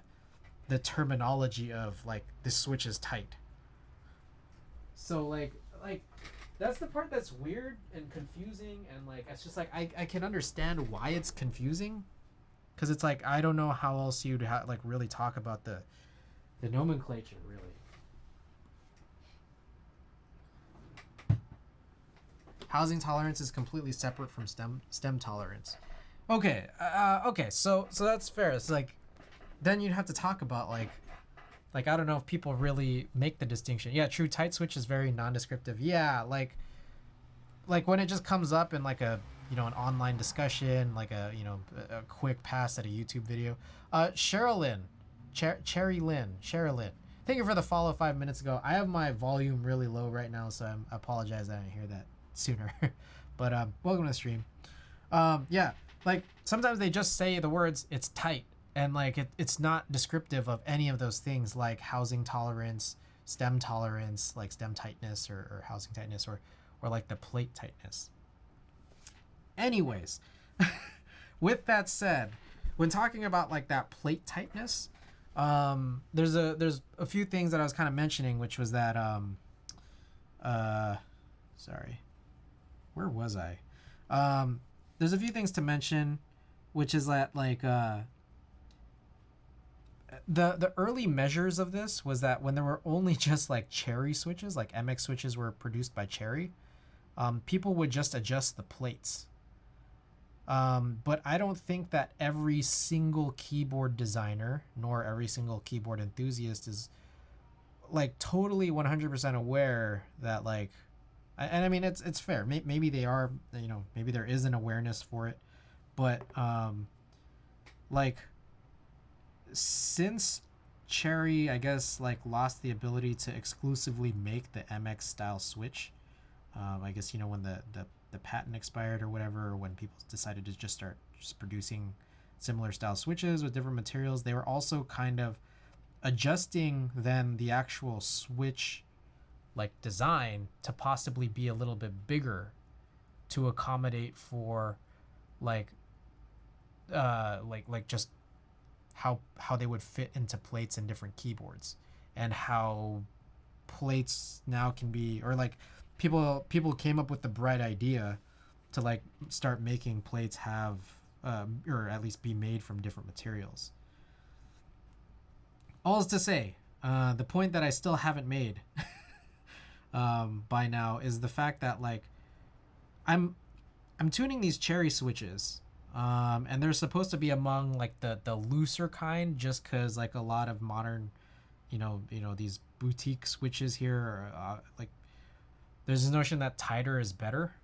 terminology of like this switch is tight. So like that's the part that's weird and confusing, and like it's just like I can understand why it's confusing, because it's like I don't know how else you'd like really talk about the nomenclature really. Housing tolerance is completely separate from stem tolerance. Okay, okay, so that's fair. It's like then you'd have to talk about like I don't know if people really make the distinction. Yeah, true, tight switch is very non-descriptive. Yeah, like when it just comes up in like a, you know, an online discussion, like a, you know, a quick pass at a YouTube video. Sherilyn, Sherilyn, thank you for the follow 5 minutes ago. I have my volume really low right now, so I apologize that I didn't hear that sooner. But welcome to the stream. Yeah, like sometimes they just say the words "it's tight," and like it's not descriptive of any of those things like housing tolerance, stem tolerance, like stem tightness or housing tightness, or like the plate tightness. Anyways, with that said, when talking about like that plate tightness, there's a few things that I was kind of mentioning, which was that sorry, where was I? There's a few things to mention, which is that like the early measures of this was that when there were only just like Cherry switches, like MX switches were produced by Cherry, people would just adjust the plates. But I don't think that every single keyboard designer nor every single keyboard enthusiast is like totally 100% aware that like, and I mean it's fair. Maybe they are, you know, maybe there is an awareness for it, but like since Cherry, I guess, like lost the ability to exclusively make the MX style switch, I guess, you know, when the patent expired or whatever, or when people decided to just start producing similar style switches with different materials, they were also kind of adjusting then the actual switch like design to possibly be a little bit bigger to accommodate for like just how they would fit into plates in different keyboards, and how plates now can be, or like people came up with the bright idea to like start making plates have or at least be made from different materials. All is to say, the point that I still haven't made by now is the fact that like I'm tuning these Cherry switches, and they're supposed to be among like the looser kind, just because like a lot of modern, you know these boutique switches here are like there's this notion that tighter is better.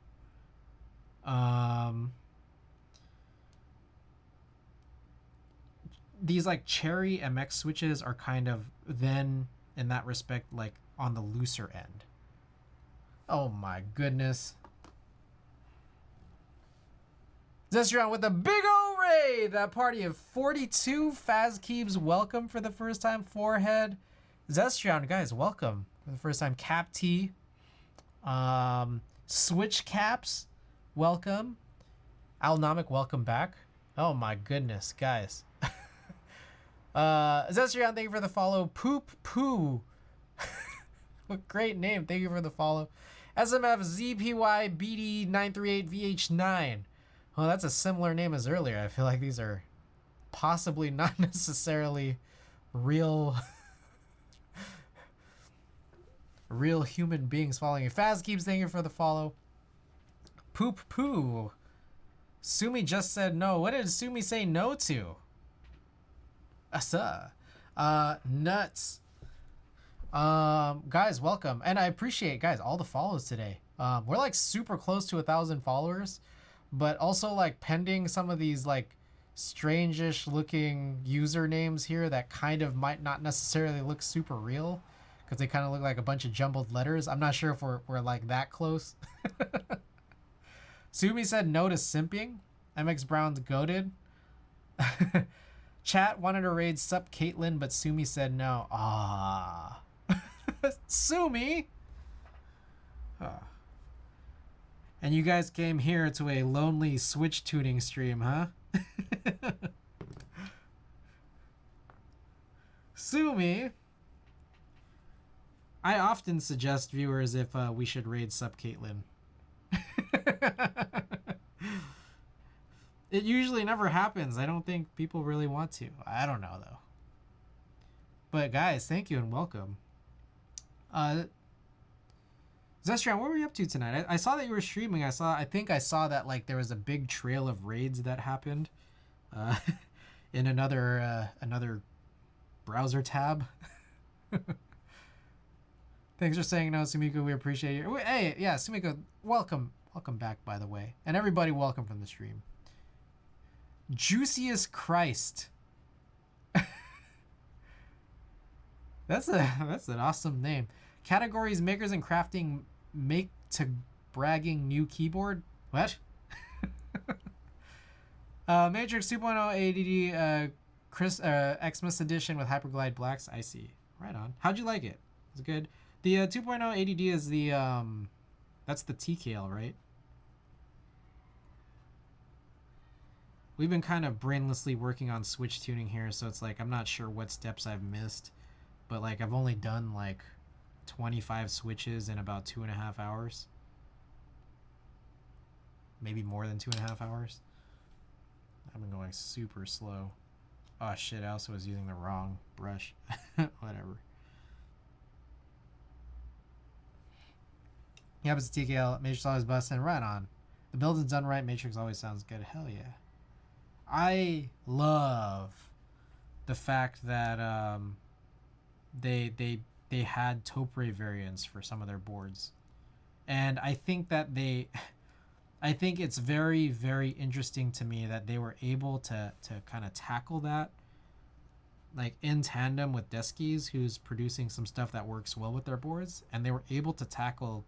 These like Cherry MX switches are kind of then in that respect like on the looser end. Oh my goodness. Zestron with a big ol' raid! That party of 42 Fazkeebs, welcome for the first time. Forehead. Zestron, guys, welcome for the first time. Cap T. Switch Caps, welcome. Alnomic, welcome back. Oh my goodness, guys. Zestron, thank you for the follow. Poop Poo. What great name. Thank you for the follow. SMF ZPY BD938 VH9. Oh, that's a similar name as earlier. I feel like these are possibly not necessarily real real human beings following you. Fazkeebs, thank you for the follow. Poop Poo. Sumi just said no. What did Sumi say no to? Asa. Nuts. Guys, welcome. And I appreciate, guys, all the follows today. We're like super close to 1,000 followers, but also like pending some of these like strangish looking usernames here that kind of might not necessarily look super real because they kind of look like a bunch of jumbled letters. I'm not sure if we're like that close. Sumi said no to simping. MX Brown's goated. Chat wanted to raid Sup Caitlyn, but Sumi said no. Ah. Sumi! And you guys came here to a lonely Switch tuning stream, huh? Sumi! I often suggest viewers if we should raid Sup Caitlyn. It usually never happens. I don't think people really want to. I don't know, though. But guys, thank you and welcome. Zestran, what were you up to tonight? I saw that you were streaming. I think I saw that like there was a big trail of raids that happened in another browser tab. Thanks for saying no, Sumiko. We appreciate you. Hey, yeah, Sumiko, welcome back, by the way, and everybody, welcome from the stream. Juiciest Christ. That's an awesome name. Categories: makers and crafting make to bragging new keyboard. What? Matrix 2.0 ADD Xmas edition with Hyperglide blacks. I see. Right on. How'd you like it? Is it good? The 2.0 ADD is the that's the TKL, right? We've been kind of brainlessly working on Switch tuning here, so it's like I'm not sure what steps I've missed, but like I've only done like 25 switches in about 2.5 hours. Maybe more than 2.5 hours. I've been going super slow. Oh shit, I also was using the wrong brush. Whatever. Yeah, but it's TKL. Matrix always busting. Right on. The building's done right. Matrix always sounds good. Hell yeah. I love the fact that they had Topre variants for some of their boards, and I think that I think it's very, very interesting to me that they were able to kind of tackle that, like in tandem with Deskies, who's producing some stuff that works well with their boards, and they were able to tackle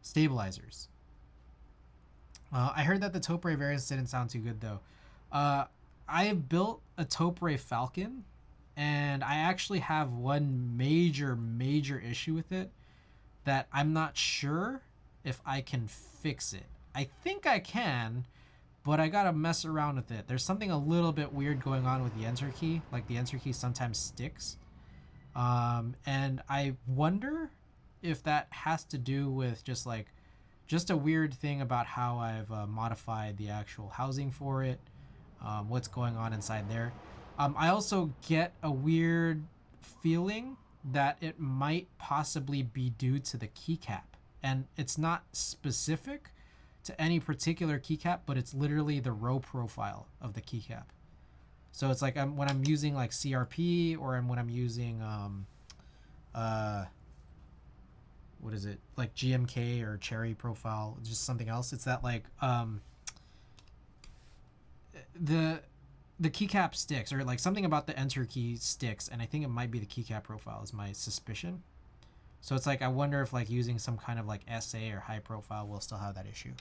stabilizers. I heard that the Topre variants didn't sound too good though. I have built a Topre Falcon, and I actually have one major issue with it that I'm not sure if I can fix it. I think I can, but I gotta mess around with it. There's something a little bit weird going on with the enter key. Like the enter key sometimes sticks. And I wonder if that has to do with just a weird thing about how I've modified the actual housing for it. What's going on inside there. I also get a weird feeling that it might possibly be due to the keycap. And it's not specific to any particular keycap, but it's literally the row profile of the keycap. So it's like when I'm using like CRP, or when I'm using what is it, like GMK or Cherry profile, just something else. It's that like the keycap sticks, or like something about the enter key sticks, and I think it might be the keycap profile is my suspicion. So it's like I wonder if like using some kind of like SA or high profile will still have that issue.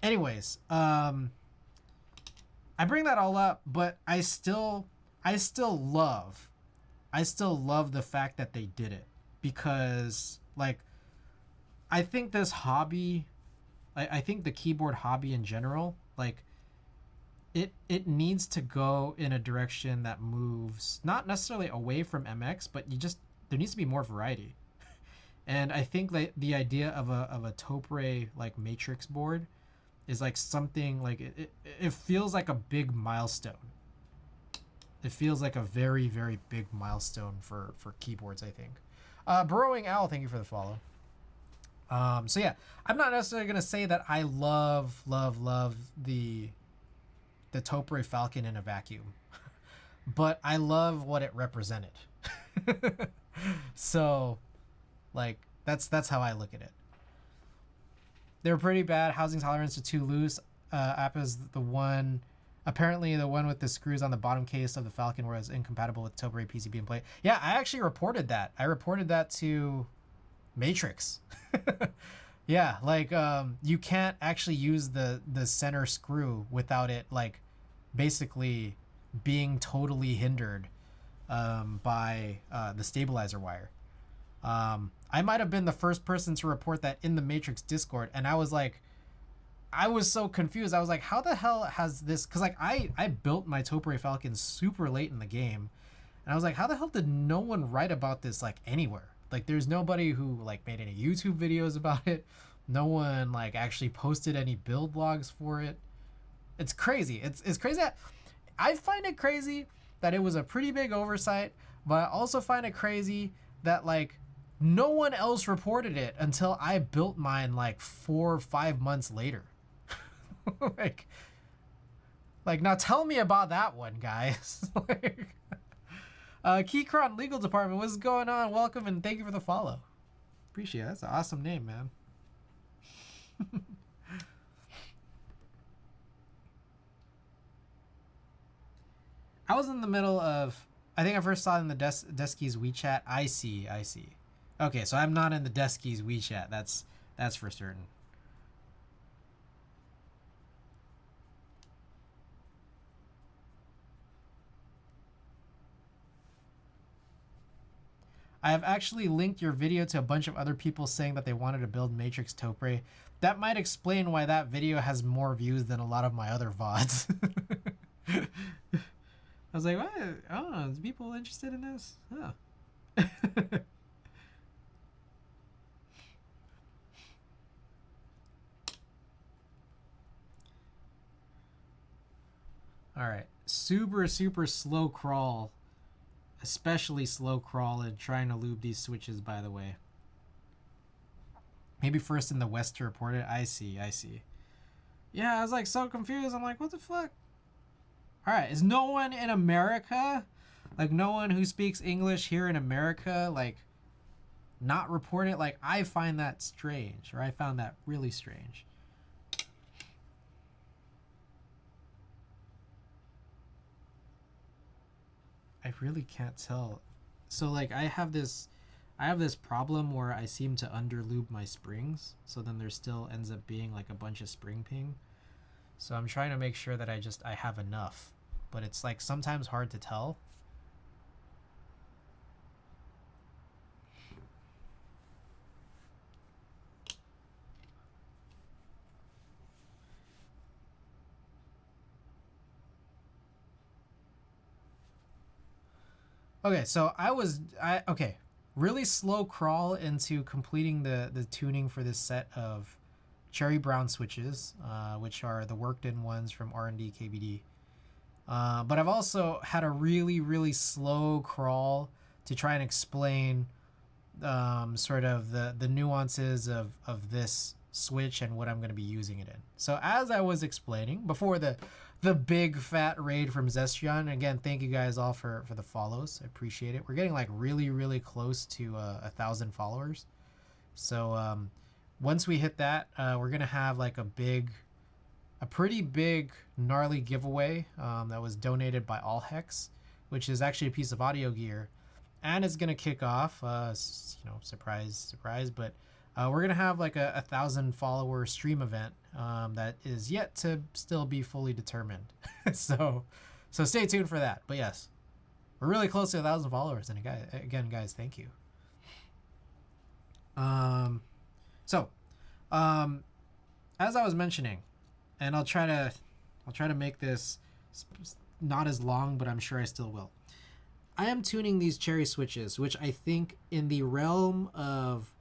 Anyways, I bring that all up, but I still love the fact that they did it, because like I think this hobby, I think the keyboard hobby in general, like it needs to go in a direction that moves not necessarily away from MX, but there needs to be more variety. And I think like the idea of a Topre like matrix board is like something like it feels like a big milestone. It feels like a very, very big milestone for keyboards, I think. Burrowing Owl, thank you for the follow. So yeah, I'm not necessarily gonna say that I love the Topre Falcon in a vacuum, but I love what it represented. So like that's how I look at it. They were pretty bad. Housing tolerance are too loose. App is the one Apparently, the one with the screws on the bottom case of the Falcon was incompatible with Tobre PCB and plate. Yeah, I actually reported that. I reported that to Matrix. Yeah, like you can't actually use the center screw without it like basically being totally hindered by the stabilizer wire. I might have been the first person to report that in the Matrix Discord, and I was like, I was so confused. I was like, how the hell has this? Because like I built my Tobre Falcon super late in the game, and I was like, how the hell did no one write about this like anywhere? Like, there's nobody who like made any YouTube videos about it. No one like actually posted any build logs for it. It's crazy. It's crazy. I find it crazy that it was a pretty big oversight, but I also find it crazy that like no one else reported it until I built mine like 4 or 5 months later. like now tell me about that one, guys. Like, Keychron Legal Department, what's going on? Welcome and thank you for the follow. Appreciate it. That's an awesome name, man. I was in the middle of, I think I first saw it in the Deskies WeChat. I see. Okay, so I'm not in the Deskies WeChat. That's for certain. I have actually linked your video to a bunch of other people saying that they wanted to build Matrix Tobre. That might explain why that video has more views than a lot of my other VODs. I was like, what? Oh, is people interested in this? Oh. All right. Super slow crawl. Especially slow crawl and trying to lube these switches, by the way. Maybe first in the West to report it. I see. Yeah, I was like so confused. I'm like, what the fuck? All right, is no one in America, like no one who speaks English here in America, like not report it? Like, I find that strange, or I found that really strange. I really can't tell. So like I have this problem where I seem to underlube my springs, so then there still ends up being like a bunch of spring ping. So I'm trying to make sure that I have enough, but it's like sometimes hard to tell. Okay, so okay, really slow crawl into completing the tuning for this set of cherry brown switches, which are the worked in ones from R&D KBD. But I've also had a really slow crawl to try and explain sort of the nuances of this switch and what I'm going to be using it in. So as I was explaining before the big fat raid from Zestrion, again, thank you guys all for the follows. I appreciate it. We're getting like really close to 1,000 followers. So once we hit that, we're gonna have like a pretty big gnarly giveaway that was donated by Allhex, which is actually a piece of audio gear, and it's gonna kick off surprise, but we're gonna have like a 1,000 follower stream event that is yet to still be fully determined. so stay tuned for that. But yes, we're really close to 1,000 followers, and again guys, thank you. As I was mentioning, and I'll try to make this not as long, but I'm sure I still will. I am tuning these cherry switches, which I think in the realm of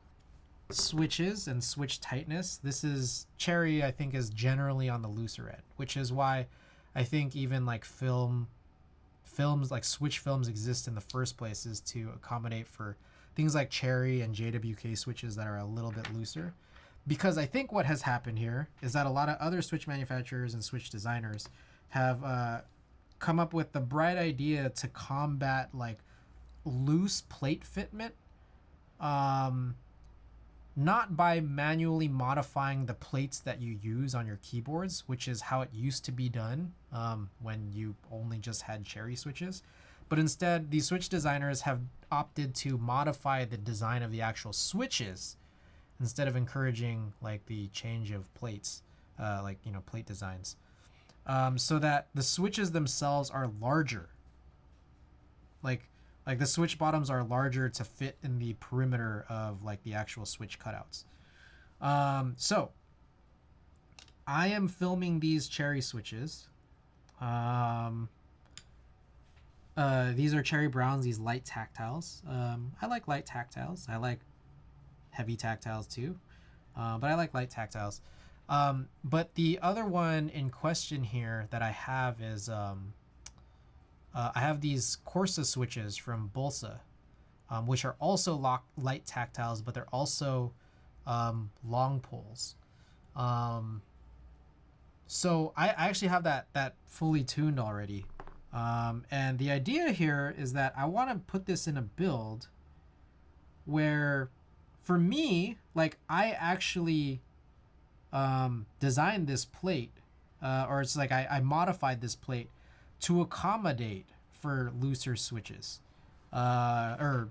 switches and switch tightness, this is cherry, I think, is generally on the looser end, which is why I think even like films like switch films exist in the first place, is to accommodate for things like cherry and JWK switches that are a little bit looser. Because I think what has happened here is that a lot of other switch manufacturers and switch designers have come up with the bright idea to combat like loose plate fitment, not by manually modifying the plates that you use on your keyboards, which is how it used to be done when you only just had cherry switches. But instead, these switch designers have opted to modify the design of the actual switches instead of encouraging like the change of plates, plate designs, so that the switches themselves are larger. Like the switch bottoms are larger to fit in the perimeter of like the actual switch cutouts. So I am filming these cherry switches. These are cherry browns, these light tactiles. I like light tactiles. I like heavy tactiles too. But I like light tactiles. But the other one in question here that I have is I have these Corsa switches from Bolsa, which are also light tactiles, but they're also long poles. So I actually have that fully tuned already. And the idea here is that I want to put this in a build where, for me, like I actually designed this plate, or it's like I modified this plate to accommodate for looser switches, I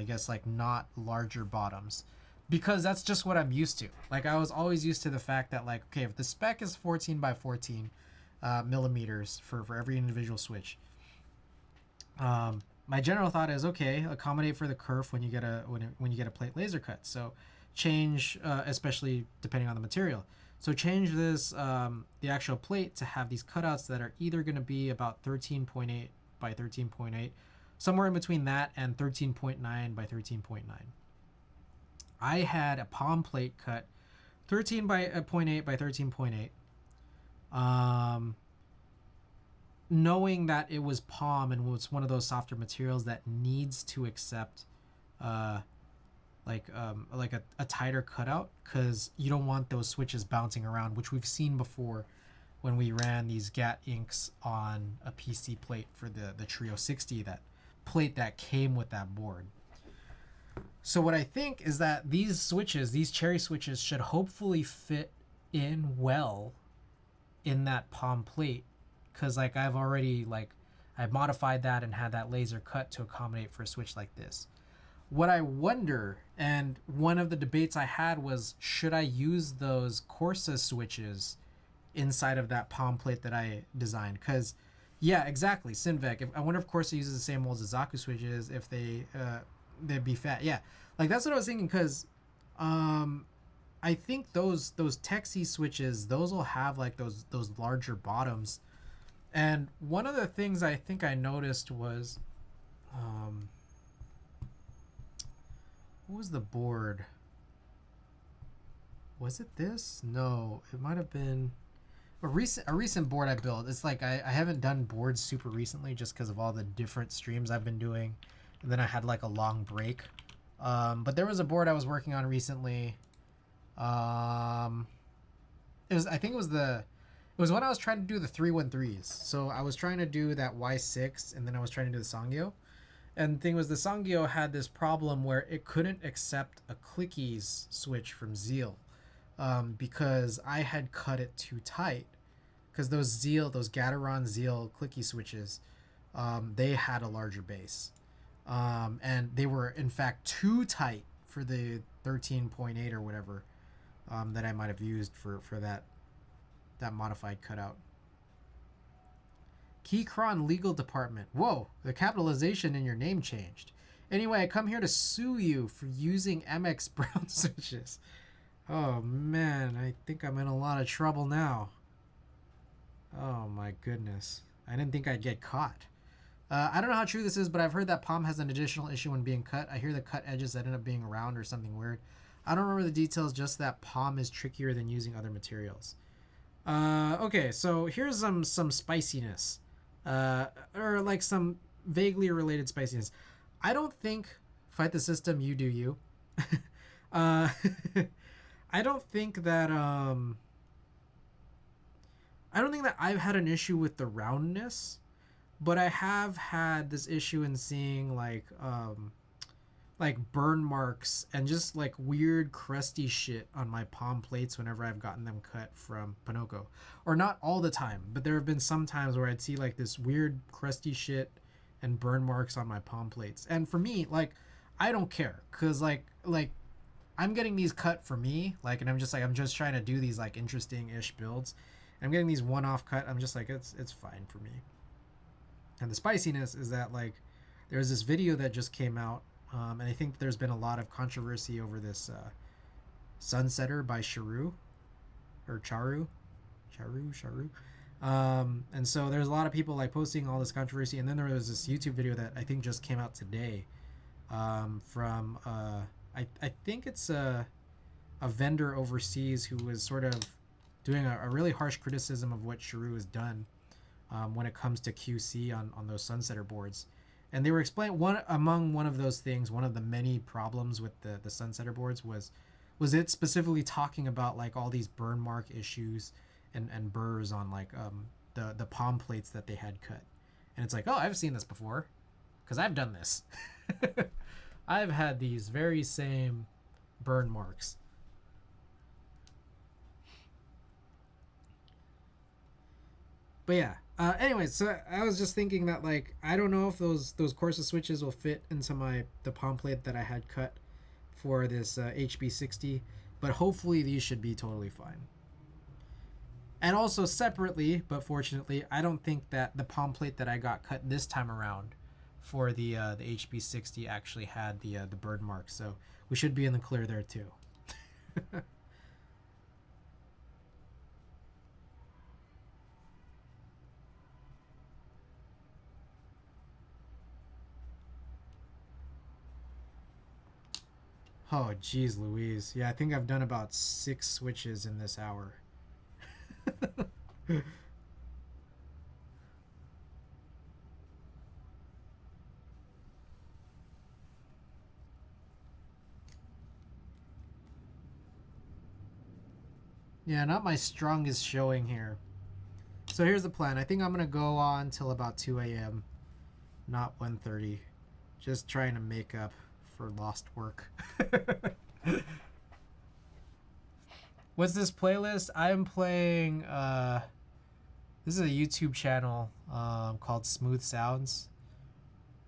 guess like not larger bottoms, because that's just what I'm used to. Like I was always used to the fact that like, okay, if the spec is 14 by 14 millimeters for every individual switch, my general thought is, okay, accommodate for the kerf when you get a plate laser cut. So change, especially depending on the material. So change this, the actual plate, to have these cutouts that are either going to be about 13.8 by 13.8, somewhere in between that and 13.9 by 13.9. I had a palm plate cut 13 by 0.8 by 13.8. Knowing that it was palm and was one of those softer materials that needs to accept a tighter cutout, because you don't want those switches bouncing around, which we've seen before when we ran these GAT inks on a PC plate for the Trio 60, that plate that came with that board. So what I think is that these switches, these cherry switches, should hopefully fit in well in that palm plate, because like I've modified that and had that laser cut to accommodate for a switch like this. What I wonder, and one of the debates I had was, should I use those Corsa switches inside of that palm plate that I designed? Because, yeah, exactly, Sinvec. I wonder if Corsa uses the same molds as Zaku switches, if they'd be fat. Yeah, like that's what I was thinking, because I think those Texie switches, those will have like those larger bottoms. And one of the things I think I noticed was, what was the board? Was it this? No, it might have been a recent board I built. It's like I haven't done boards super recently just because of all the different streams I've been doing, and then I had like a long break. But there was a board I was working on recently. I think it was when I was trying to do the 313s. So I was trying to do that Y6, and then I was trying to do the Sangyo. And the thing was, the Sangyo had this problem where it couldn't accept a clickies switch from Zeal, because I had cut it too tight. Because those Gateron Zeal clicky switches, they had a larger base. And they were, in fact, too tight for the 13.8 or whatever that I might have used for that modified cutout. Keychron Legal Department. Whoa, the capitalization in your name changed. Anyway, I come here to sue you for using MX Brown switches. Oh man, I think I'm in a lot of trouble now. Oh my goodness. I didn't think I'd get caught. I don't know how true this is, but I've heard that palm has an additional issue when being cut. I hear the cut edges that end up being round or something weird. I don't remember the details, just that palm is trickier than using other materials. Okay, so here's some spiciness. Or like some vaguely related spiciness. I don't think Fight the System, you do you. I don't think that I've had an issue with the roundness, but I have had this issue in seeing like like burn marks and just like weird crusty shit on my palm plates whenever I've gotten them cut from Pinocchio. Or not all the time, but there have been some times where I'd see like this weird crusty shit and burn marks on my palm plates. And for me, like, I don't care, cuz like I'm getting these cut for me, like, and I'm just trying to do these like interesting-ish builds. And I'm getting these one-off cut. I'm just like, it's fine for me. And the spiciness is that like there's this video that just came out, and I think there's been a lot of controversy over this Sunsetter by Charu or Charu. And so there's a lot of people like posting all this controversy, and then there was this YouTube video that I think just came out today, from I think it's a vendor overseas who was sort of doing a really harsh criticism of what Charu has done when it comes to QC on those Sunsetter boards. And they were explaining one of those things, one of the many problems with the Sunsetter boards was it specifically talking about like all these burn mark issues and burrs on like the palm plates that they had cut. And it's like, oh, I've seen this before because I've done this. I've had these very same burn marks. But yeah, anyways, so I was just thinking that like I don't know if those Corsa switches will fit into the palm plate that I had cut for this HB60, but hopefully these should be totally fine. And also separately, but fortunately, I don't think that the palm plate that I got cut this time around for the HB60 actually had the burn mark, so we should be in the clear there too. Oh, geez, Louise. Yeah, I think I've done about 6 switches in this hour. Yeah, not my strongest showing here. So here's the plan. I think I'm going to go on till about 2 a.m., not 1:30. Just trying to make up for lost work. What's this playlist? I'm playing this is a YouTube channel called Smooth Sounds.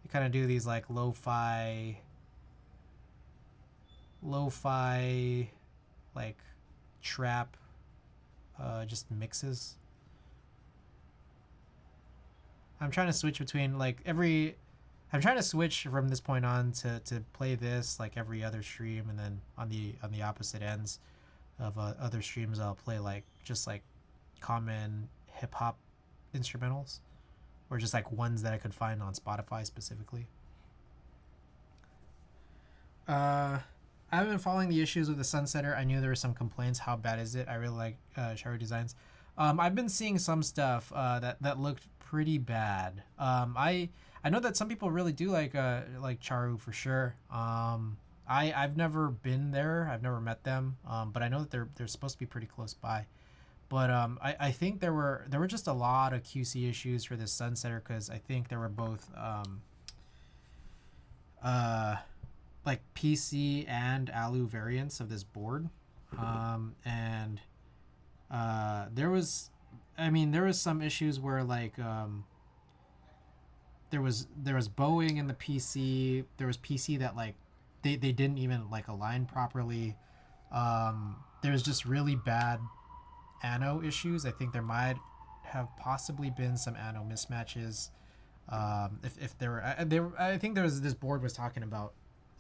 They kind of do these like lo-fi like trap just mixes. I'm trying to switch between like I'm trying to switch from this point on to play this like every other stream, and then on the opposite ends of other streams I'll play like just like common hip hop instrumentals, or just like ones that I could find on Spotify specifically. I've been following the issues with the Sunsetter. I knew there were some complaints. How bad is it? I really like Charu designs. I've been seeing some stuff that looked pretty bad. I know that some people really do like Charu for sure. I've never been there. I've never met them. But I know that they're supposed to be pretty close by. But I think there were just a lot of QC issues for this Sunsetter, because I think there were both like PC and Alu variants of this board, and there was some issues where like there was bowing in the PC. There was PC that like they didn't even like align properly. There's just really bad ano issues. I think there might have possibly been some ano mismatches. If there were, I think this board was talking about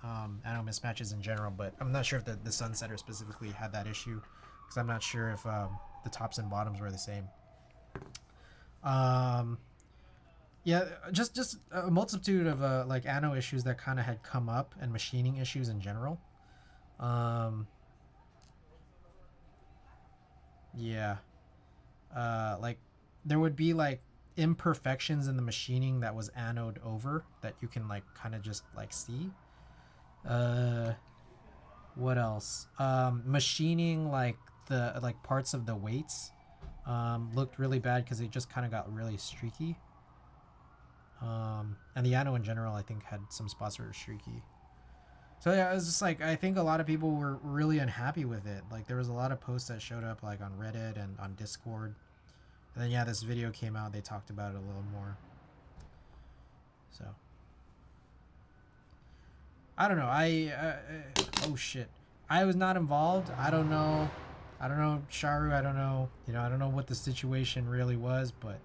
ano mismatches in general, but I'm not sure if the Sunsetter specifically had that issue, because I'm not sure if the tops and bottoms were the same. Yeah, just a multitude of like ano issues that kind of had come up, and machining issues in general. Yeah. Like there would be like imperfections in the machining that was anode over that you can like kind of just like see. What else? Machining like the like parts of the weights looked really bad because it just kind of got really streaky. And the ano in general I think had some spots that were streaky. So yeah, it was just like I think a lot of people were really unhappy with it. Like there was a lot of posts that showed up like on Reddit and on Discord. And then yeah, this video came out. They talked about it a little more. So I don't know. Oh shit. I was not involved. I don't know. I don't know, Sharu. I don't know. You know, I don't know what the situation really was, but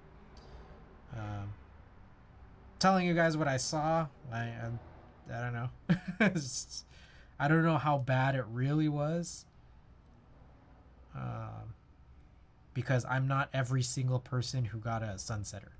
telling you guys what I saw. I don't know. I don't know how bad it really was. Because I'm not every single person who got a sunsetter.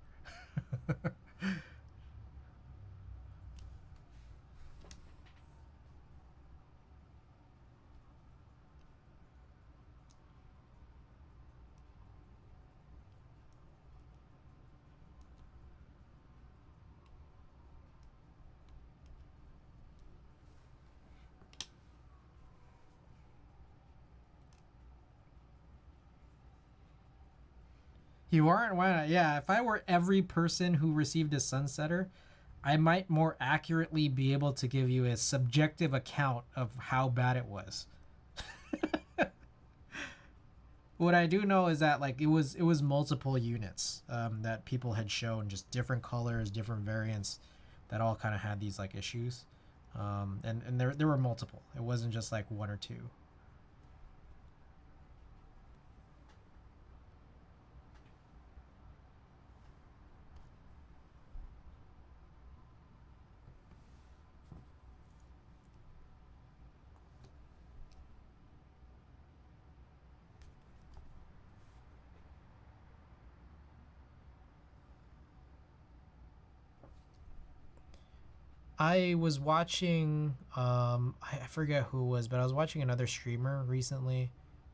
You aren't? Why not? Yeah, if I were every person who received a sunsetter, I might more accurately be able to give you a subjective account of how bad it was. What I do know is that like it was multiple units that people had shown, just different colors, different variants, that all kind of had these like issues, and there were multiple. It wasn't just like one or two. I was watching, I forget who it was, but I was watching another streamer recently.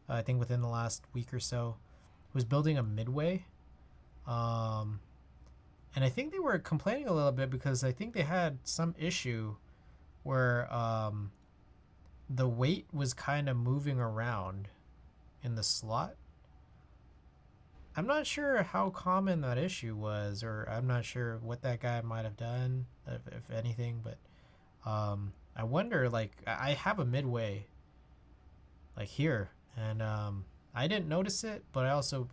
I think within the last week or so, was building a midway, um, and I think they were complaining a little bit because I think they had some issue where the weight was kind of moving around in the slot. I'm not sure how common that issue was, or I'm not sure what that guy might have done, if anything. But I wonder. Like, I have a midway, like here, and I didn't notice it, but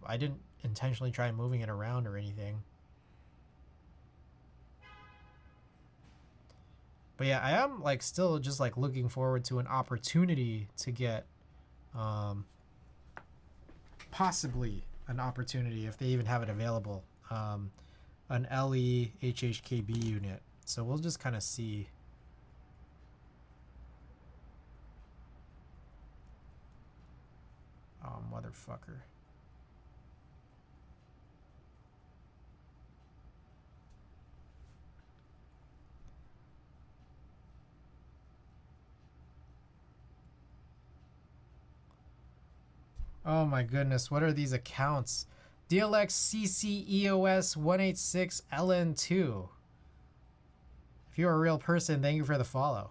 I didn't intentionally try moving it around or anything. But yeah, I am like still just like looking forward to an opportunity to get, possibly an opportunity if they even have it available, an LE HHKB unit. So we'll just kind of see. Oh, motherfucker. Oh my goodness, what are these accounts? DLX CCEOS 186 LN2. If you're a real person, thank you for the follow.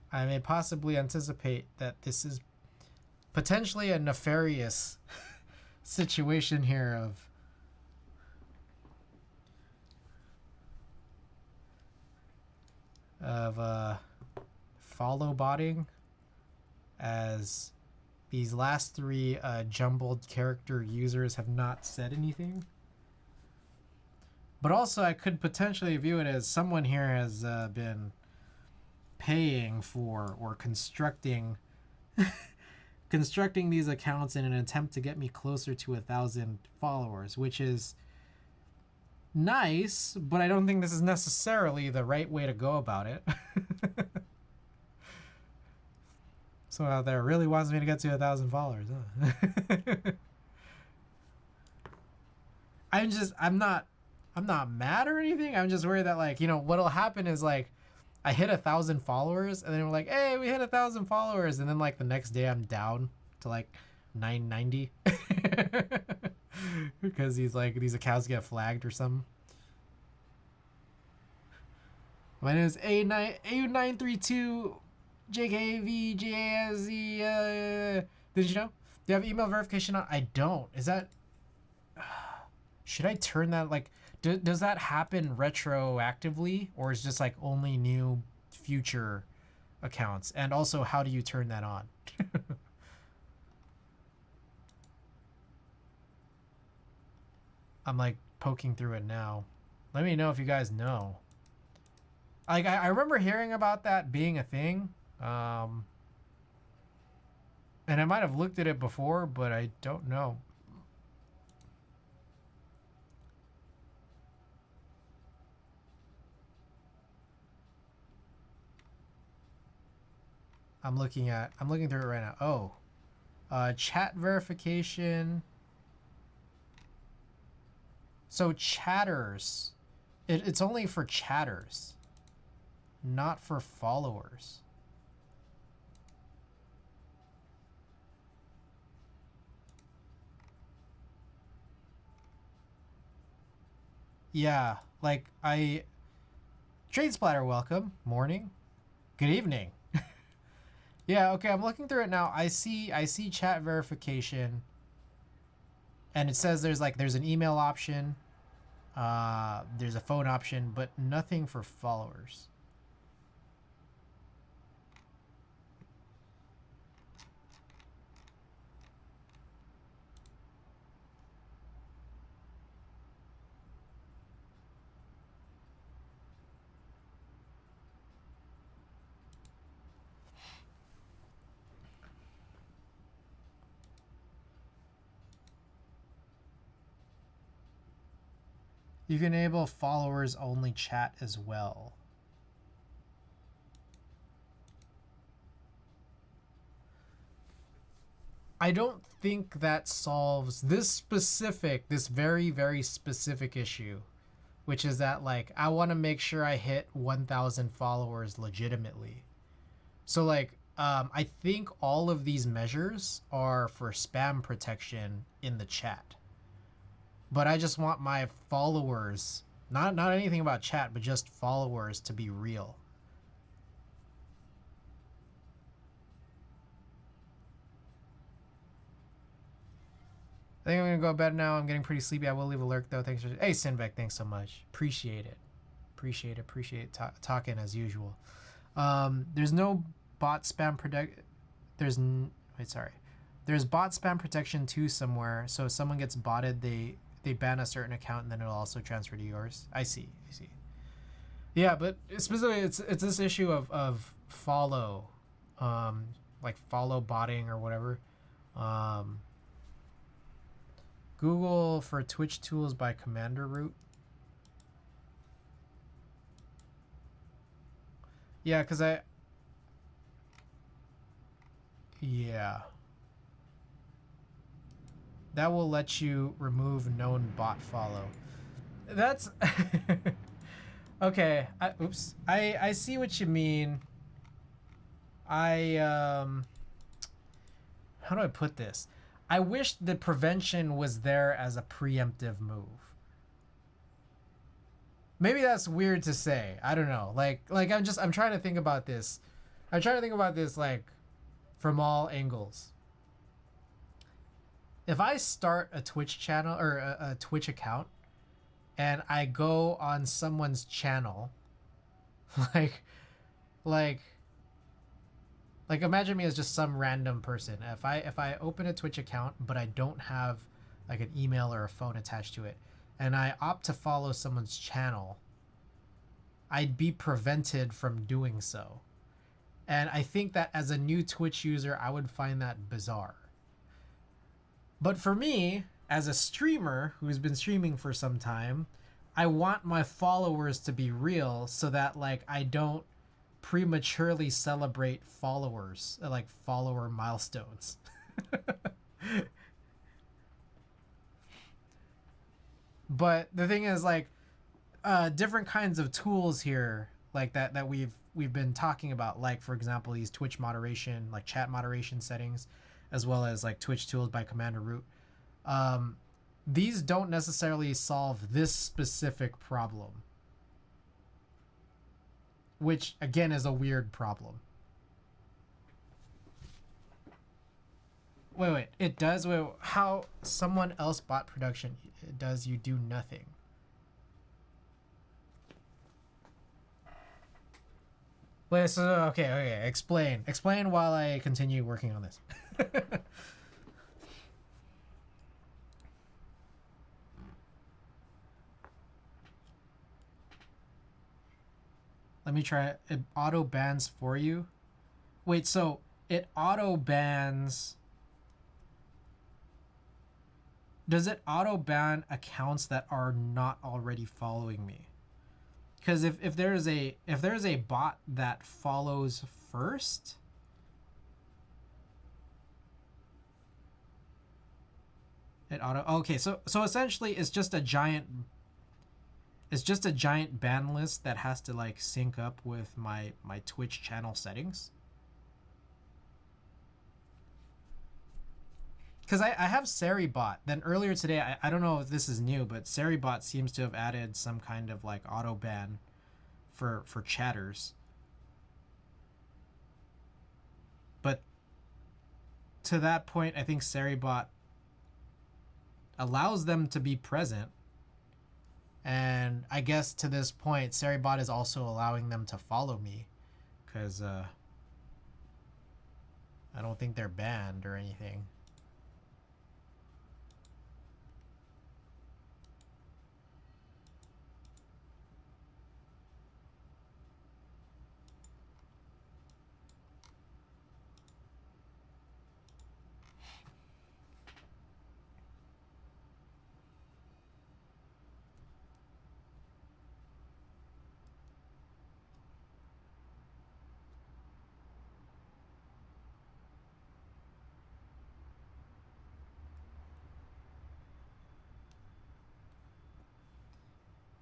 I may possibly anticipate that this is potentially a nefarious situation here of follow botting, as these last three jumbled character users have not said anything. But also I could potentially view it as someone here has been paying for or constructing these accounts in an attempt to get me closer to 1,000 followers, which is nice, but I don't think this is necessarily the right way to go about it. Someone out there really wants me to get to 1,000 followers, huh? I'm not mad or anything. I'm just worried that, like, you know, what'll happen is like I hit 1,000 followers and then we're like, hey, we hit 1,000 followers, and then like the next day I'm down to like 990 because these accounts get flagged or something. My name is A932 JKVJAZ. Did you know? Do you have email verification on? I don't. Is that... Should I turn that, like... does that happen retroactively? Or is just, like, only new future accounts? And also, how do you turn that on? I'm, like, poking through it now. Let me know if you guys know. Like, I remember hearing about that being a thing. And I might have looked at it before, but I don't know. I'm looking through it right now. Oh, chat verification. So chatters, it's only for chatters, not for followers. Yeah, like Trade Splatter, welcome. Morning. Good evening. Yeah, okay, I'm looking through it now. I see chat verification. And it says there's an email option. There's a phone option, but nothing for followers. You can enable followers only chat as well. I don't think that solves this very, very specific issue, which is that, like, I want to make sure I hit 1,000 followers legitimately. So, like, I think all of these measures are for spam protection in the chat. But I just want my followers, not anything about chat, but just followers to be real. I think I'm gonna go to bed now. I'm getting pretty sleepy. I will leave a lurk though. Thanks for... Hey, Sinvec, thanks so much. Appreciate it. Appreciate talking as usual. There's no bot spam protect. There's bot spam protection too somewhere. So if someone gets botted, they ban a certain account and then it'll also transfer to yours. I see. Yeah, but specifically, it's this issue of follow, like follow botting or whatever. Google for Twitch tools by commander root. Yeah, because yeah. That will let you remove known bot follow. That's... Okay. Oops. I see what you mean. How do I put this? I wish the prevention was there as a preemptive move. Maybe that's weird to say. I don't know. Like I'm trying to think about this. I'm trying to think about this, like, from all angles. If I start a Twitch channel or a Twitch account and I go on someone's channel, like imagine me as just some random person. If I open a Twitch account but I don't have like an email or a phone attached to it, and I opt to follow someone's channel, I'd be prevented from doing so. And I think that as a new Twitch user, I would find that bizarre. But for me, as a streamer who's been streaming for some time, I want my followers to be real so that, like, I don't prematurely celebrate followers, like follower milestones. But the thing is, like, different kinds of tools here, like that we've been talking about, like, for example, these Twitch moderation, like chat moderation settings, as well as like Twitch tools by commander root. These don't necessarily solve this specific problem, which again is a weird problem. Wait. It does. Wait. How someone else bought production? It does. You do nothing. Wait. So okay. Explain while I continue working on this. Let me try it. It auto bans for you. Wait, so it auto bans. Does it auto ban accounts that are not already following me? Because if there's a bot that follows first, it auto. Okay, so essentially it's just a giant. It's just a giant ban list that has to like sync up with my Twitch channel settings. Because I have Seribot. Then earlier today, I don't know if this is new, but Seribot seems to have added some kind of like auto ban for chatters. But to that point, I think Seribot allows them to be present. And I guess to this point, Seribot is also allowing them to follow me, because I don't think they're banned or anything.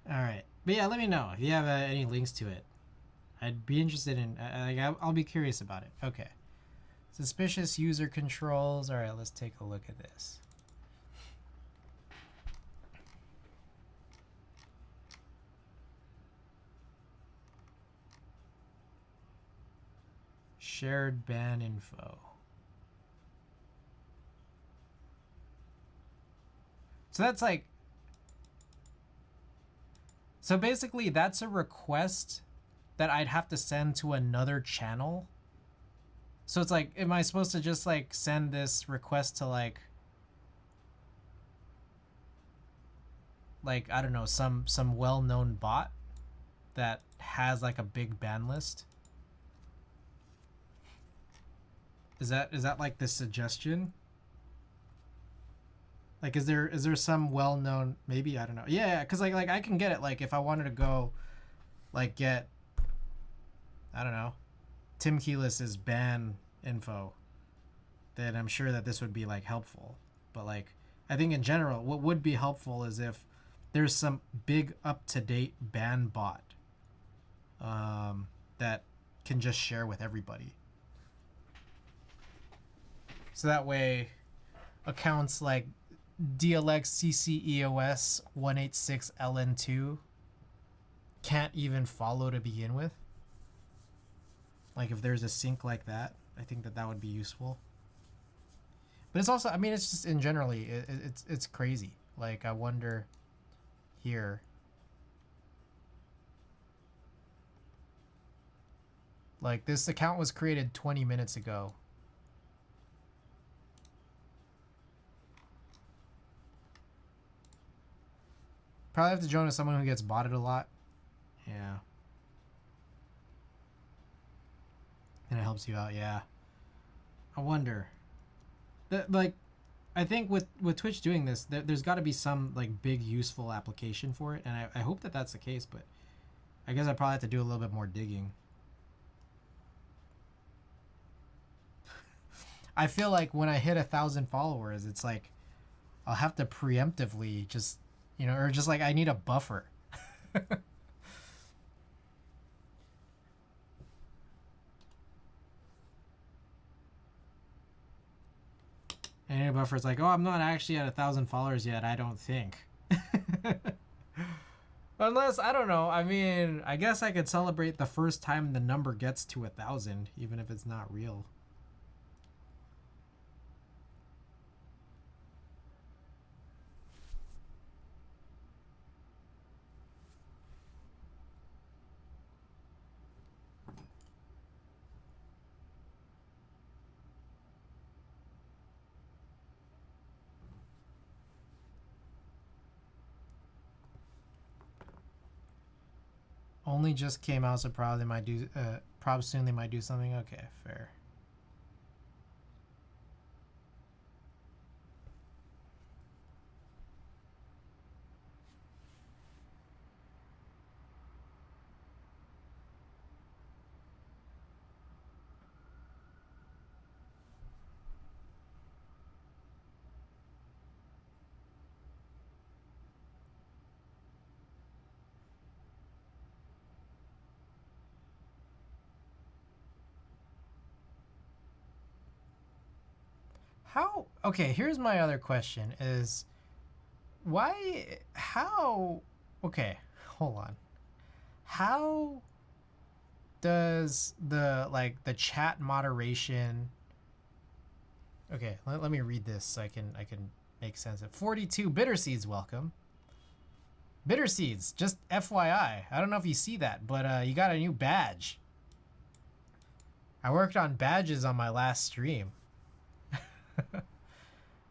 All right, but yeah, let me know if you have any links to it. I'd be interested in. I'll be curious about it. Okay, suspicious user controls. All right, let's take a look at this. Shared ban info. So that's like. So basically, that's a request that I'd have to send to another channel. So it's like, am I supposed to just like send this request to like I don't know, some well-known bot that has like a big ban list? Is that like the suggestion? Like, is there some well-known, maybe, I don't know. Yeah, because like I can get it, like if I wanted to go like get, I don't know, Tim Keelis's ban info, then I'm sure that this would be like helpful. But like, I think in general, what would be helpful is if there's some big up-to-date ban bot that can just share with everybody. So that way accounts like DLX CCEOS 186LN2 can't even follow to begin with. Like if there's a sync like that, I think that would be useful. But it's also, I mean, it's just in generally, it's crazy. Like I wonder here. Like this account was created 20 minutes ago. Probably have to join with someone who gets botted a lot. Yeah. And it helps you out, yeah. I wonder. Like, I think with Twitch doing this, there's got to be some like big useful application for it, and I hope that that's the case. But I guess I probably have to do a little bit more digging. I feel like when I hit 1,000 followers, it's like I'll have to preemptively just, you know, or just like I need a buffer. And a buffer's like, oh, I'm not actually at 1,000 followers yet, I don't think. Unless, I don't know, I mean, I guess I could celebrate the first time the number gets to 1,000, even if it's not real. Only just came out, so probably soon they might do something. Okay, fair. How? Okay, here's my other question is how, okay, hold on. How does the chat moderation, okay, let me read this so I can make sense of 42 Bitter Seeds, welcome. Bitter Seeds, just FYI. I don't know if you see that, but you got a new badge. I worked on badges on my last stream.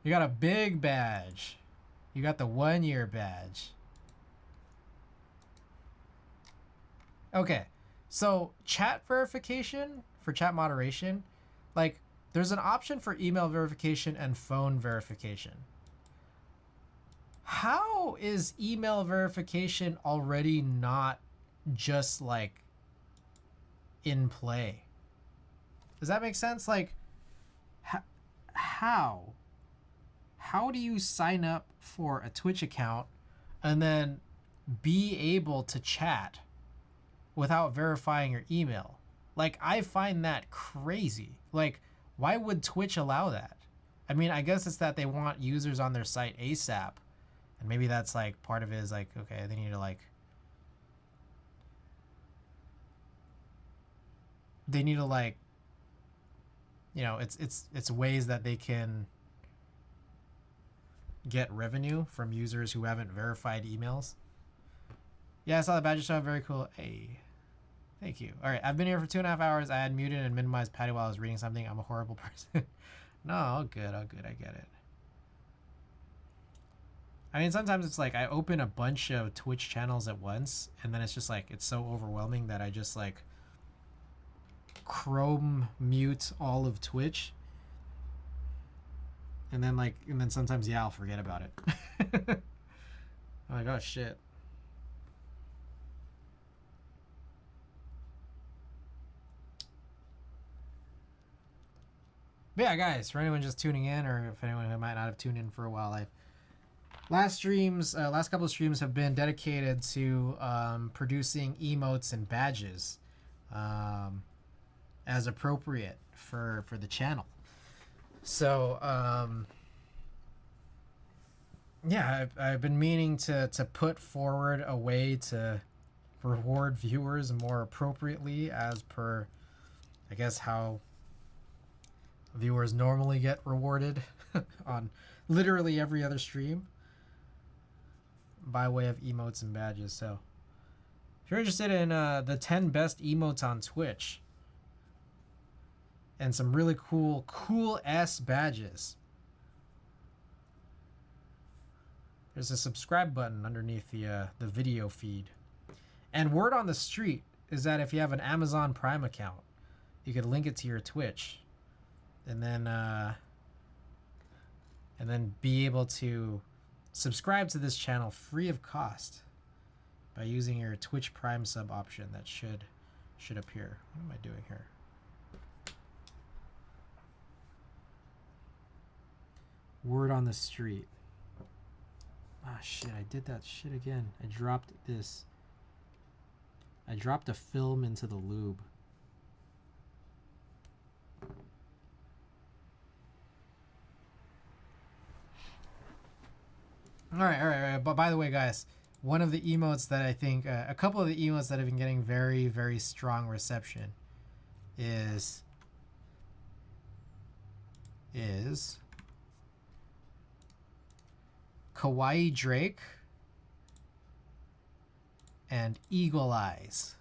You got a big badge. You got the 1 year badge. Okay, so chat verification for chat moderation, like there's an option for email verification and phone verification. How is email verification already not just like in play? Does that make sense? Like, how do you sign up for a Twitch account and then be able to chat without verifying your email? Like, I find that crazy. Like, why would Twitch allow that? I mean, I guess it's that they want users on their site ASAP. And maybe that's like part of it is like, okay, they need to like, you know, it's ways that they can get revenue from users who haven't verified emails. Yeah, I saw the badge stuff. Very cool. Hey, thank you. All right, I've been here for 2.5 hours. I had muted and minimized Patty while I was reading something. I'm a horrible person. No, all good. I get it. I mean, sometimes it's like I open a bunch of Twitch channels at once, and then it's just like it's so overwhelming that I just like Chrome mute all of Twitch, and then sometimes, yeah, I'll forget about it. I'm like, oh shit. But yeah, guys, for anyone just tuning in, or if anyone who might not have tuned in for a while, last couple of streams have been dedicated to producing emotes and badges as appropriate for the channel. So yeah, I've been meaning to put forward a way to reward viewers more appropriately as per, I guess, how viewers normally get rewarded on literally every other stream by way of emotes and badges. So if you're interested in the 10 best emotes on Twitch and some really cool ass badges, there's a subscribe button underneath the video feed. And word on the street is that if you have an Amazon Prime account, you could link it to your Twitch, and then be able to subscribe to this channel free of cost by using your Twitch Prime sub option that should appear. What am I doing here? Word on the street. Ah, shit, I did that shit again. I dropped a film into the lube. All right. But by the way, guys, one of the emotes that I think, a couple of the emotes that have been getting very, very strong reception is Kawaii Drake and Eagle Eyes.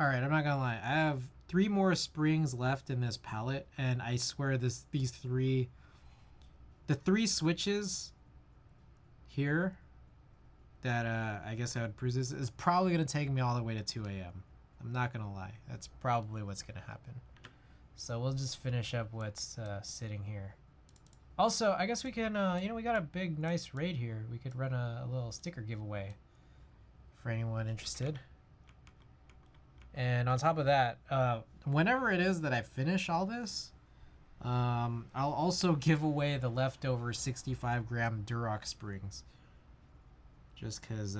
Alright, I'm not gonna lie. I have 3 more springs left in this palette, and I swear the 3 switches here that I guess I would prove this is probably gonna take me all the way to 2 a.m. I'm not gonna lie. That's probably what's gonna happen. So we'll just finish up what's sitting here. Also, I guess we can, you know, we got a big, nice raid here. We could run a little sticker giveaway for anyone interested. And on top of that, whenever it is that I finish all this, I'll also give away the leftover 65-gram Duroc springs. Just because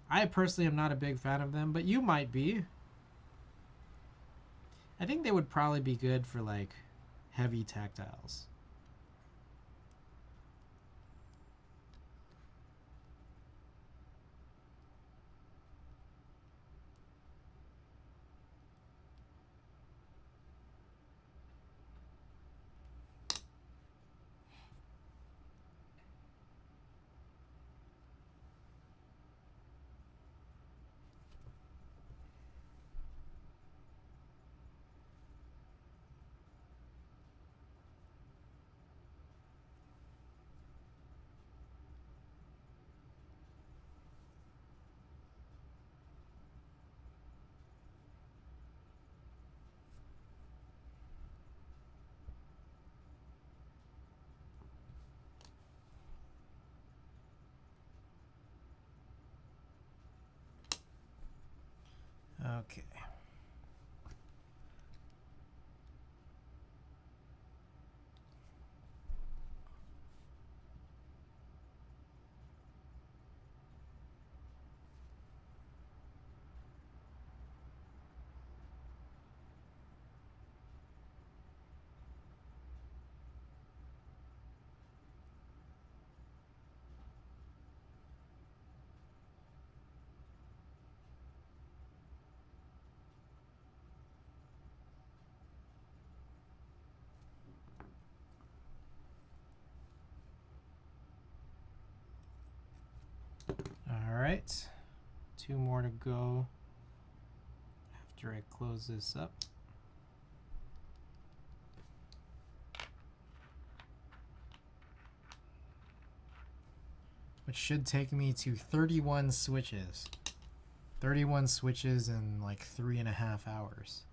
I personally am not a big fan of them, but you might be. I think they would probably be good for, like, heavy tactiles. Okay. All right. 2 more to go after I close this up. Which should take me to 31 switches. 31 switches in like 3.5 hours.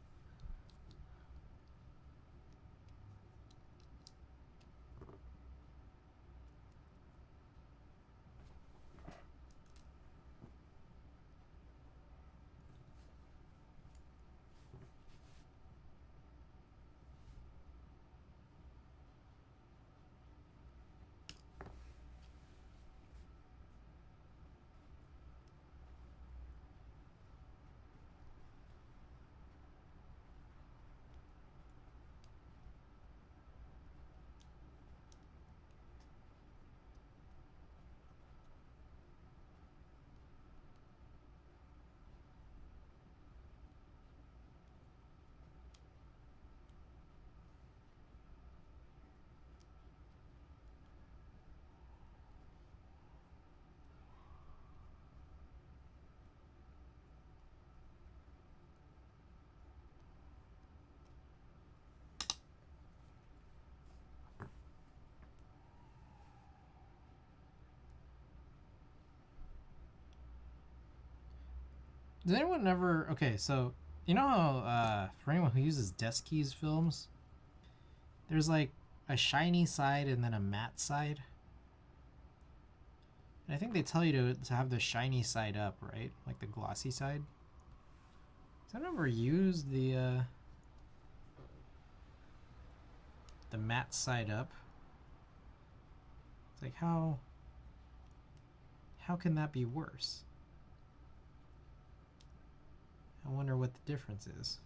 Does anyone ever... Okay, so, you know how, for anyone who uses desk keys films, there's like a shiny side and then a matte side? And I think they tell you to have the shiny side up, right? Like the glossy side. Has anyone ever used the matte side up? It's like, how can that be worse? I wonder what the difference is.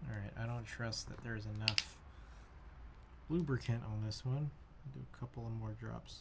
Alright, I don't trust that there's enough lubricant on this one. I'll do a couple of more drops.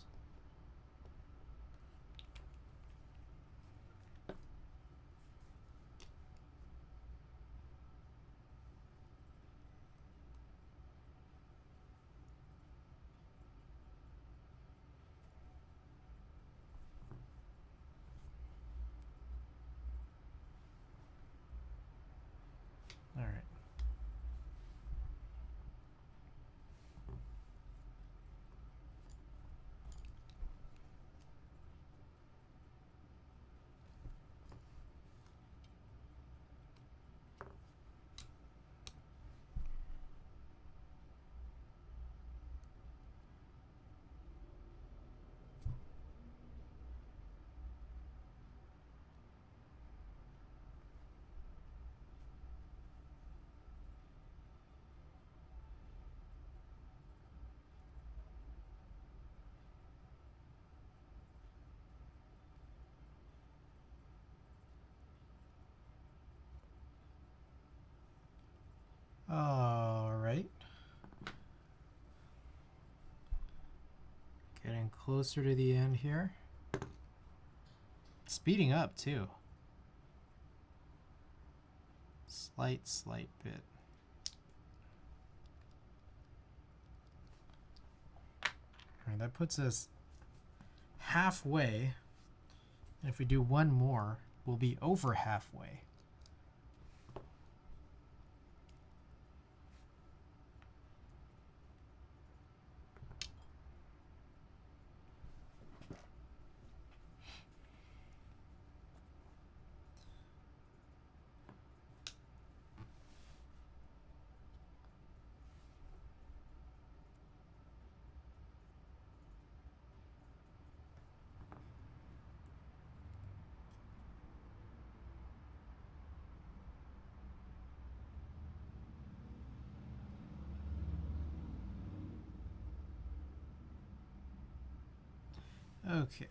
Getting closer to the end here. Speeding up too. Slight bit. All right, that puts us halfway. And if we do one more, we'll be over halfway. Okay.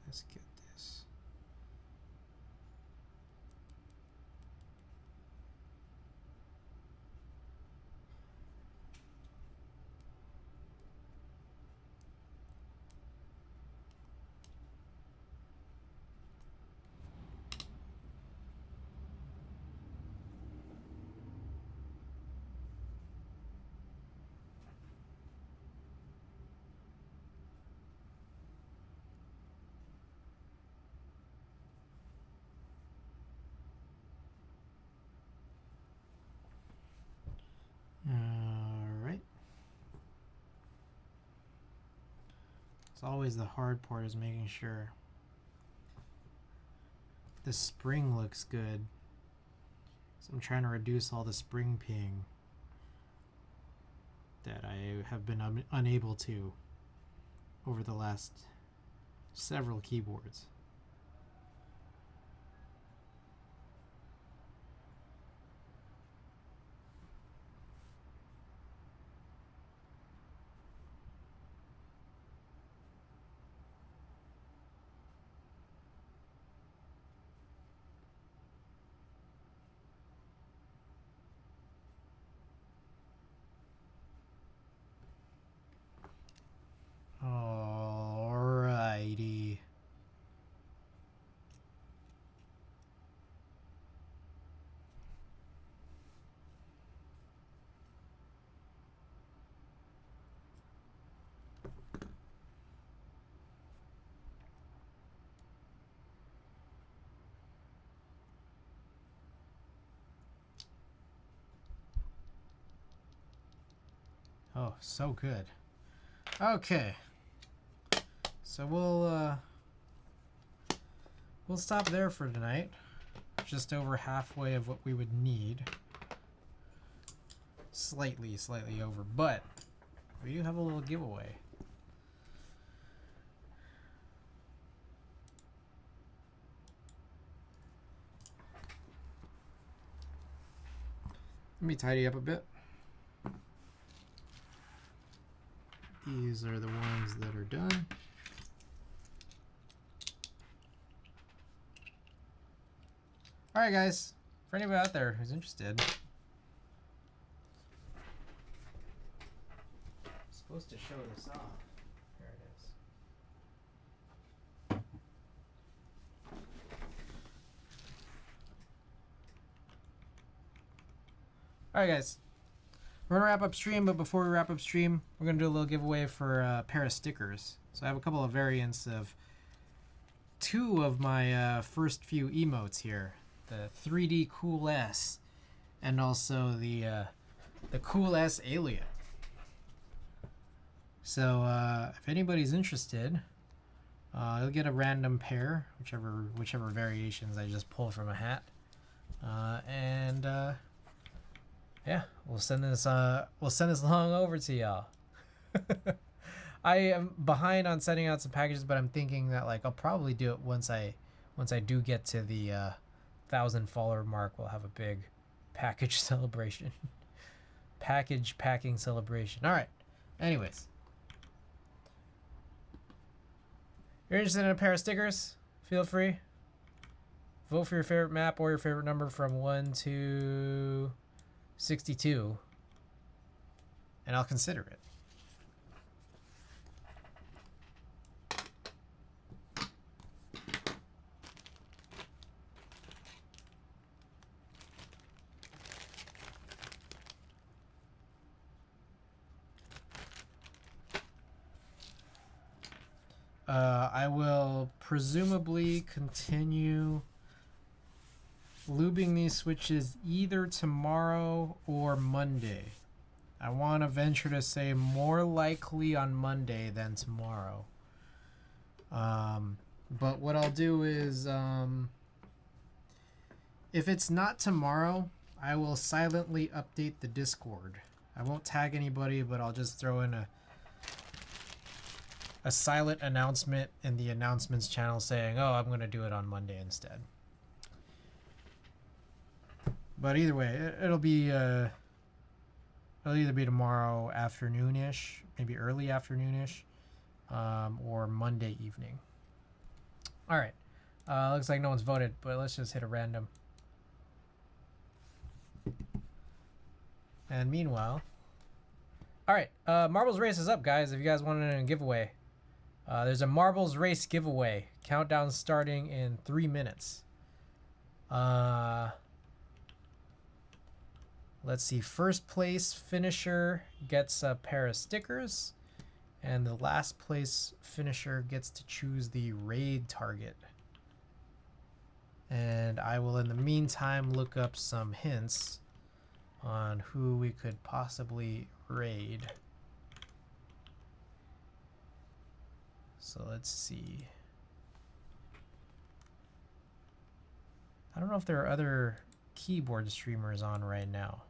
Let's get this. All right. It's always the hard part is making sure the spring looks good. So I'm trying to reduce all the spring ping that I have been unable to over the last several keyboards. Alrighty. Oh, so good. Okay. So we'll stop there for tonight. Just over halfway of what we would need. Slightly over, but we do have a little giveaway. Let me tidy up a bit. These are the ones that are done. All right, guys. For anybody out there who's interested, I'm supposed to show this off. There it is. All right, guys. We're gonna wrap up stream, but before we wrap up stream, we're gonna do a little giveaway for a pair of stickers. So I have a couple of variants of two of my first few emotes here: the 3D Cool S, and also the Cool S Alien. So if anybody's interested, you'll get a random pair, whichever variations I just pull from a hat, yeah, we'll send this along over to y'all. I am behind on sending out some packages, but I'm thinking that like I'll probably do it once I do get to the 1,000 follower mark. We'll have a big package celebration. Package packing celebration. All right. Anyways, you're interested in a pair of stickers? Feel free. Vote for your favorite map or your favorite number from 1 to 62, and I'll consider it. I will presumably continue lubing these switches either tomorrow or Monday. I want to venture to say more likely on Monday than tomorrow. But what I'll do is, if it's not tomorrow, I will silently update the Discord. I won't tag anybody, but I'll just throw in a silent announcement in the announcements channel saying, oh, I'm going to do it on Monday instead. But either way, it'll either be tomorrow afternoonish, maybe early afternoonish, or Monday evening. All right. Looks like no one's voted, but let's just hit a random. And meanwhile, all right, Marbles Race is up, guys. If you guys wanted a giveaway, there's a Marbles Race giveaway. Countdown starting in 3 minutes. Let's see. First place finisher gets a pair of stickers, and the last place finisher gets to choose the raid target. And I will, in the meantime, look up some hints on who we could possibly raid. So let's see. I don't know if there are other keyboard streamers on right now.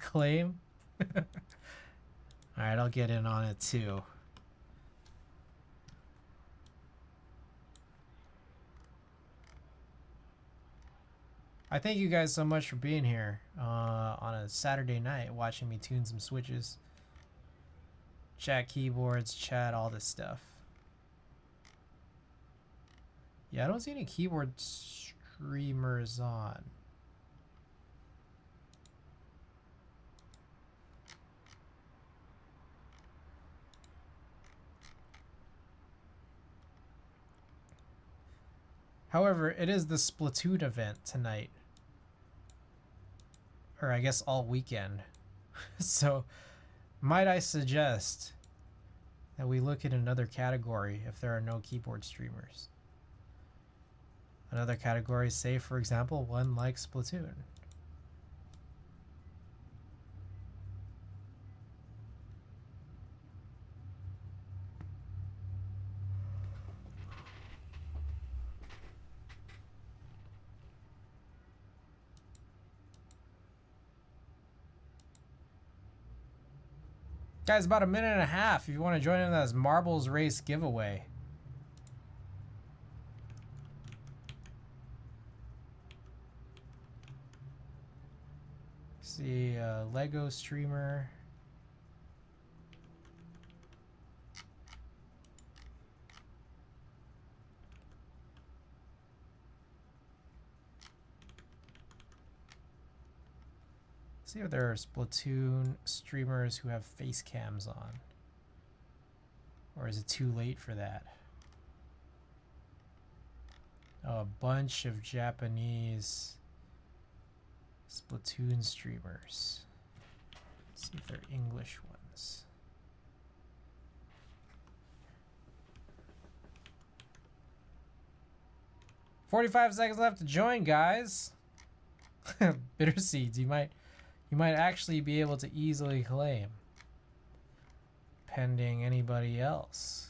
Claim? Alright, I'll get in on it too. I thank you guys so much for being here on a Saturday night, watching me tune some switches, chat keyboards, chat all this stuff. Yeah, I don't see any keyboard streamers on. However, it is the Splatoon event tonight. Or I guess all weekend. So, might I suggest that we look at another category if there are no keyboard streamers? Another category, say for example, one like Splatoon. Guys, about a minute and a half if you want to join in this Marbles Race giveaway. See, Lego streamer. See if there are Splatoon streamers who have face cams on. Or is it too late for that? Oh, a bunch of Japanese Splatoon streamers. Let's see if they're English ones. "45 seconds left to join, guys." Bitter seeds, you might actually be able to easily claim, pending anybody else.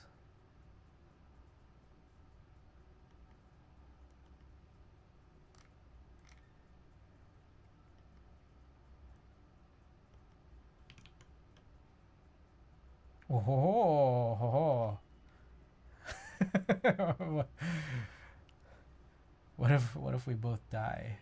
Oh, what if we both die?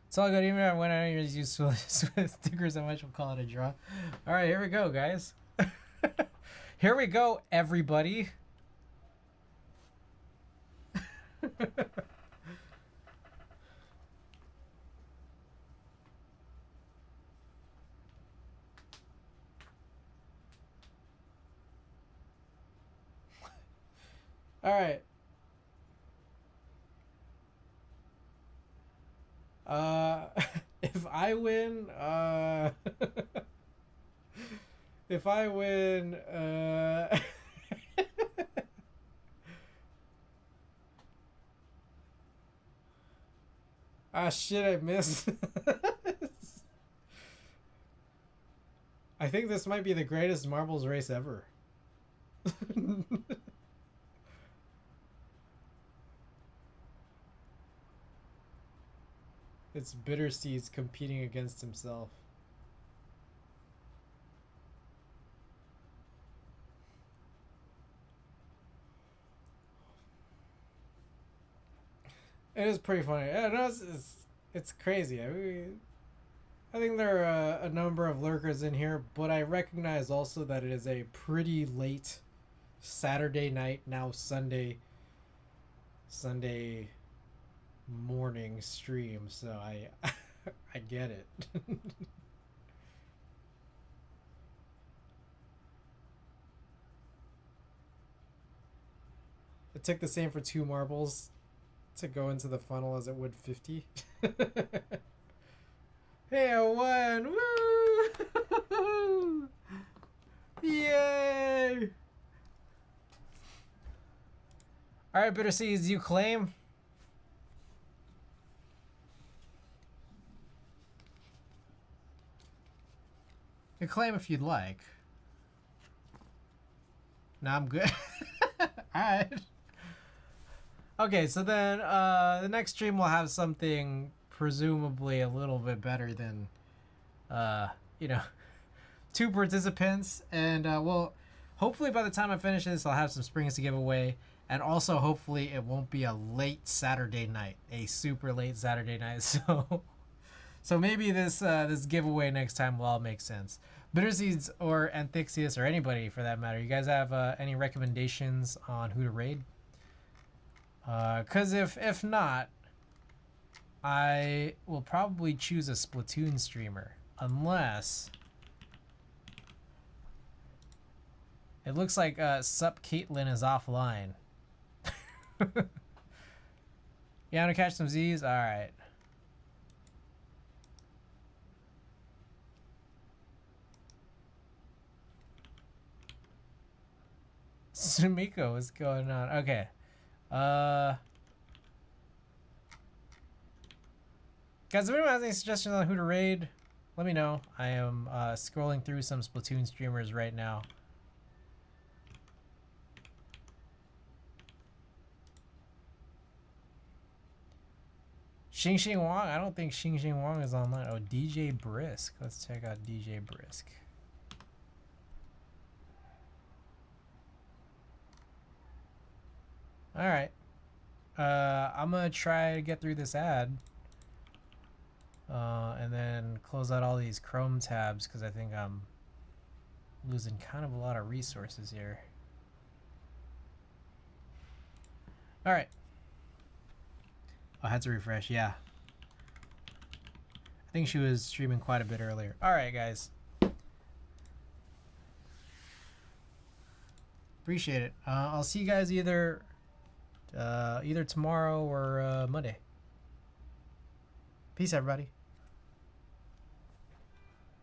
It's all good. Even if I went out and use stickers, how much we'll call it a draw. All right, here we go, guys. Here we go, everybody. All right. If I win, if I win, ah, shit, I missed. I think this might be the greatest marbles race ever. It's Bitter Seeds competing against himself. It is pretty funny. Yeah, no, it's crazy. I think there are a number of lurkers in here, but I recognize also that it is a pretty late Saturday night, now Sunday morning stream, so I I get it. It took the same for 2 marbles to go into the funnel as it would 50. Hey, I won! Woo! Yay! Alright, Bitter Seeds, you claim? You claim if you'd like. No, I'm good. Alright. Okay, so then the next stream will have something presumably a little bit better than, you know, 2 participants. And, well, hopefully by the time I finish this, I'll have some springs to give away. And also, hopefully, it won't be a late Saturday night. A super late Saturday night. So maybe this this giveaway next time will all make sense. Bitterseeds or Anthixius or anybody for that matter, you guys have any recommendations on who to raid? Because if not, I will probably choose a Splatoon streamer. Unless... It looks like Sup Caitlyn is offline. You want to catch some Z's? Alright. Sumiko, what's going on? Okay. Guys, if anyone has any suggestions on who to raid, let me know. I am scrolling through some Splatoon streamers right now. Xing Xing Wang? I don't think Xing Xing Wang is online. Oh, DJ Brisk. Let's check out DJ Brisk. Alright. I'm gonna try to get through this ad. And then close out all these Chrome tabs because I think I'm losing kind of a lot of resources here. Alright. I had to refresh, yeah. I think she was streaming quite a bit earlier. Alright, guys. Appreciate it. I'll see you guys either tomorrow or Monday. Peace, everybody.